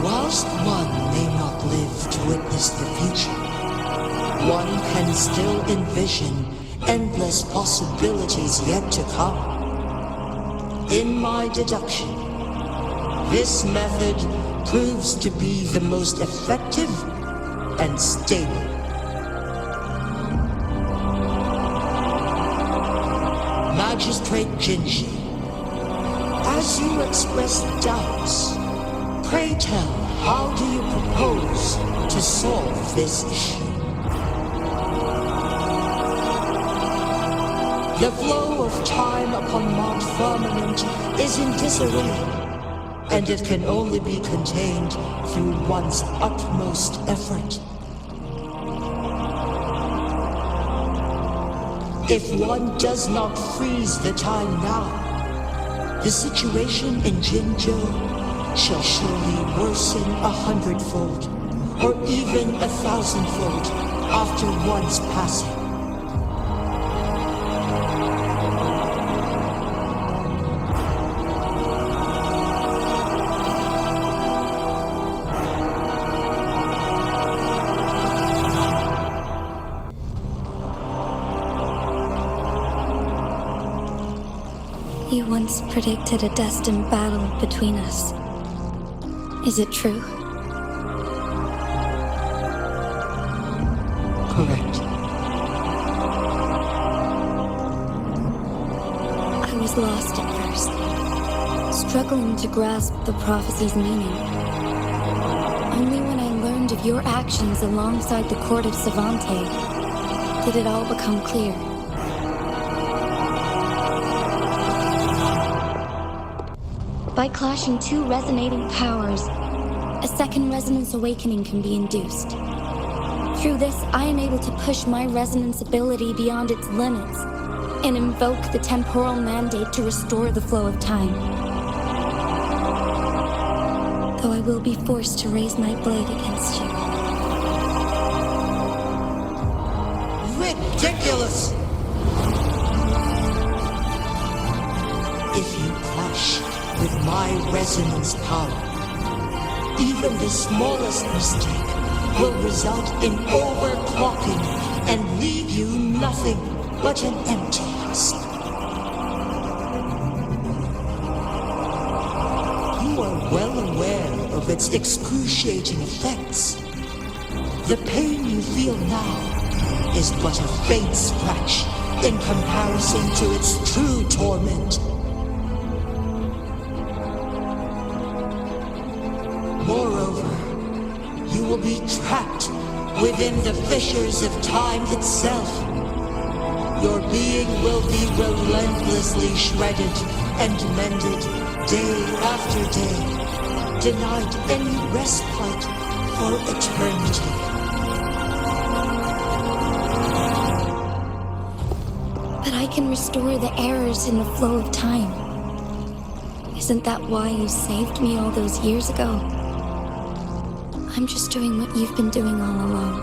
Whilst one may not live to witness the future, one can still envision endless possibilities yet to come. In my deduction, this method proves to be the most effective and stable. Magistrate Jinji, as you express doubts, pray tell, how do you propose to solve this issue? The flow of time upon Mount Firmament is in disarray, and it can only be contained through one's utmost effort. If one does not freeze the time now, the situation in Jinzhou shall surely worsen 100-fold, or even 1,000-fold after one's passing. You once predicted a destined battle between us. Is it true? Correct. I was lost at first, struggling to grasp the prophecy's meaning. Only when I learned of your actions alongside the court of Savante did it all become clear. By clashing two resonating powers, a second resonance awakening can be induced. Through this, I am able to push my resonance ability beyond its limits and invoke the temporal mandate to restore the flow of time. Though I will be forced to raise my blade against you. Ridiculous! If you clash with my resonance power, even the smallest mistake will result in overclocking and leave you nothing but an empty husk. You are well aware of its excruciating effects. The pain you feel now is but a faint scratch in comparison to its true torment. Moreover, you will be trapped within the fissures of time itself. Your being will be relentlessly shredded and mended day after day, denied any respite for eternity. But I can restore the errors in the flow of time. Isn't that why you saved me all those years ago? I'm just doing what you've been doing all along.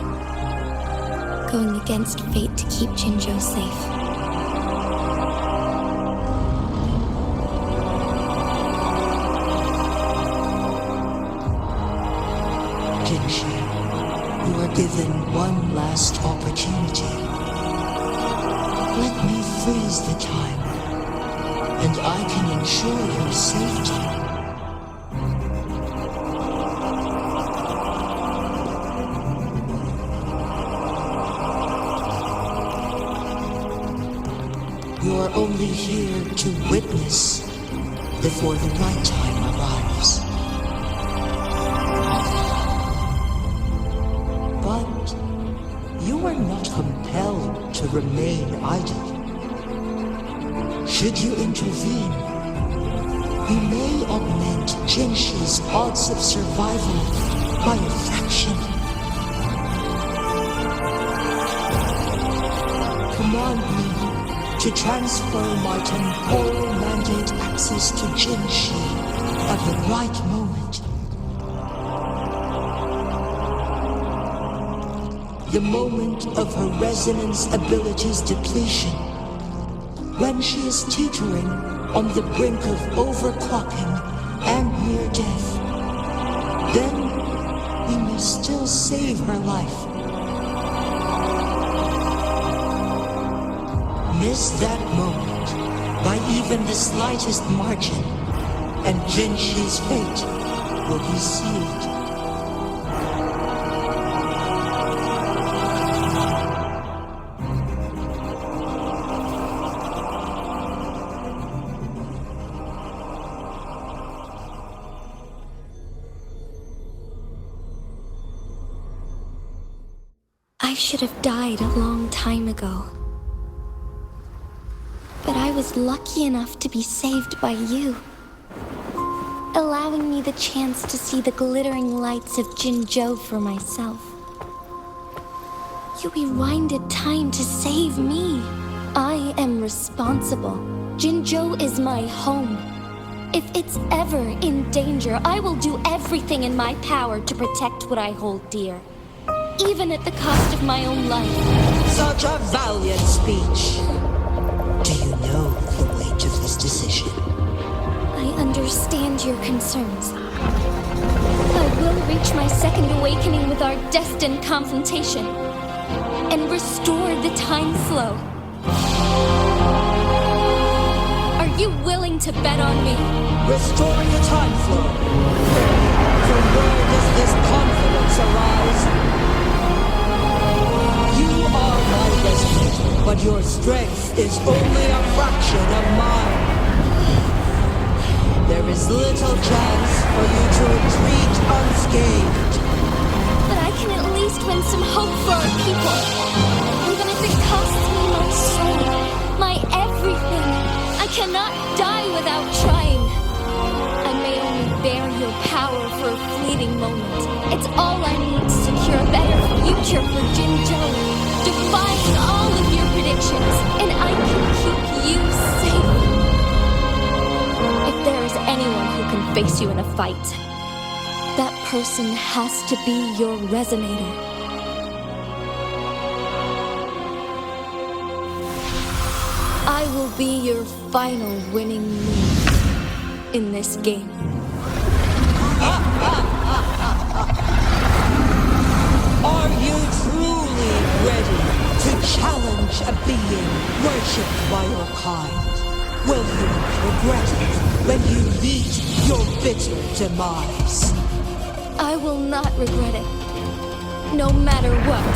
going against fate to keep Jinzhou safe. Jinshi, you are given one last opportunity. Let me freeze the time, and I can ensure your safety. You are only here to witness before the right time arrives. But you are not compelled to remain idle. Should you intervene, you may augment Jinshi's odds of survival by a fraction. Command me to transfer my temporal mandate access to Jinshi at the right moment. The moment of her resonance ability's depletion, when she is teetering on the brink of overclocking and near death. Then we may still save her life. Miss that moment by even the slightest margin, and Jinshi's fate will be sealed. I should have died a long time ago. But I was lucky enough to be saved by you, allowing me the chance to see the glittering lights of Jinzhou for myself. You rewinded time to save me. I am responsible. Jinzhou is my home. If it's ever in danger, I will do everything in my power to protect what I hold dear, even at the cost of my own life. Such a valiant speech. Do you know the weight of this decision? I understand your concerns. I will reach my second awakening with our destined confrontation and restore the time flow. Are you willing to bet on me? Restoring the time flow? From where does this confidence arise? You are my resident, but your strength is only a fraction of mine. There is little chance for you to retreat unscathed. But I can at least win some hope for our people, even if it costs me my soul, my everything. I cannot die without trying. I may only bear your power for a fleeting moment. It's all I need to secure a better future for Jinzhou, defying all of your predictions, and I can keep you safe. If there is anyone who can face you in a fight, that person has to be your resonator. I will be your final winning move in this game. Are you truly ready to challenge a being worshipped by your kind? Will you regret it when you meet your bitter demise? I will not regret it, no matter what.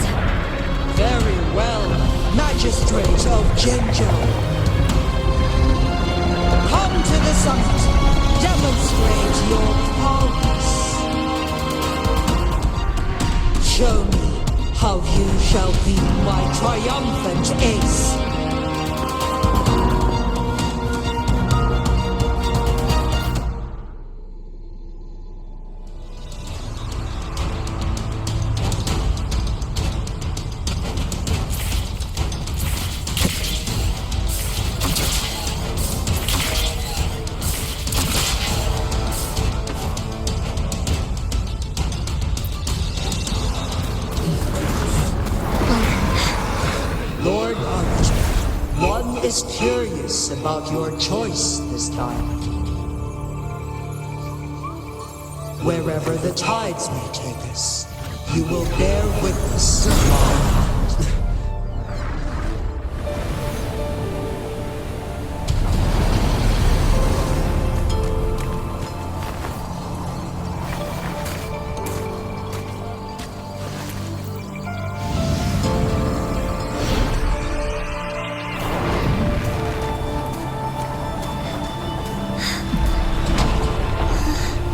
Very well, Magistrate of Jinzhou. Come to the summit. Demonstrate your prowess. Show me how you shall be my triumphant ace. about your choice this time. Wherever the tides may take us, you will bear witness to my hand.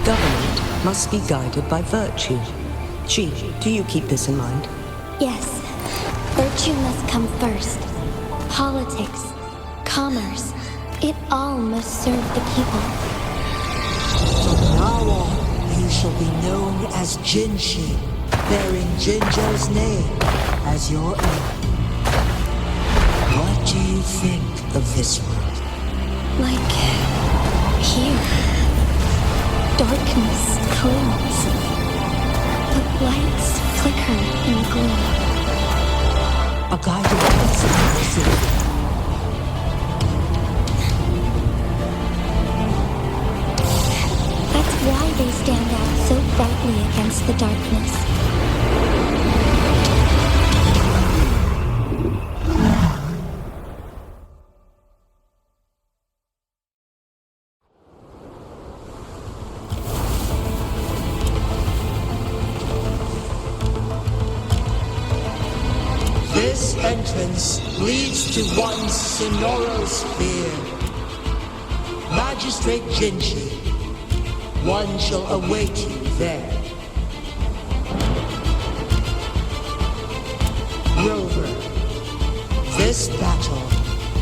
Government must be guided by virtue. Chi, do you keep this in mind? Yes. Virtue must come first. Politics, commerce, it all must serve the people. From now on, you shall be known as Jinshi, bearing Jinzhou's name as your own. What do you think of this world? Like here. Darkness clings, but lights flicker in the gloom. A guiding principle. That's why they stand out so brightly against the darkness. This entrance leads to one Sonoro sphere. Magistrate Jinshi, one shall await you there. Rover, this battle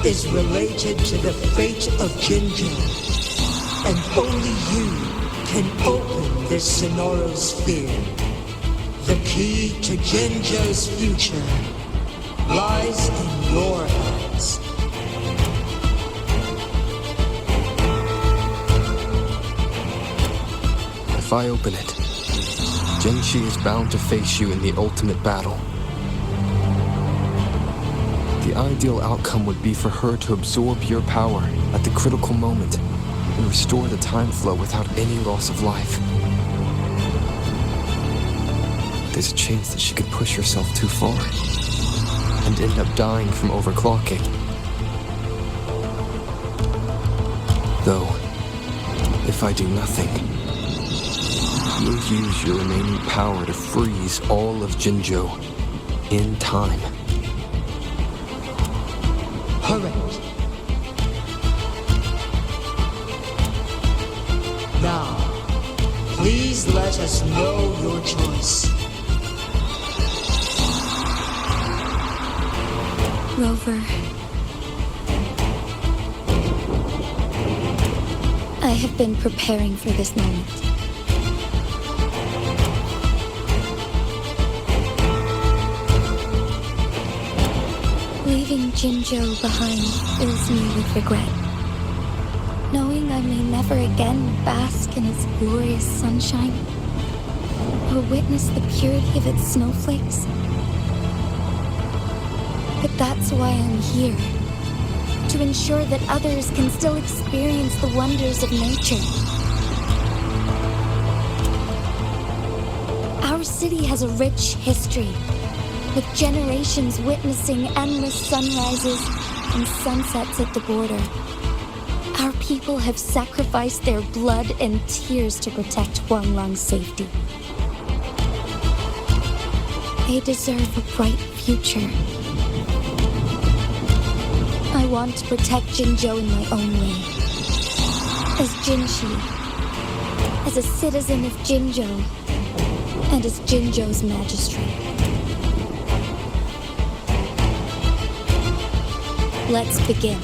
is related to the fate of Jinzhou, and only you can open this Sonoro sphere. The key to Jinzhou's future lies in your hands. If I open it, Jinshi is bound to face you in the ultimate battle. The ideal outcome would be for her to absorb your power at the critical moment and restore the time flow without any loss of life. There's a chance that she could push herself too far and end up dying from overclocking. Though, if I do nothing, you'll use your remaining power to freeze all of Jinzhou in time. Correct. Now, please let us know your choice. Rover. I have been preparing for this moment. Leaving Jinzhou behind fills me with regret. Knowing I may never again bask in its glorious sunshine, or witness the purity of its snowflakes. But that's why I'm here. To ensure that others can still experience the wonders of nature. Our city has a rich history, with generations witnessing endless sunrises and sunsets at the border. Our people have sacrificed their blood and tears to protect Huanglong's safety. They deserve a bright future. I want to protect Jinzhou in my own way. As Jinshi, as a citizen of Jinzhou, and as Jinzhou's magistrate. Let's begin.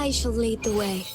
I shall lead the way.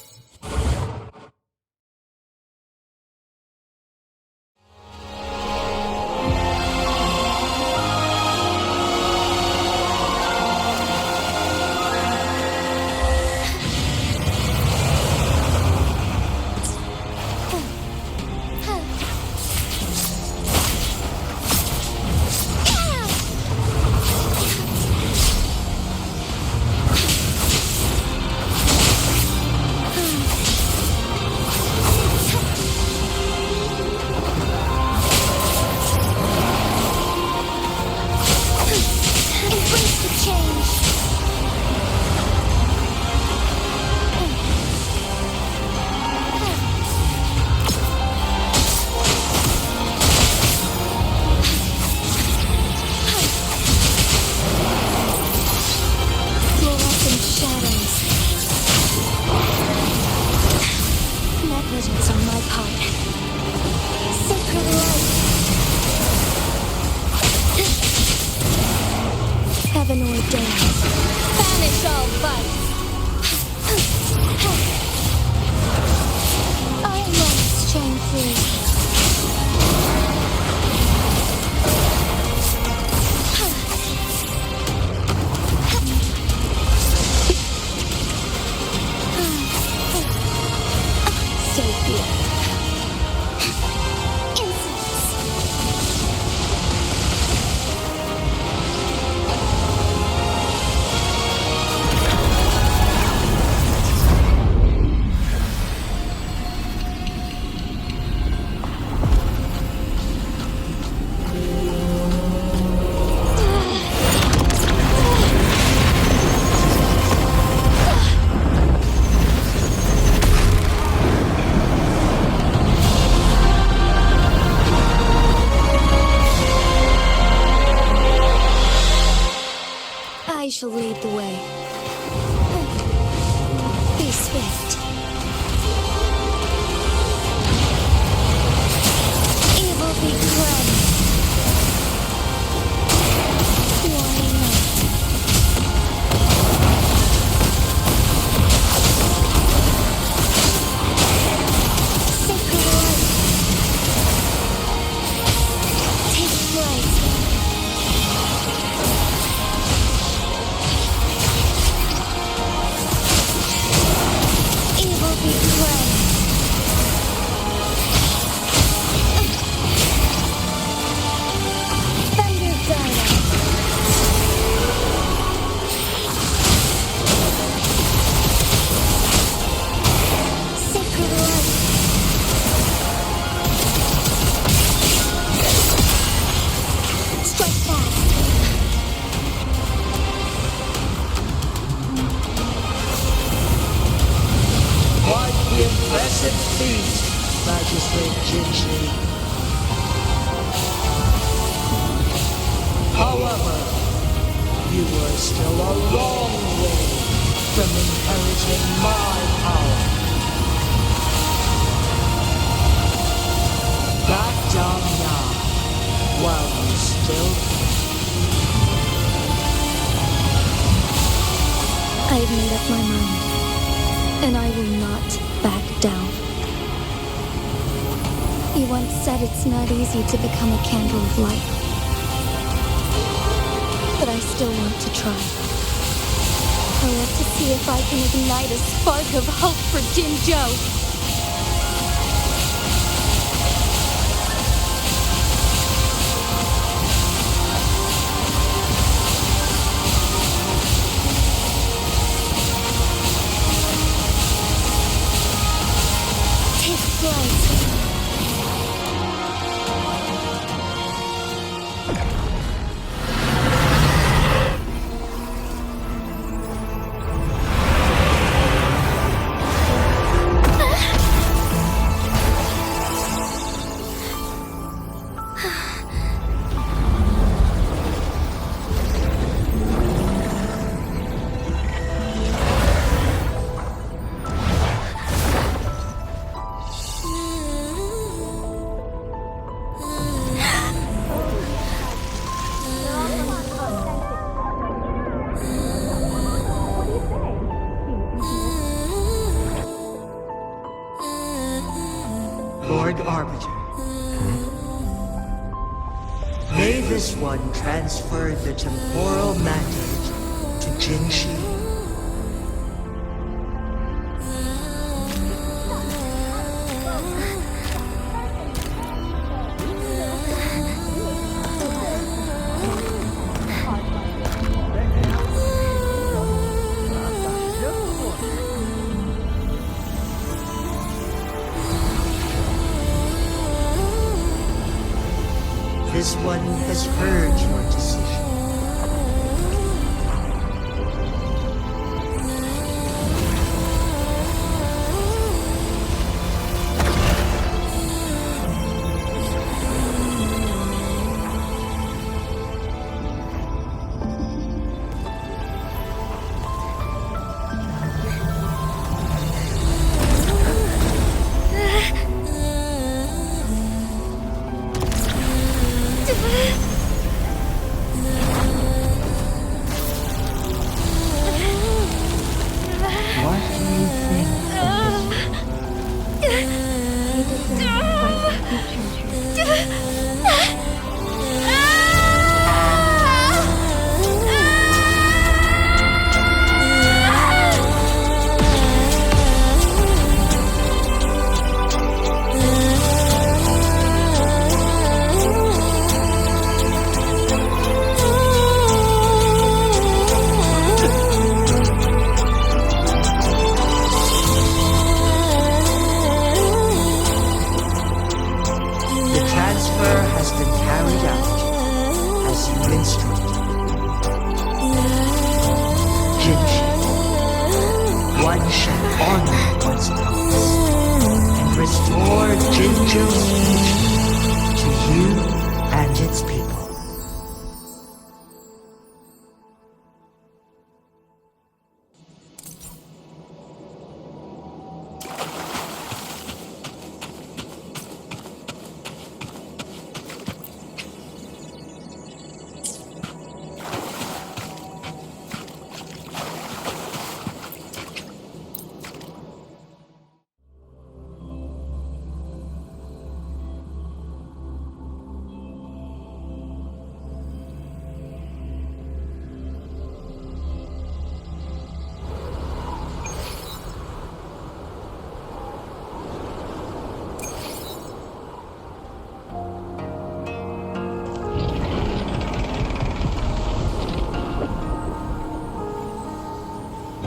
Negligence on my part. Sacred light. Heaven ordained. Banish all vice. I must shine through. So be it. I shall lead the way. Be swift. Evil be cleansed. Warning night. Sacred light. Take flight. Evil be cleansed. Thunder guide us. Sacred light. Strike fast. Quite the impressive feat, Magistrate Jinji. However, you were still a long way from inheriting my power. Back down now, while you still can. I've made up my mind, and I will not back down. You once said it's not easy to become a candle of light. But I still want to try. I want to see if I can ignite a spark of hope for Jinzhou. Take flight. Lord Arbiter. May this one transfer the temporal mandate to Jinshi. This one has heard your decision.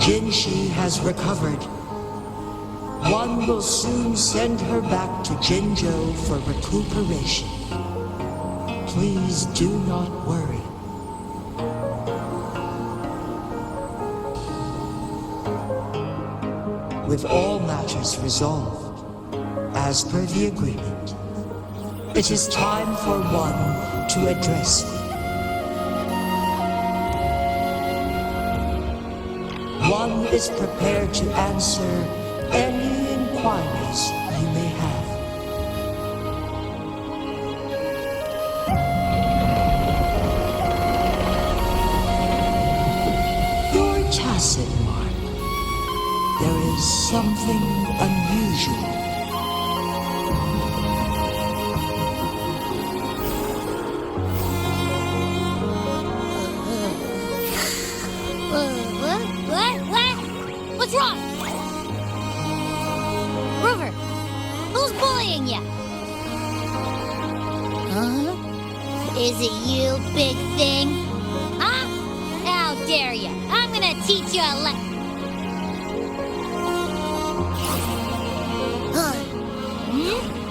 Jinshi has recovered. One will soon send her back to Jinzhou for recuperation. Please do not worry. With all matters resolved, as per the agreement, it is time for one to address me. One is prepared to answer any inquiries you may have. You're tacit, Mark. There is something unusual. What's wrong? Rover, who's bullying you? Huh? Is it you, big thing? Huh? How dare you? I'm gonna teach you a lesson.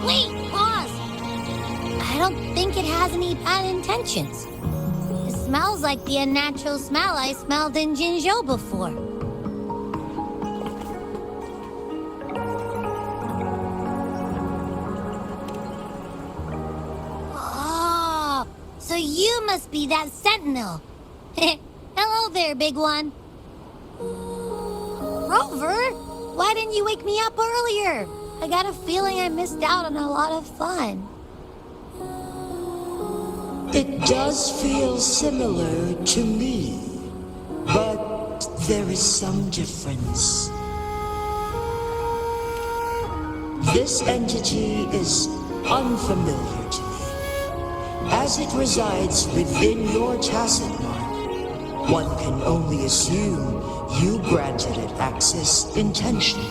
Wait, pause. I don't think it has any bad intentions. It smells like the unnatural smell I smelled in Jinzhou before. So you must be that sentinel. Hello there, big one. Rover, why didn't you wake me up earlier? I got a feeling I missed out on a lot of fun. It does feel similar to me, but there is some difference. This entity is unfamiliar to me, as it resides within your tacit mark. One can only assume you granted it access intentionally.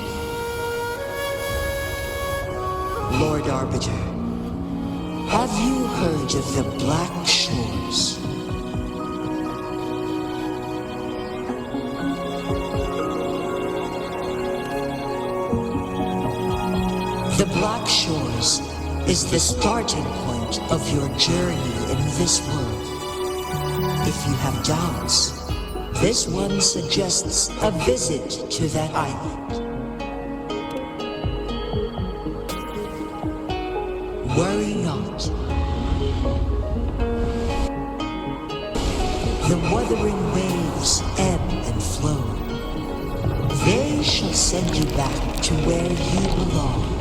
Lord Arbiter, have you heard of the Black Shores? The Black Shores is the starting point of your journey in this world. If you have doubts, this one suggests a visit to that island. Worry not. The wuthering waves ebb and flow. They shall send you back to where you belong.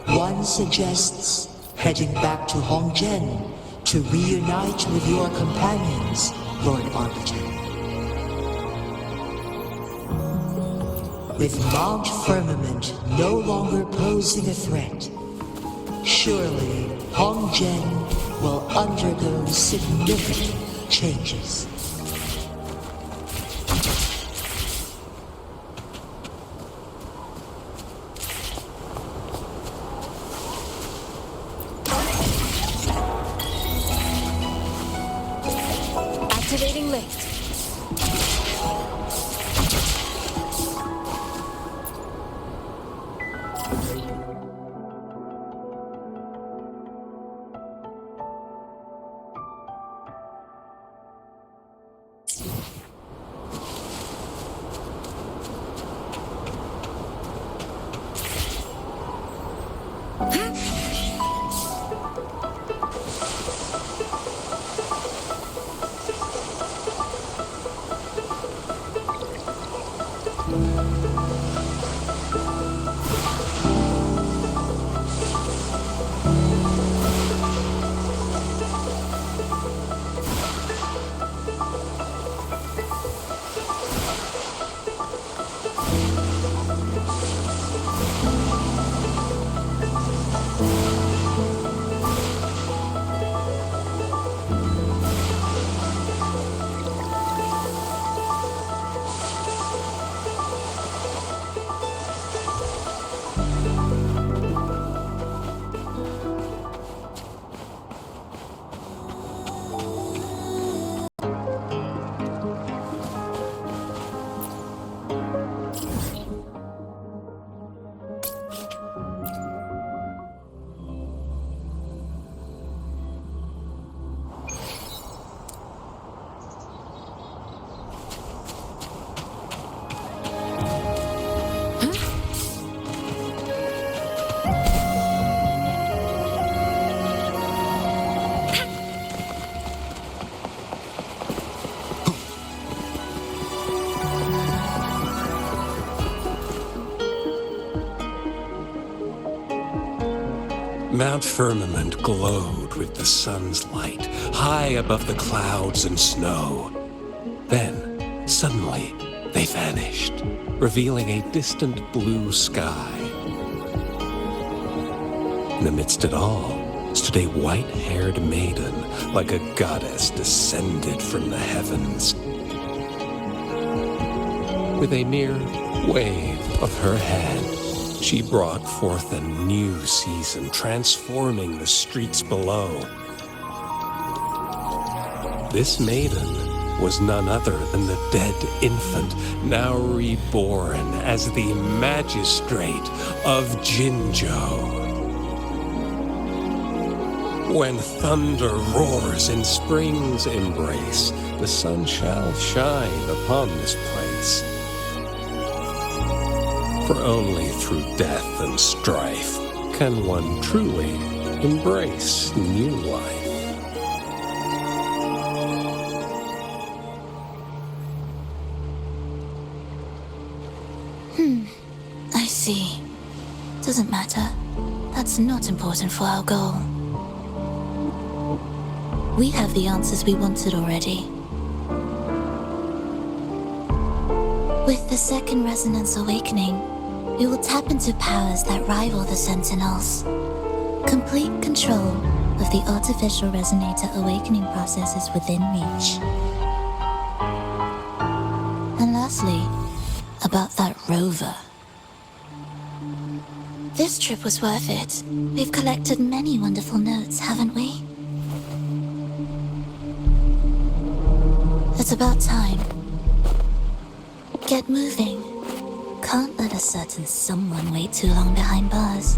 One suggests heading back to Huanglong to reunite with your companions, Lord Arbiter. With Mount Firmament no longer posing a threat, surely Huanglong will undergo significant changes. Activating lift. Mount Firmament glowed with the sun's light, high above the clouds and snow. Then, suddenly, they vanished, revealing a distant blue sky. And amidst it all stood a white-haired maiden, like a goddess descended from the heavens. With a mere wave of her hand, she brought forth a new season, transforming the streets below. This maiden was none other than the dead infant, now reborn as the magistrate of Jinzhou. When thunder roars in spring's embrace, the sun shall shine upon this place. For only through death and strife can one truly embrace new life. I see. Doesn't matter. That that's not important for our goal. We have the answers we wanted already. With the second resonance awakening, we will tap into powers that rival the Sentinels. Complete control of the artificial resonator awakening process is within reach. And lastly, about that rover. This trip was worth it. We've collected many wonderful notes, haven't we? It's about time. Get moving. Can't let a certain someone wait too long behind bars.